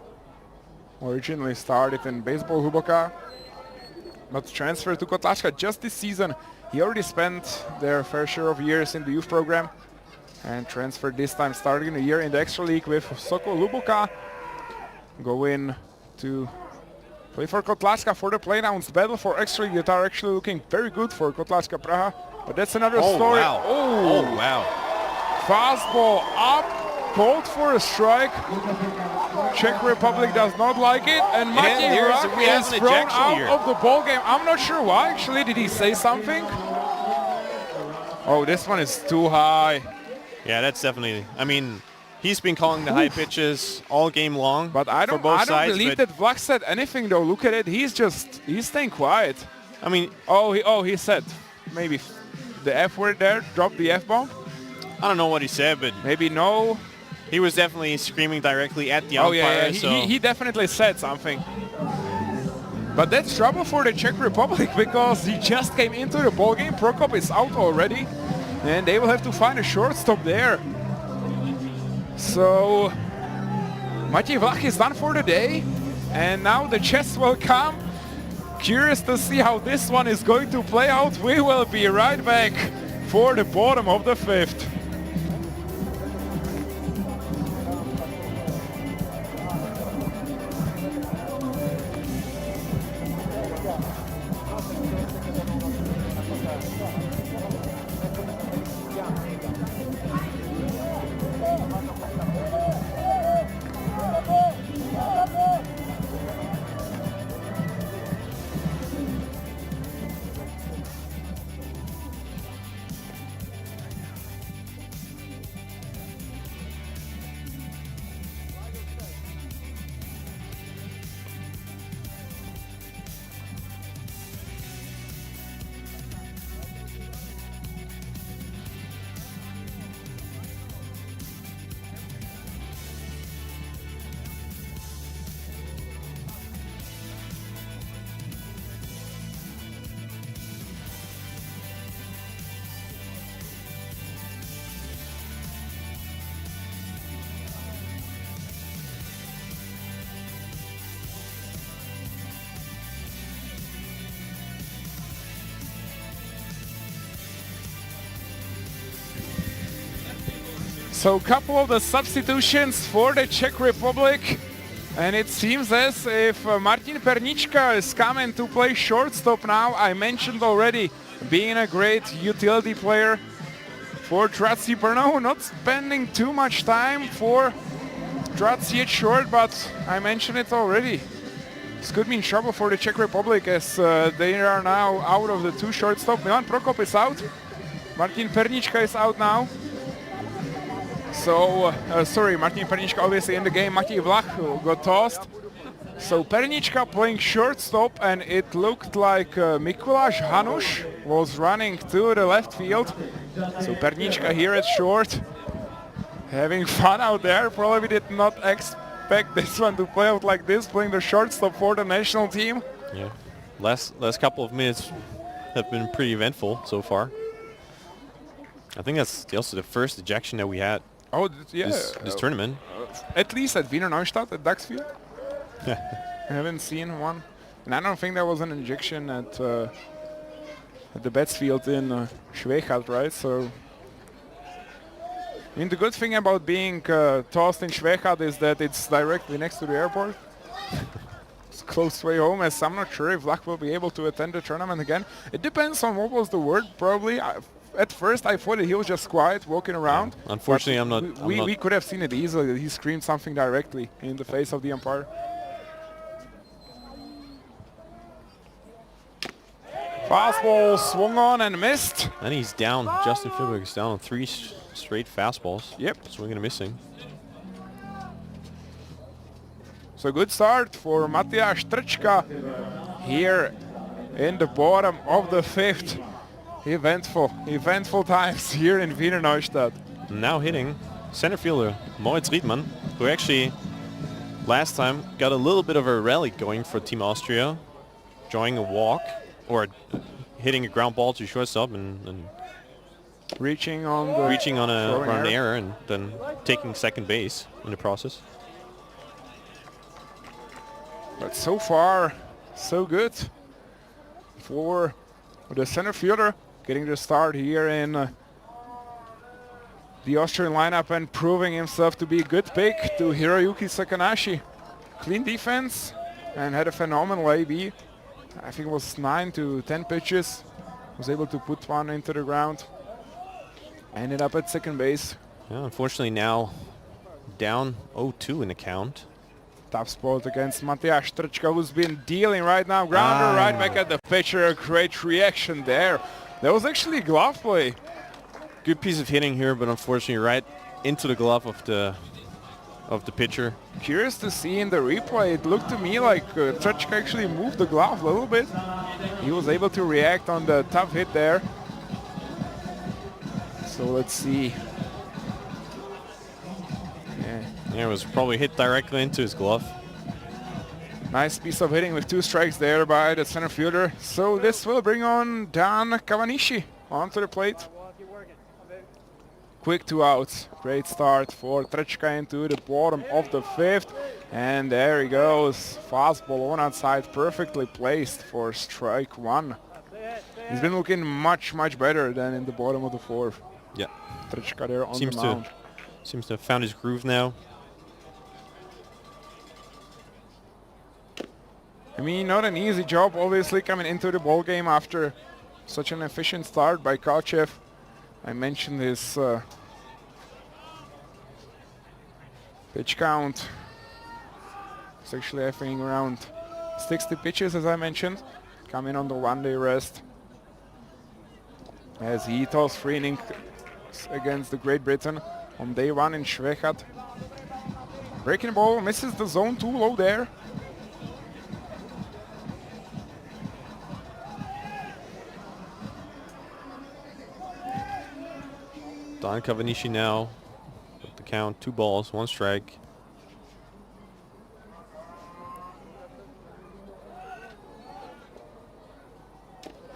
Originally started in Baseball Hluboká, but transferred to Kotlářská just this season. He already spent their fair share of years in the youth program and transferred this time, starting a year in the extra league with Sokol Hluboká. Going to play for Kotlářská for the playdowns. Battle for extra league that are actually looking very good for Kotlářská Praha. But that's another story. Wow. Oh, wow. Fastball up, called for a strike. Czech Republic does not like it, and Matěj Vlach is thrown out of the ball game. I'm not sure why. Actually, did he say something? Oh, this one is too high. Yeah, that's definitely. I mean, he's been calling the high pitches all game long. But I don't believe that Vlach said anything though. Look at it. He's staying quiet. I mean, he said maybe the F word there. Dropped the F bomb. I don't know what he said, but maybe no. He was definitely screaming directly at the umpire. He definitely said something. But that's trouble for the Czech Republic because he just came into the ball game. Prokop is out already, and they will have to find a shortstop there. So Matěj Vlach is done for the day, and now the chess will come. Curious to see how this one is going to play out. We will be right back for the bottom of the fifth. So a couple of the substitutions for the Czech Republic, and it seems as if Martin Pernička is coming to play shortstop now. I mentioned already being a great utility player for Traci Brno, not spending too much time for Traci at short, but I mentioned it already. This could be in trouble for the Czech Republic as they are now out of the two shortstop. Milan Prokop is out. Martin Pernička is out now. So, sorry, Martin Pernička obviously in the game. Matěj Vlach got tossed. So Pernička playing shortstop, and it looked like Mikuláš Hanuš was running to the left field. So Pernička here at short, having fun out there. Probably did not expect this one to play out like this, playing the shortstop for the national team. Yeah, last couple of minutes have been pretty eventful so far. I think that's also the first ejection that we had. Oh, yeah. This tournament. At least at Wiener Neustadt, at Daxfield. I haven't seen one. And I don't think there was an injection at the Betts field in Schwechat, right? So, I mean, the good thing about being tossed in Schwechat is that it's directly next to the airport. It's close way home, as I'm not sure if Vlach will be able to attend the tournament again. It depends on what was the word, probably. At first I thought that he was just quiet, walking around. Yeah. Unfortunately, we could have seen it easily. He screamed something directly in the face of the umpire. Fastball swung on and missed. And he's down. Justin Filberg is down on 3 straight fastballs. Yep. Swinging and missing. So good start for Matyáš Trčka here in the bottom of the fifth. Eventful times here in Wiener Neustadt. Now hitting center fielder Moritz Riedmann, who actually last time got a little bit of a rally going for Team Austria, drawing a walk or hitting a ground ball to shortstop and reaching on an error and then taking second base in the process. But so far, so good for the center fielder, getting the start here in the Austrian lineup and proving himself to be a good pick to Hiroyuki Sakanashi. Clean defense and had a phenomenal AB. I think it was 9 to 10 pitches. Was able to put one into the ground. Ended up at second base. Yeah, unfortunately now down 0-2 in the count. Tough spot against Matyáš Trčka, who's been dealing right now. Grounder right back at the pitcher. A great reaction there. That was actually glove play. Good piece of hitting here, but unfortunately right into the glove of the pitcher. Curious to see in the replay. It looked to me like Trčka actually moved the glove a little bit. He was able to react on the tough hit there. So let's see. Yeah, it was probably hit directly into his glove. Nice piece of hitting with 2 strikes there by the center fielder. So this will bring on Dan Kawanishi onto the plate. quick 2 outs. Great start for Trčka into the bottom of the 5th. And there he goes. Fastball on outside, perfectly placed for strike 1. He's been looking much better than in the bottom of the 4th. Yeah. Trčka there on the mound. Seems to have found his groove now. I mean, not an easy job, obviously, coming into the ball game after such an efficient start by Kalchev. I mentioned his pitch count. It's actually, I think, around 60 pitches, as I mentioned, coming on the 1-day rest. As he tossed 3 innings against the Great Britain on day 1 in Schwechat. Breaking ball, misses the zone too low there. Don Cavanishi now with the count, 2 balls, 1 strike.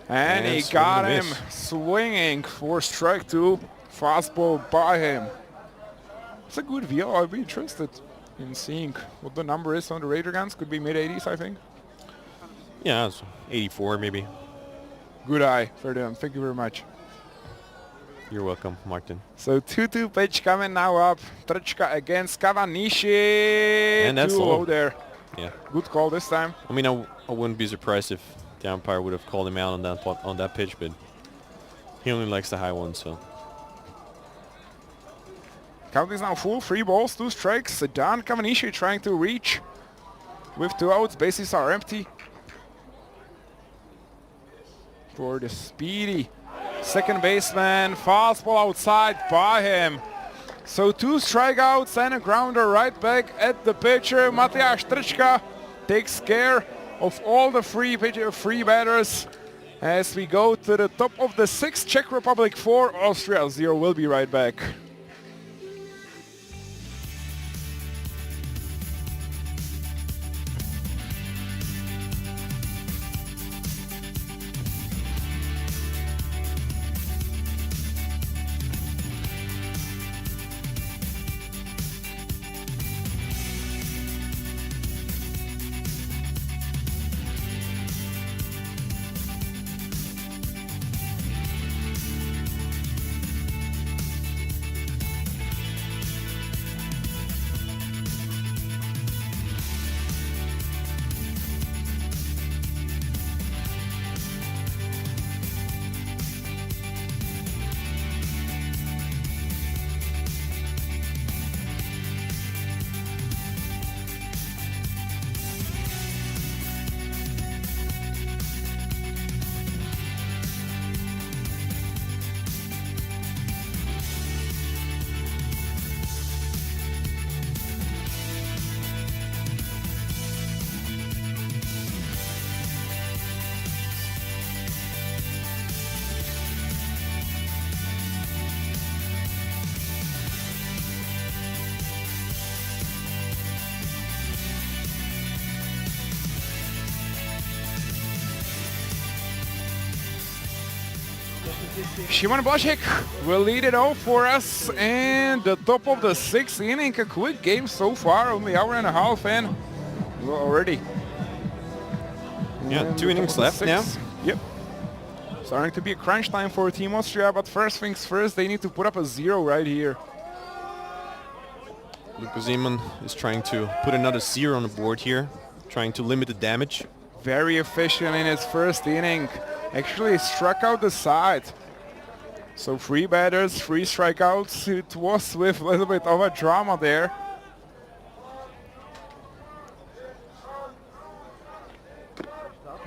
And he got him swinging for strike 2. Fastball by him. It's a good view. I'll be interested in seeing what the number is on the radar guns. Could be mid-80s, I think. Yeah, it's 84 maybe. Good eye, Ferdinand. Thank you very much. You're welcome, Martin. So 2-2 pitch coming now up. Trčka against Cavanishi. And that's too low low there. Yeah. Good call this time. I mean, I wouldn't be surprised if the umpire would have called him out on that pitch, but he only likes the high one, so. Count is now full. 3 balls, 2 strikes. Don Cavanishi trying to reach with 2 outs. Bases are empty. For the speedy second baseman. Fastball outside by him. So 2 strikeouts and a grounder right back at the pitcher. Matyáš Trčka takes care of all the free batters as we go to the top of the 6th. Czech Republic 4, Austria 0. We'll be right back. Šimon Blažek will lead it off for us, and the top of the 6th inning. A quick game so far, only hour and a half in. We're already. Yeah, 2 innings left now. Yep. Starting to be a crunch time for Team Austria, but first things first, they need to put up a 0 right here. Lukas Zeman is trying to put another 0 on the board here, trying to limit the damage. Very efficient in his first inning. Actually struck out the side. So 3 batters, 3 strikeouts. It was with a little bit of a drama there.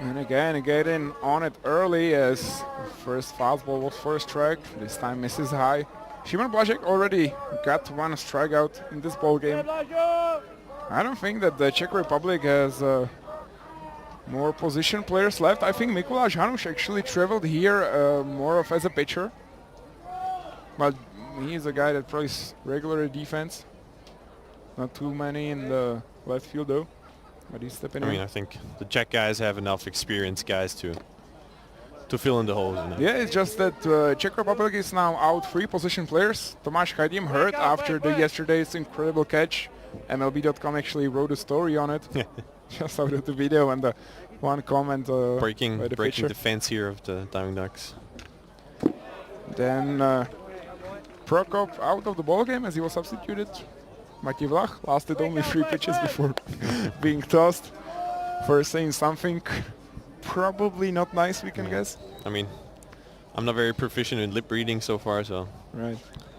And again, getting on it early as the first fastball was for a strike. This time misses high. Šimon Blažek already got 1 strikeout in this ball game. I don't think that the Czech Republic has more position players left. I think Mikuláš Hanuš actually traveled here more of as a pitcher. But he's a guy that plays regular defense. Not too many in the left field though. But he's stepping in. I mean, I think the Czech guys have enough experienced guys to to fill in the holes. You know? Yeah, it's just that Czech Republic is now out 3 position players. Tomáš Chaidim hurt after yesterday's incredible catch. MLB.com actually wrote a story on it. Just out of the video and the one comment breaking by the breaking pitcher. the fence here of the Diving Ducks. Then Prokop out of the ball game as he was substituted. Matěj Vlach lasted only 3 pitches before being tossed for saying something probably not nice, we can guess. I mean, I'm not very proficient in lip reading so far, so. Right.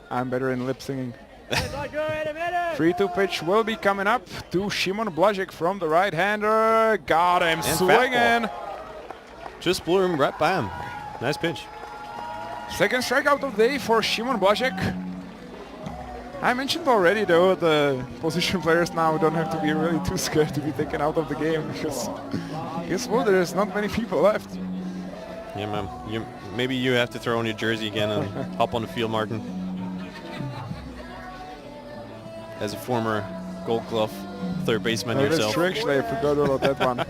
I'm better in lip singing. 3-2 pitch will be coming up to Šimon Blažek from the right-hander. Got him And swinging. Just blew him right by him. Nice pitch. Second strikeout of the day for Šimon Blažek. I mentioned already though the position players now don't have to be really too scared to be taken out of the game because guess what, there's not many people left. Yeah, man. Maybe you have to throw on your jersey again and hop on the field, Martin. As a former Gold Glove third baseman Oh, that's yourself. true, actually, I forgot about that one.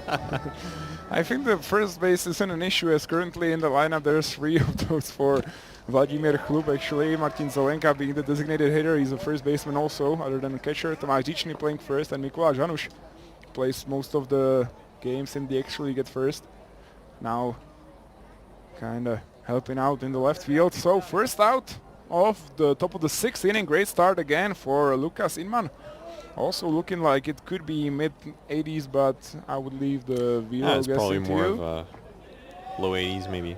I think the first base isn't an issue as currently in the lineup there's 3 of those for Vladimír Chlub actually. Martin Zelenka being the designated hitter, he's a first baseman also, other than a catcher. Tomáš Dičný playing first and Mikuláš Hanuš plays most of the games in the Extra League at first. Now kinda helping out in the left field. So first out of the top of the 6th inning. Great start again for Lukas Inman. Also looking like it could be mid-80s, but I would leave the velo It's probably guessing to more you. of a low 80s, maybe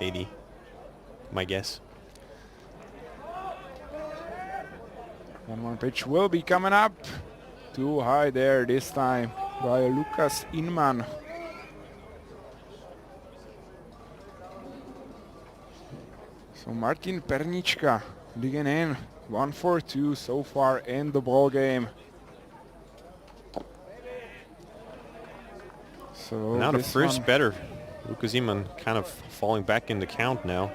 80. My guess. 1-1 pitch will be coming up. Too high there this time by Lukas Inman. So Martin Pernička digging in. 1-4-2 so far in the ball game. So Now the this first one- batter, Lukas Iman, kind of falling back in the count now.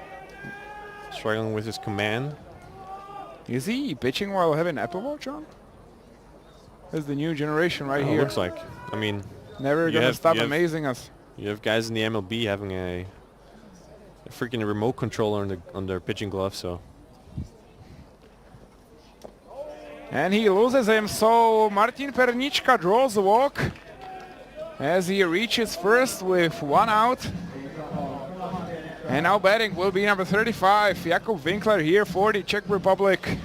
Struggling with his command. Is he pitching while having Apple Watch on? That's the new generation right here. Looks like. I mean, Never you gonna have- stop you have- amazing us. you have guys in the MLB having a freaking remote controller on their pitching glove, so. And he loses him, so Martin Pernička draws a walk as he reaches first with 1 out. And now batting will be number 35, Jakub Winkler here for the Czech Republic.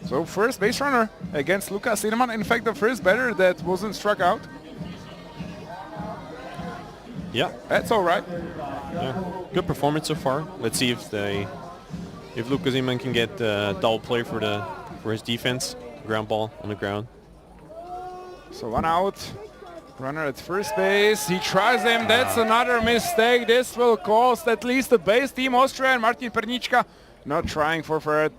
So first base runner against Lukas Inman. In fact, the first batter that wasn't struck out. Yeah, That's all right. yeah. Good performance so far. Let's see if Lukas Iman can get double play for his defense. Ground ball on the ground. So 1 out. Runner at first base. He tries him. That's another mistake. This will cost at least the base team Austria, and Martin Pernička not trying for third.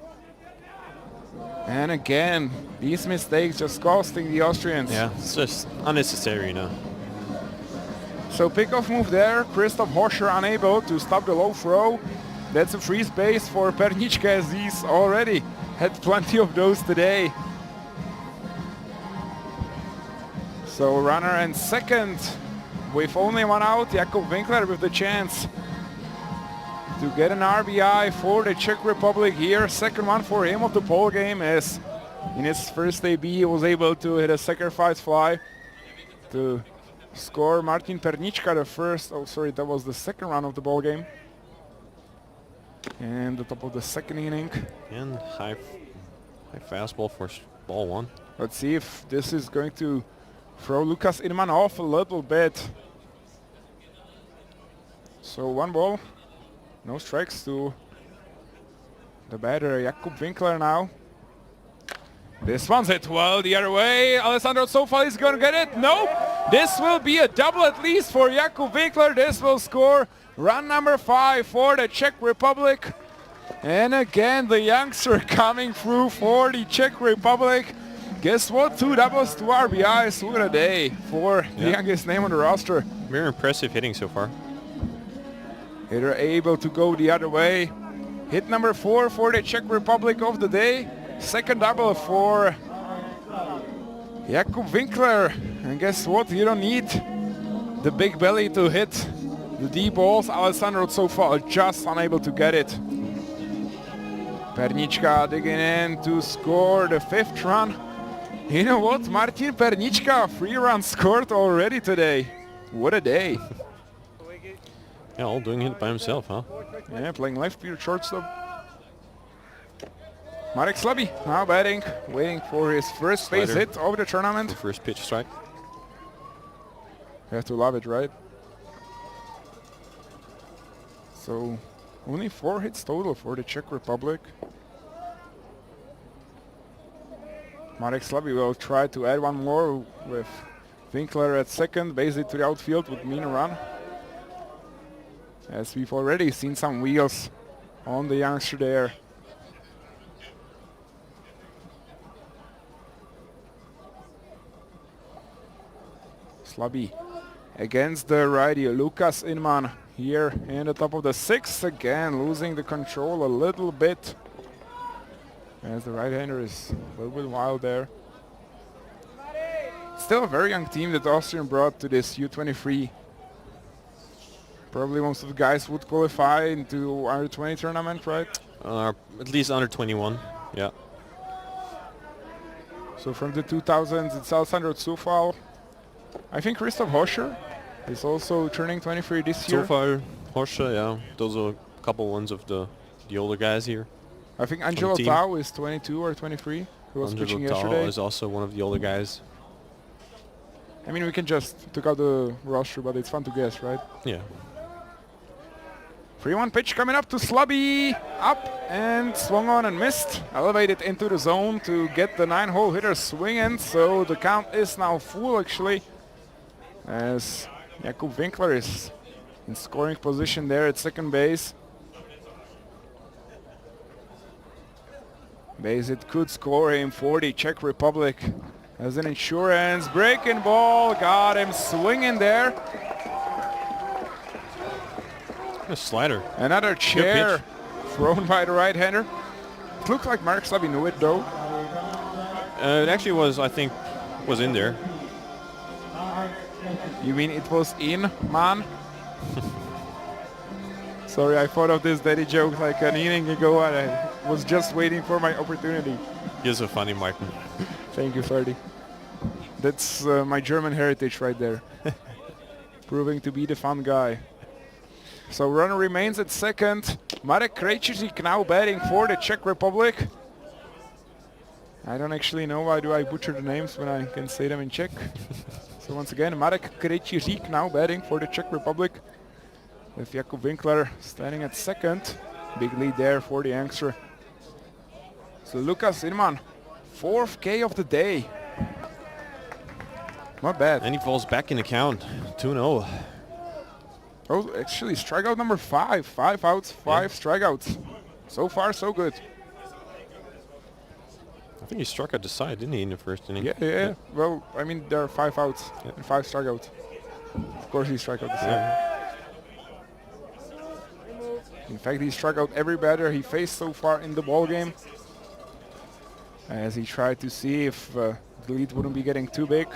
And again, these mistakes just costing the Austrians. Yeah, it's just unnecessary, you know. So pickoff move there. Christoph Hoscher unable to stop the low throw. That's a free space for Pernička as he's already had plenty of those today. So runner and second with only 1 out. Jakub Winkler with the chance to get an RBI for the Czech Republic here. Second one for him of the ball game as in his first AB he was able to hit a sacrifice fly to score. Martin Pernička the first, oh sorry, that was the second run of the ball game. And the top of the second inning. And high fastball for ball 1. Let's see if this is going to throw Lukas Inman off a little bit. So 1 ball, no strikes to the batter Jakub Winkler now. This one's hit well the other way. Alessandro Sofal is going to get it. No, this will be a double at least for Jakub Winkler. This will score run number 5 for the Czech Republic. And again, the youngster coming through for the Czech Republic. Guess what? 2 doubles, 2 RBIs. What a day for the youngest name on the roster. Very impressive hitting so far. Hitter able to go the other way. Hit number 4 for the Czech Republic of the day. Second double for Jakub Winkler. And guess what? You don't need the big belly to hit the deep balls. Alessandro so far just unable to get it. Pernička digging in to score the 5th run. You know what? Martin Pernička, 3 runs scored already today. What a day. Yeah, all doing it by himself, huh? Yeah, playing left field shortstop. Marek Slaby now batting, waiting for his first base hit of the tournament. The first pitch strike. You have to love it, right? So, only 4 hits total for the Czech Republic. Marek Slaby will try to add one more with Winkler at second, base hit to the outfield would mean a run. As we've already seen some wheels on the youngster there. Slaby against the righty Lukas Inman here in the top of the 6th, again losing the control a little bit as the right-hander is a little bit wild there. Still a very young team that Austrian brought to this U-23. Probably most of the guys would qualify into under 20 tournament, right? At least under 21, yeah. So from the 2000s, it's Alessandro Zufall. I think Christoph Hoscher is also turning 23 this year. Zufall, Horscher, yeah. Those are a couple ones of the older guys here. I think Angelo Tao is 22 or 23. Who was pitching yesterday. Angelo Tao is also one of the older guys. I mean, we can just took out the roster, but it's fun to guess, right? Yeah. 3-1 pitch coming up to Slaby. Up and swung on and missed. Elevated into the zone to get the 9-hole hitter swinging. So the count is now full, actually. As Jakub Winkler is in scoring position there at second base. Base it could score him for the Czech Republic. As an insurance, breaking ball, got him swinging there. A slider. Another chair thrown by the right-hander. It looked like Mark Slaby knew it though. It actually was, I think, was in there. You mean it was in, man? Sorry, I thought of this daddy joke like an inning ago and I was just waiting for my opportunity. You're so funny, Martin. Thank you, Ferdy. That's my German heritage right there. Proving to be the fun guy. So runner remains at second. Marek Krejčířik now batting for the Czech Republic. I don't actually know why do I butcher the names when I can say them in Czech. So once again, Marek Krejčířik now batting for the Czech Republic. With Jakub Winkler standing at second. Big lead there for the youngster. So Lukas Inman, 4th K of the day. Not bad. And he falls back in the count, 2-0. Oh, actually, strikeout number 5. 5 outs, 5 strikeouts. So far, so good. I think he struck at the side, didn't he, in the first inning? Yeah. Well, I mean, there are 5 outs and 5 strikeouts. Of course, he struck out the side. In fact, he struck out every batter he faced so far in the ball game. As he tried to see if the lead wouldn't be getting too big.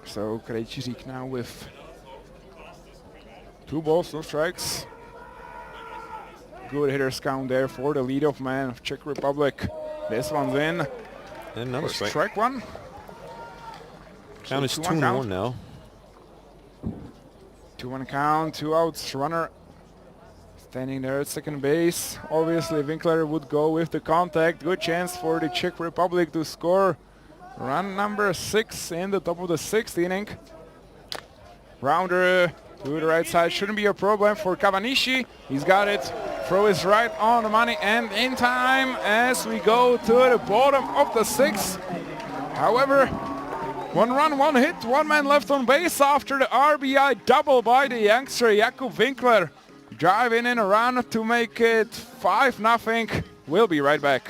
So Krejčířik now with 2 balls, no strikes. Good hitter's count there for the leadoff man of Czech Republic. This one's in. And another strike. Strike one. Count is 2-1 now. 2-1 count, 2 outs, runner standing there at second base. Obviously Winkler would go with the contact. Good chance for the Czech Republic to score. Run number 6 in the top of the 6th inning. Rounder to the right side shouldn't be a problem for Cavanishi. He's got it. Throw is right on the money and in time as we go to the bottom of the 6th. However, 1 run, 1 hit, 1 man left on base after the RBI double by the youngster Jakub Winkler. Driving in a run to make it 5-0. We'll be right back.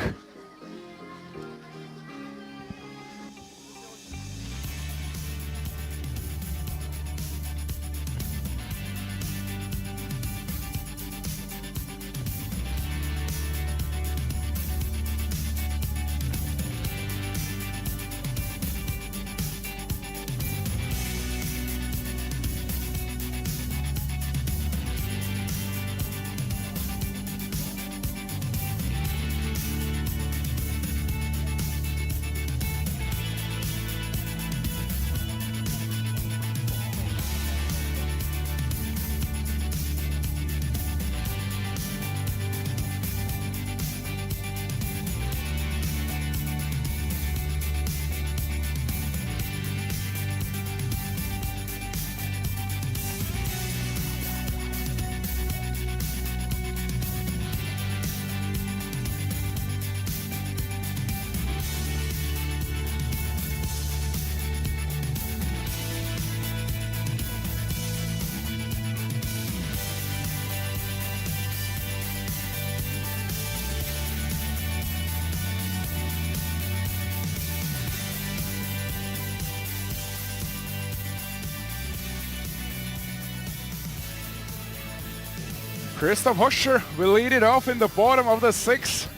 Christoph Hoscher will lead it off in the bottom of the 6th.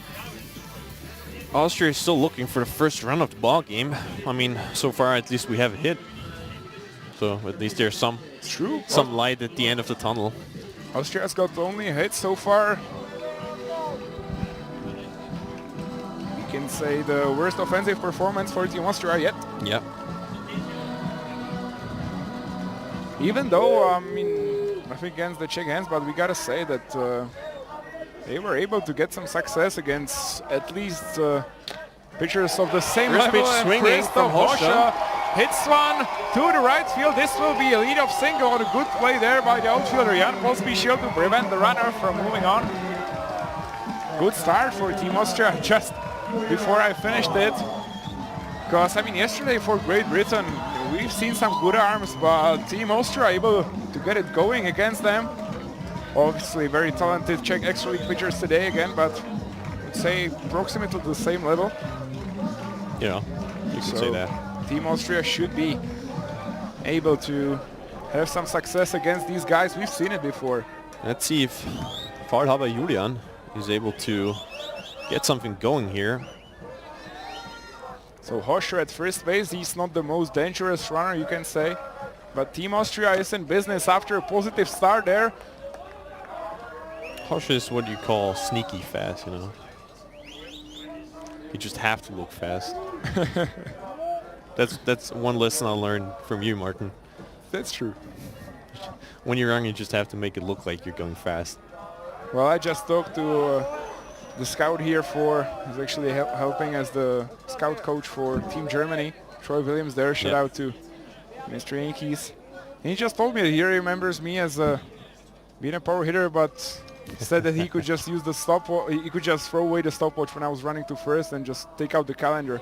Austria is still looking for the first run of the ball game. I mean, so far at least we have a hit. So at least there's some light at the end of the tunnel. Austria's got only a hit so far. We can say the worst offensive performance for Team Austria yet. Yeah. Even though, I mean, nothing against the Czech hands, but we gotta say that they were able to get some success against at least pitchers of the same First level. pitch And swinging from Hoscher. Hits one to the right field. This will be a lead-off single on a good play there by the outfielder Jan Pospišil to prevent the runner from moving on. Good start for Team Austria just before I finished it. Because, I mean, yesterday for Great Britain, we've seen some good arms, but Team Austria able to get it going against them. Obviously, very talented Czech Extra League pitchers today again, but I would say approximately to the same level. Yeah, you can say that. Team Austria should be able to have some success against these guys. We've seen it before. Let's see if Fahrhaber Julian is able to get something going here. So Hoscher at first base, he's not the most dangerous runner, you can say. But Team Austria is in business after a positive start there. Hoscher is what you call sneaky fast, you know. You just have to look fast. That's one lesson I learned from you, Martin. That's true. When you're young, you just have to make it look like you're going fast. Well, I just talked to the scout here he's actually helping as the scout coach for Team Germany, Troy Williams there. Shout out to Mr. Yankees. And he just told me that he remembers me as being a power hitter, but said that he could just use the stopwatch. He could just throw away the stopwatch when I was running to first and just take out the calendar.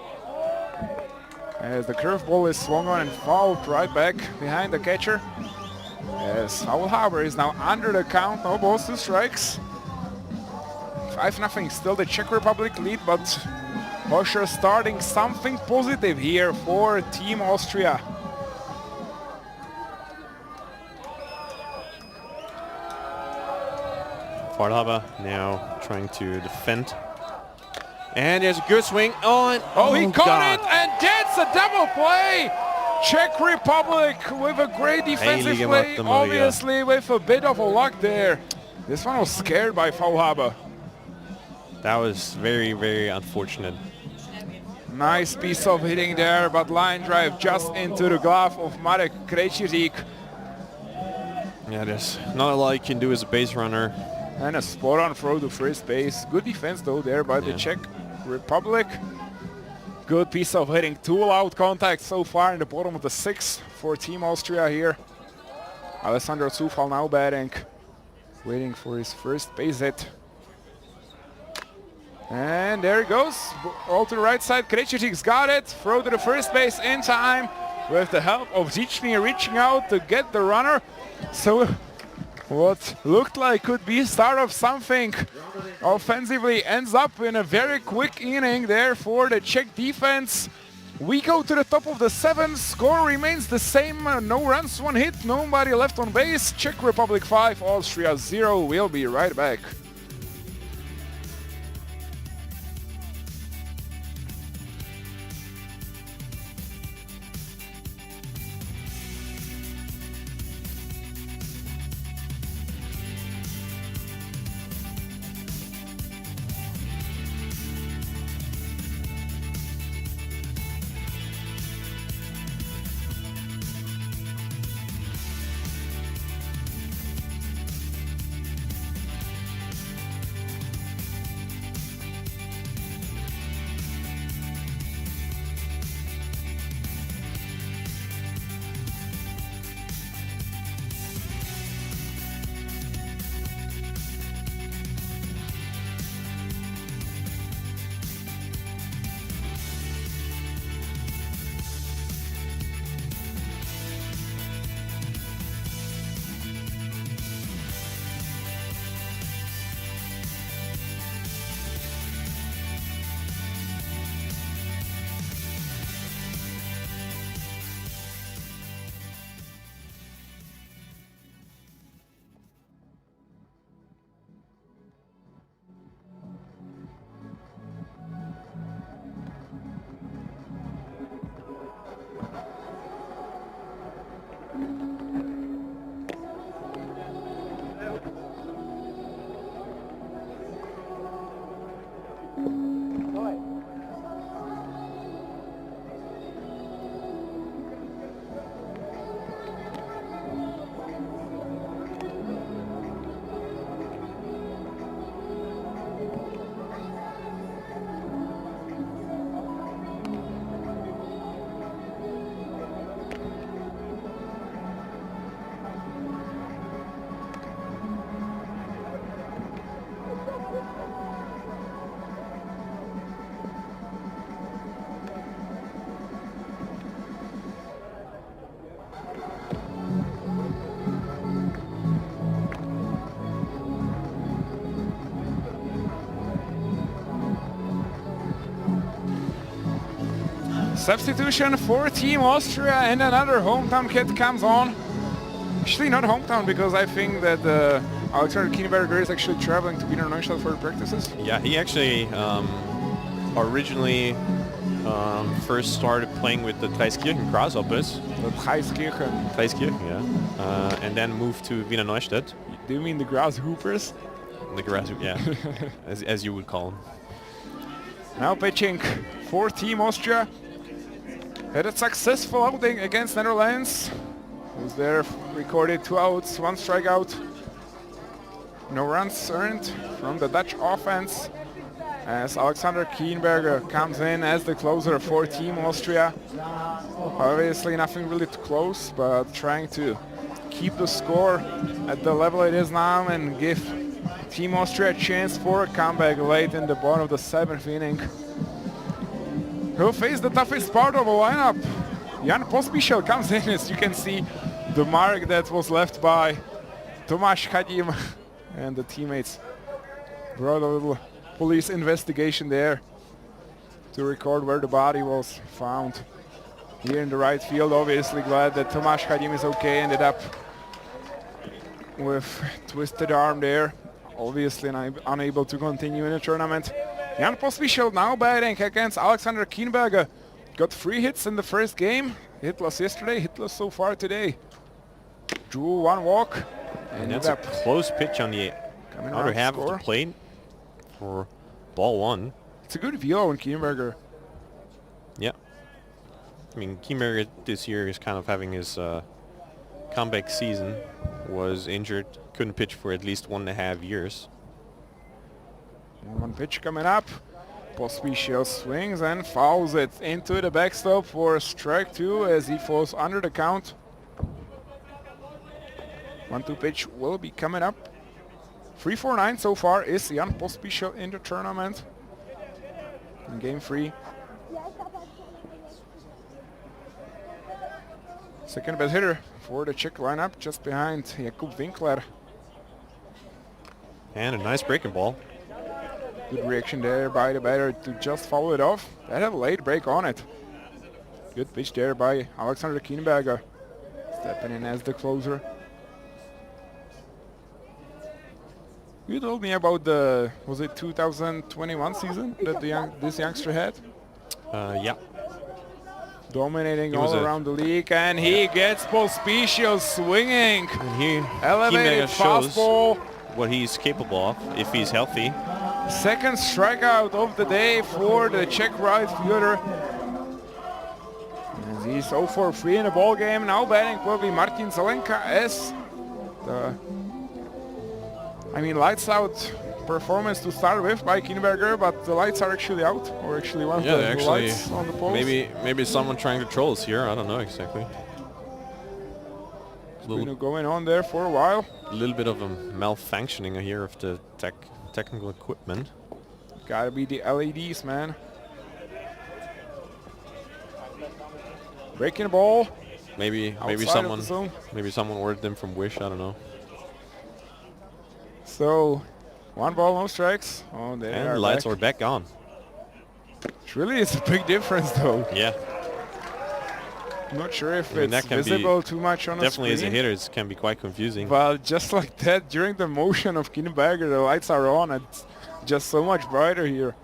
As the curveball is swung on and fouled right back behind the catcher. As Fahrhaber is now under the count, no balls, 2 strikes. 5-0, still the Czech Republic lead, but Hoscher starting something positive here for Team Austria. Fahrhaber now trying to defend. And there's a good swing. He caught it, and that's a double play! Czech Republic with a great defensive play, obviously with a bit of a luck there. This one was scared by Fahrhaber. That was very, very unfortunate. Nice piece of hitting there, but line drive just into the glove of Marek Krejcirek. Yeah, there's not a lot you can do as a base runner. And a spot-on throw to first base. Good defense though there by the Czech Republic. Good piece of hitting. 2 loud contacts so far in the bottom of the 6th for Team Austria here. Alessandro Zufall now batting, waiting for his first base hit. And there it goes. All to the right side. Krejcirek's got it. Throw to the first base in time with the help of Zichny reaching out to get the runner. So what looked like could be start of something offensively ends up in a very quick inning there for the Czech defense. We go to the top of the 7th. Score remains the same. No runs, 1 hit, nobody left on base. Czech Republic 5, Austria 0. We'll be right back. Substitution for Team Austria, and another hometown kid comes on. Actually not hometown, because I think that Alexander Kienberger is actually traveling to Wiener Neustadt for practices. Yeah, he actually originally first started playing with the Dreiskirchen Grasshoppers. The Dreiskirchen, yeah. And then moved to Wiener Neustadt. Do you mean the Grasshoppers? The yeah, as you would call them. Now pitching for Team Austria. Had a successful outing against Netherlands. Who's there, recorded 2 outs, 1 strikeout. No runs earned from the Dutch offense, as Alexander Kienberger comes in as the closer for Team Austria. Obviously nothing really too close, but trying to keep the score at the level it is now and give Team Austria a chance for a comeback late in the bottom of the 7th inning. He'll face the toughest part of the lineup. Jan Pospišil comes in, as you can see the mark that was left by Tomáš Chadim, and the teammates brought a little police investigation there to record where the body was found. Here in the right field, obviously glad that Tomáš Chadim is okay, ended up with twisted arm there, obviously unable to continue in the tournament. Jan Pospišil now batting against Alexander Kienberger. Got 3 hits in the first game. Hitless yesterday, hitless so far today. Drew 1 walk. And that's a close pitch on the outer half of the plate for ball 1. It's a good velo on Kienberger. Yeah. I mean, Kienberger this year is kind of having his comeback season. Was injured, couldn't pitch for at least 1.5 years. 1 pitch coming up. Pospišil swings and fouls it into the backstop for strike 2 as he falls under the count. 1-2 pitch will be coming up. 3-4-9 so far is Jan Pospišil in the tournament in game 3. Second best hitter for the Czech lineup, just behind Jakub Winkler. And a nice breaking ball. Good reaction there by the batter to just foul it off. That had a late break on it. Good pitch there by Alexander Kienberger, stepping in as the closer. You told me about the, was it 2021 season that this youngster had? Yeah. Dominating all around the league, and he gets Pospišil swinging. And he Elevated fastball. What he's capable of if he's healthy. Second strikeout of the day for the Czech right fielder. And he's 0 for 3 in the ball game. Now batting will be Martin Zelenka as the, lights out performance to start with by Kienberger, but the lights are actually out, or actually one of the lights on the post. Maybe someone trying to troll us here. I don't know exactly. It's been going on there for a while. A little bit of a malfunctioning here of the technical equipment. Gotta be the LEDs, man. Breaking the ball. Maybe someone ordered them from Wish. I don't know. So, 1 ball, no strikes. Oh, there. And the lights are back on. It really is a big difference, though. Yeah. I'm not sure if it's visible too much on the screen. Definitely as a hitter, it can be quite confusing. But just like that, during the motion of Kienberger, the lights are on. It's just so much brighter here.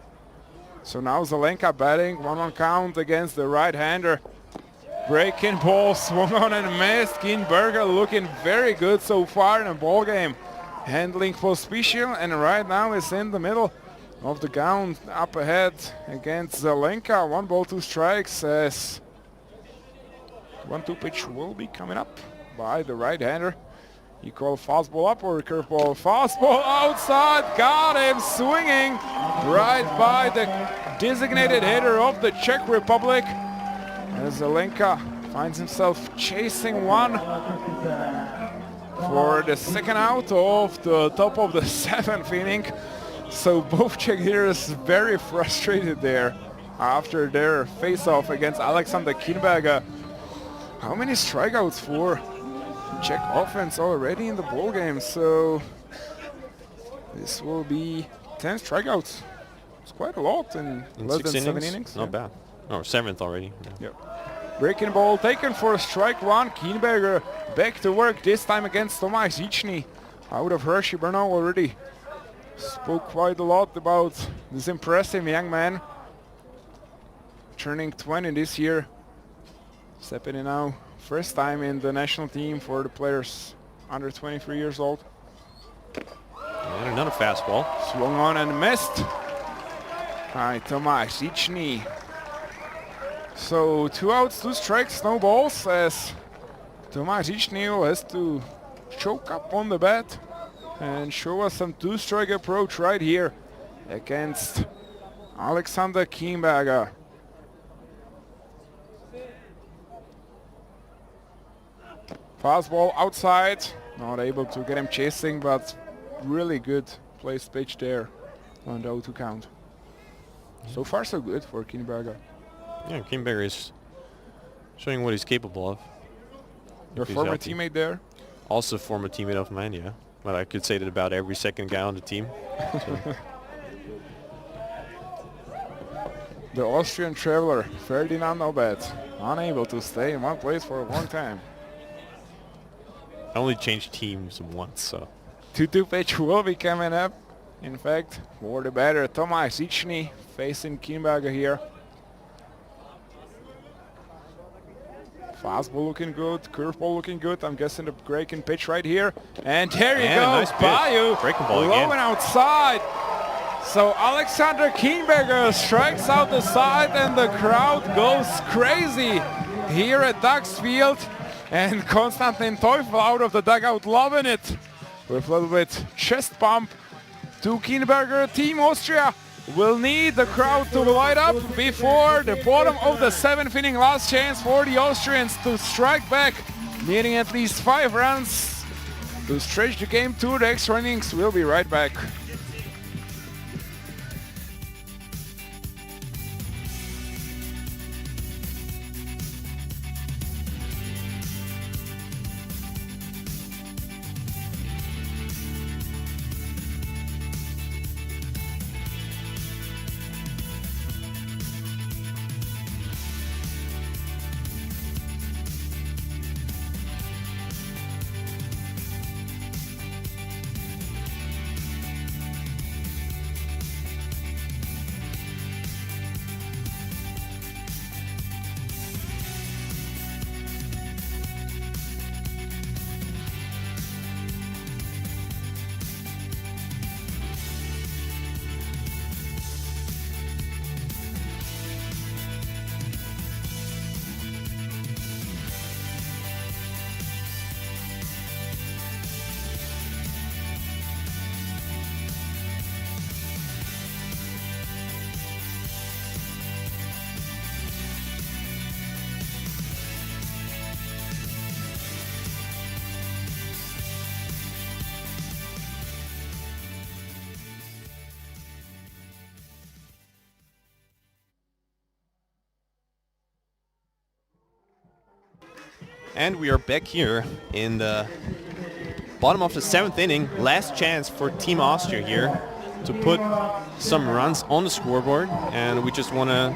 So now Zelenka batting, 1-1 count against the right-hander. Breaking ball, swung on and missed. Kienberger looking very good so far in the ball game. Handling Pospišil, and right now is in the middle of the count up ahead against Zelenka. 1 ball, 2 strikes as 1-2 pitch will be coming up by the right-hander. You call fastball up or curveball? Fastball outside, got him swinging right by the designated hitter of the Czech Republic. As Zelenka finds himself chasing 1 for the second out of the top of the 7th inning. So both Czech hitters very frustrated there after their face-off against Alexander Kienberger. How many strikeouts for Czech offense already in the ball game? So this will be 10 strikeouts. It's quite a lot in less than 7 innings. Not bad. Oh, 7th already. Yep. Breaking ball taken for strike one. Kienberger back to work, this time against Tomáš Zičný. Out of Hershey Bernal already spoke quite a lot about this impressive young man. Turning 20 this year. Stepping in now. First time in the national team for the players under 23 years old. And another fastball. Swung on and missed by Tomáš Zičný. So 2 outs, 2 strikes, no balls, as Tomáš Zičný has to choke up on the bat and show us some 2-strike approach right here against Alexander Kienberger. Fastball outside, not able to get him chasing, but really good placed pitch there on the 0-2 count. So far so good for Kienberger. Yeah, Kienberger is showing what he's capable of. Your former teammate there? Also former teammate of mine, yeah. But I could say that about every second guy on the team. So. The Austrian traveler, Ferdinand Obed, unable to stay in one place for a long time. I only changed teams once, so. 2-2 pitch will be coming up. In fact, for the batter, Tomáš Zičný facing Kienberger here. Fastball looking good, curveball looking good. I'm guessing the breaking pitch right here. And there you go, nice Bayou breaking ball blowing again. outside. So Alexander Kienberger strikes out the side and the crowd goes crazy here at Ducks Field. And Konstantin Teufel out of the dugout loving it with a little bit chest bump to Kienberger. Team Austria will need the crowd to light up before the bottom of the 7th inning. Last chance for the Austrians to strike back, needing at least 5 runs to stretch the game to the extra innings. We'll be right back. And we are back here in the bottom of the 7th inning. Last chance for Team Austria here to put some runs on the scoreboard. And we just want to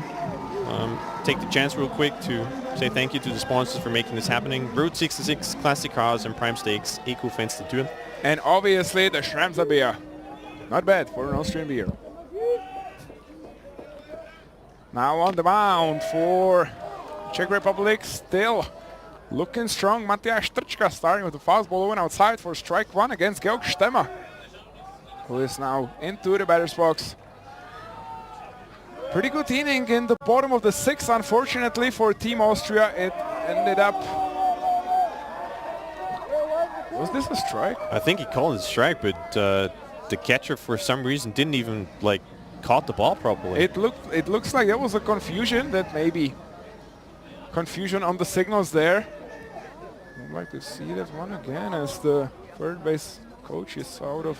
take the chance real quick to say thank you to the sponsors for making this happening. Route 66, Classic Cars and Prime Stakes, Eco-Fenster. And obviously the Schramser beer. Not bad for an Austrian beer. Now on the mound for Czech Republic, still looking strong. Matyáš Trčka starting with the fastball going outside for strike one against Georg Stemmer, who is now into the batter's box. Pretty good inning in the bottom of the 6th. Unfortunately for Team Austria, it ended up... Was this a strike? I think he called it a strike, but the catcher for some reason didn't even caught the ball properly. It looks like there was a confusion, that maybe confusion on the signals there. I'd like to see that one again as the third base coach is out of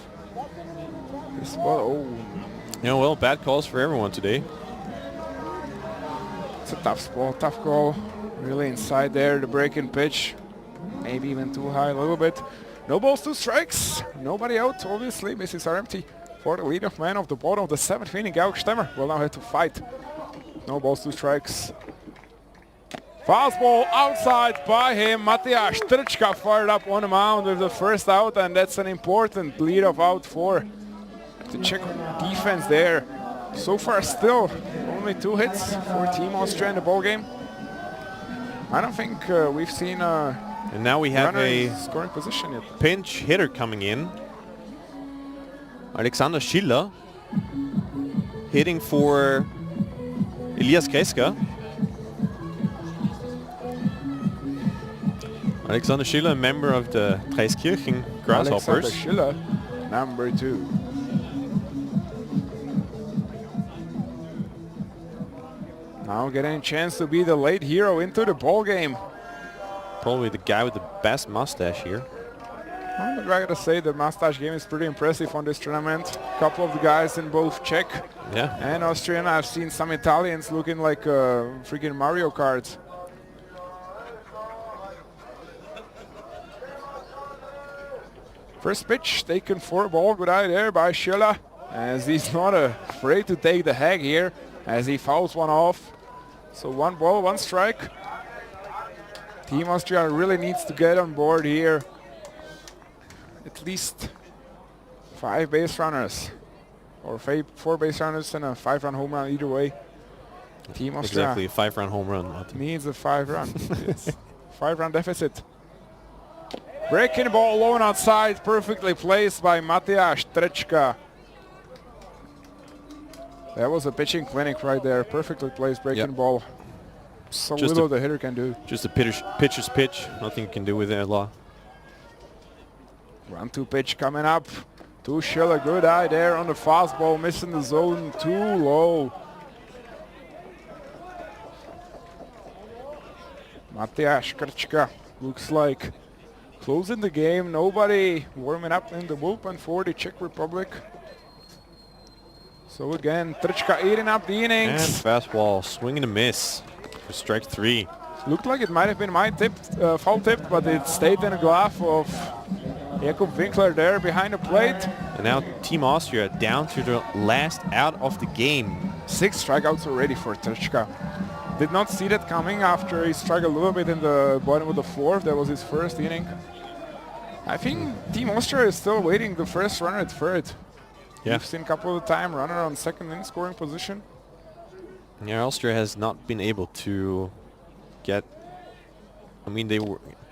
his spot. Oh. Yeah, well, bad calls for everyone today. It's a tough spot, tough call. Really inside there, the breaking pitch. Maybe even too high a little bit. No balls, 2 strikes. Nobody out, obviously. Bases are empty for the leadoff man of the bottom of the 7th inning. Georg Stemmer will now have to fight No balls, 2 strikes. Fastball outside by him. Matyáš Trčka fired up on the mound with the first out, and that's an important lead-off out for the Czech defense there. So far still only 2 hits for Team Austria in the ball game. I don't think we've seen and now we have a scoring position yet. Pinch hitter coming in. Alexander Schiller hitting for Elias Kreska. Alexander Schiller, a member of the Dreiskirchen Grasshoppers. Alexander Schiller, number 2. Now getting a chance to be the late hero into the ball game. Probably the guy with the best mustache here. I gotta say the mustache game is pretty impressive on this tournament. A couple of the guys in both Czech and Austrian. I've seen some Italians looking like freaking Mario Kart. First pitch taken for a ball, good eye there by Schiller, as he's not afraid to take the hag here as he fouls one off. So 1 ball, 1 strike. Team Austria really needs to get on board here. At least 5 base runners, or 4 base runners and a 5-run home run either way. Team Austria exactly, a 5-run home run. needs a 5-run. It's 5-run deficit. Breaking the ball low and outside, perfectly placed by Matyáš Trčka. That was a pitching clinic right there. Perfectly placed breaking ball. So just little the hitter can do. Just a pitcher's pitch. Nothing you can do with it, Law. 1-2 pitch coming up to Schiller. Good eye there on the fastball, missing the zone too low. Matyáš Trčka looks like closing the game. Nobody warming up in the bullpen for the Czech Republic. So again, Trčka eating up the innings. And fastball, swing and a miss for strike 3. Looked like it might have been my foul tip, but it stayed in the glove of Jakub Winkler there behind the plate. And now Team Austria down to the last out of the game. 6 strikeouts already for Trčka. Did not see that coming after he struck a little bit in the bottom of the 4th. That was his first inning. I think Team Austria is still waiting the first runner at 3rd. Yeah. We've seen a couple of times runner on 2nd in scoring position. Yeah, Austria has not been able to get... I mean, they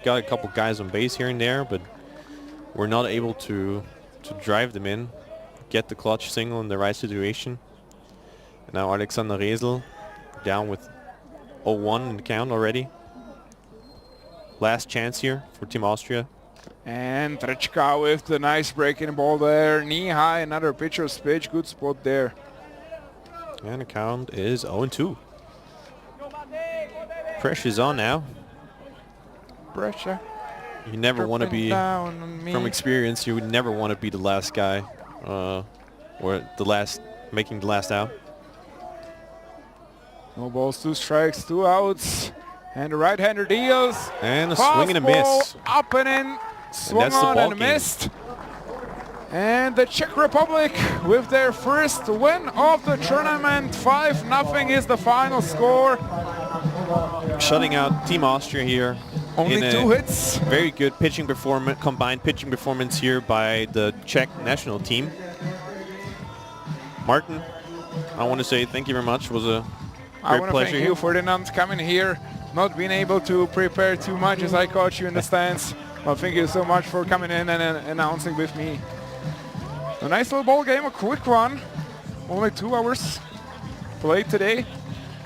got a couple guys on base here and there, but were not able to drive them in, get the clutch single in the right situation. And now Alexander Resel down with 0-1 in the count already. Last chance here for Team Austria. And Trčka with the nice breaking ball there. Knee high, another pitcher's pitch. Good spot there. And the count is 0-2. Pressure's on now. Pressure. You never want to be, from experience, you would never want to be the last guy or the last, making the last out. No balls, 2 strikes, 2 outs. And the right-hander deals. And a swing and a miss. Up and in. Swung on and missed. And the Czech Republic with their first win of the tournament. 5-0 is the final score. Shutting out Team Austria here. Only 2 hits. Very good pitching performance, combined pitching performance here by the Czech national team. Martin, I want to say thank you very much. It was a great pleasure. Thank you, Ferdinand, coming here. Not being able to prepare too much as I caught you in the stands. Well, thank you so much for coming in and announcing with me. A nice little ball game, a quick one. Only 2 hours played today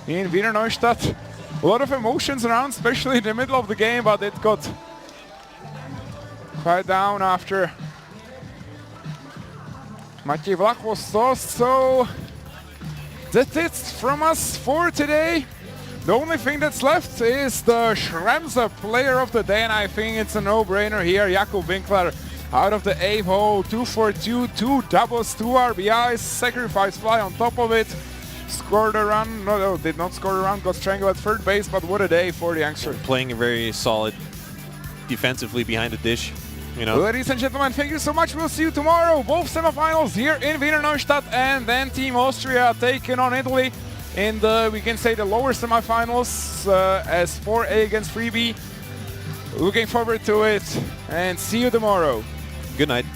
in Wiener Neustadt. A lot of emotions around, especially in the middle of the game, but it got quite down after Maciej Vlach was tossed. So that's it from us for today. The only thing that's left is the Schremser player of the day, and I think it's a no-brainer here. Jakub Winkler out of the 8th hole, 2 for 2, 2 doubles, 2 RBIs, sacrifice fly on top of it. Scored a run, no, did not score a run, got strangled at 3rd base, but what a day for the youngster. Playing a very solid defensively behind the dish, you know. Ladies and gentlemen, thank you so much. We'll see you tomorrow. Both semifinals here in Wiener Neustadt, and then Team Austria taking on Italy. in the, we can say, the lower semifinals as 4A against 3B. Looking forward to it, and see you tomorrow. Good night.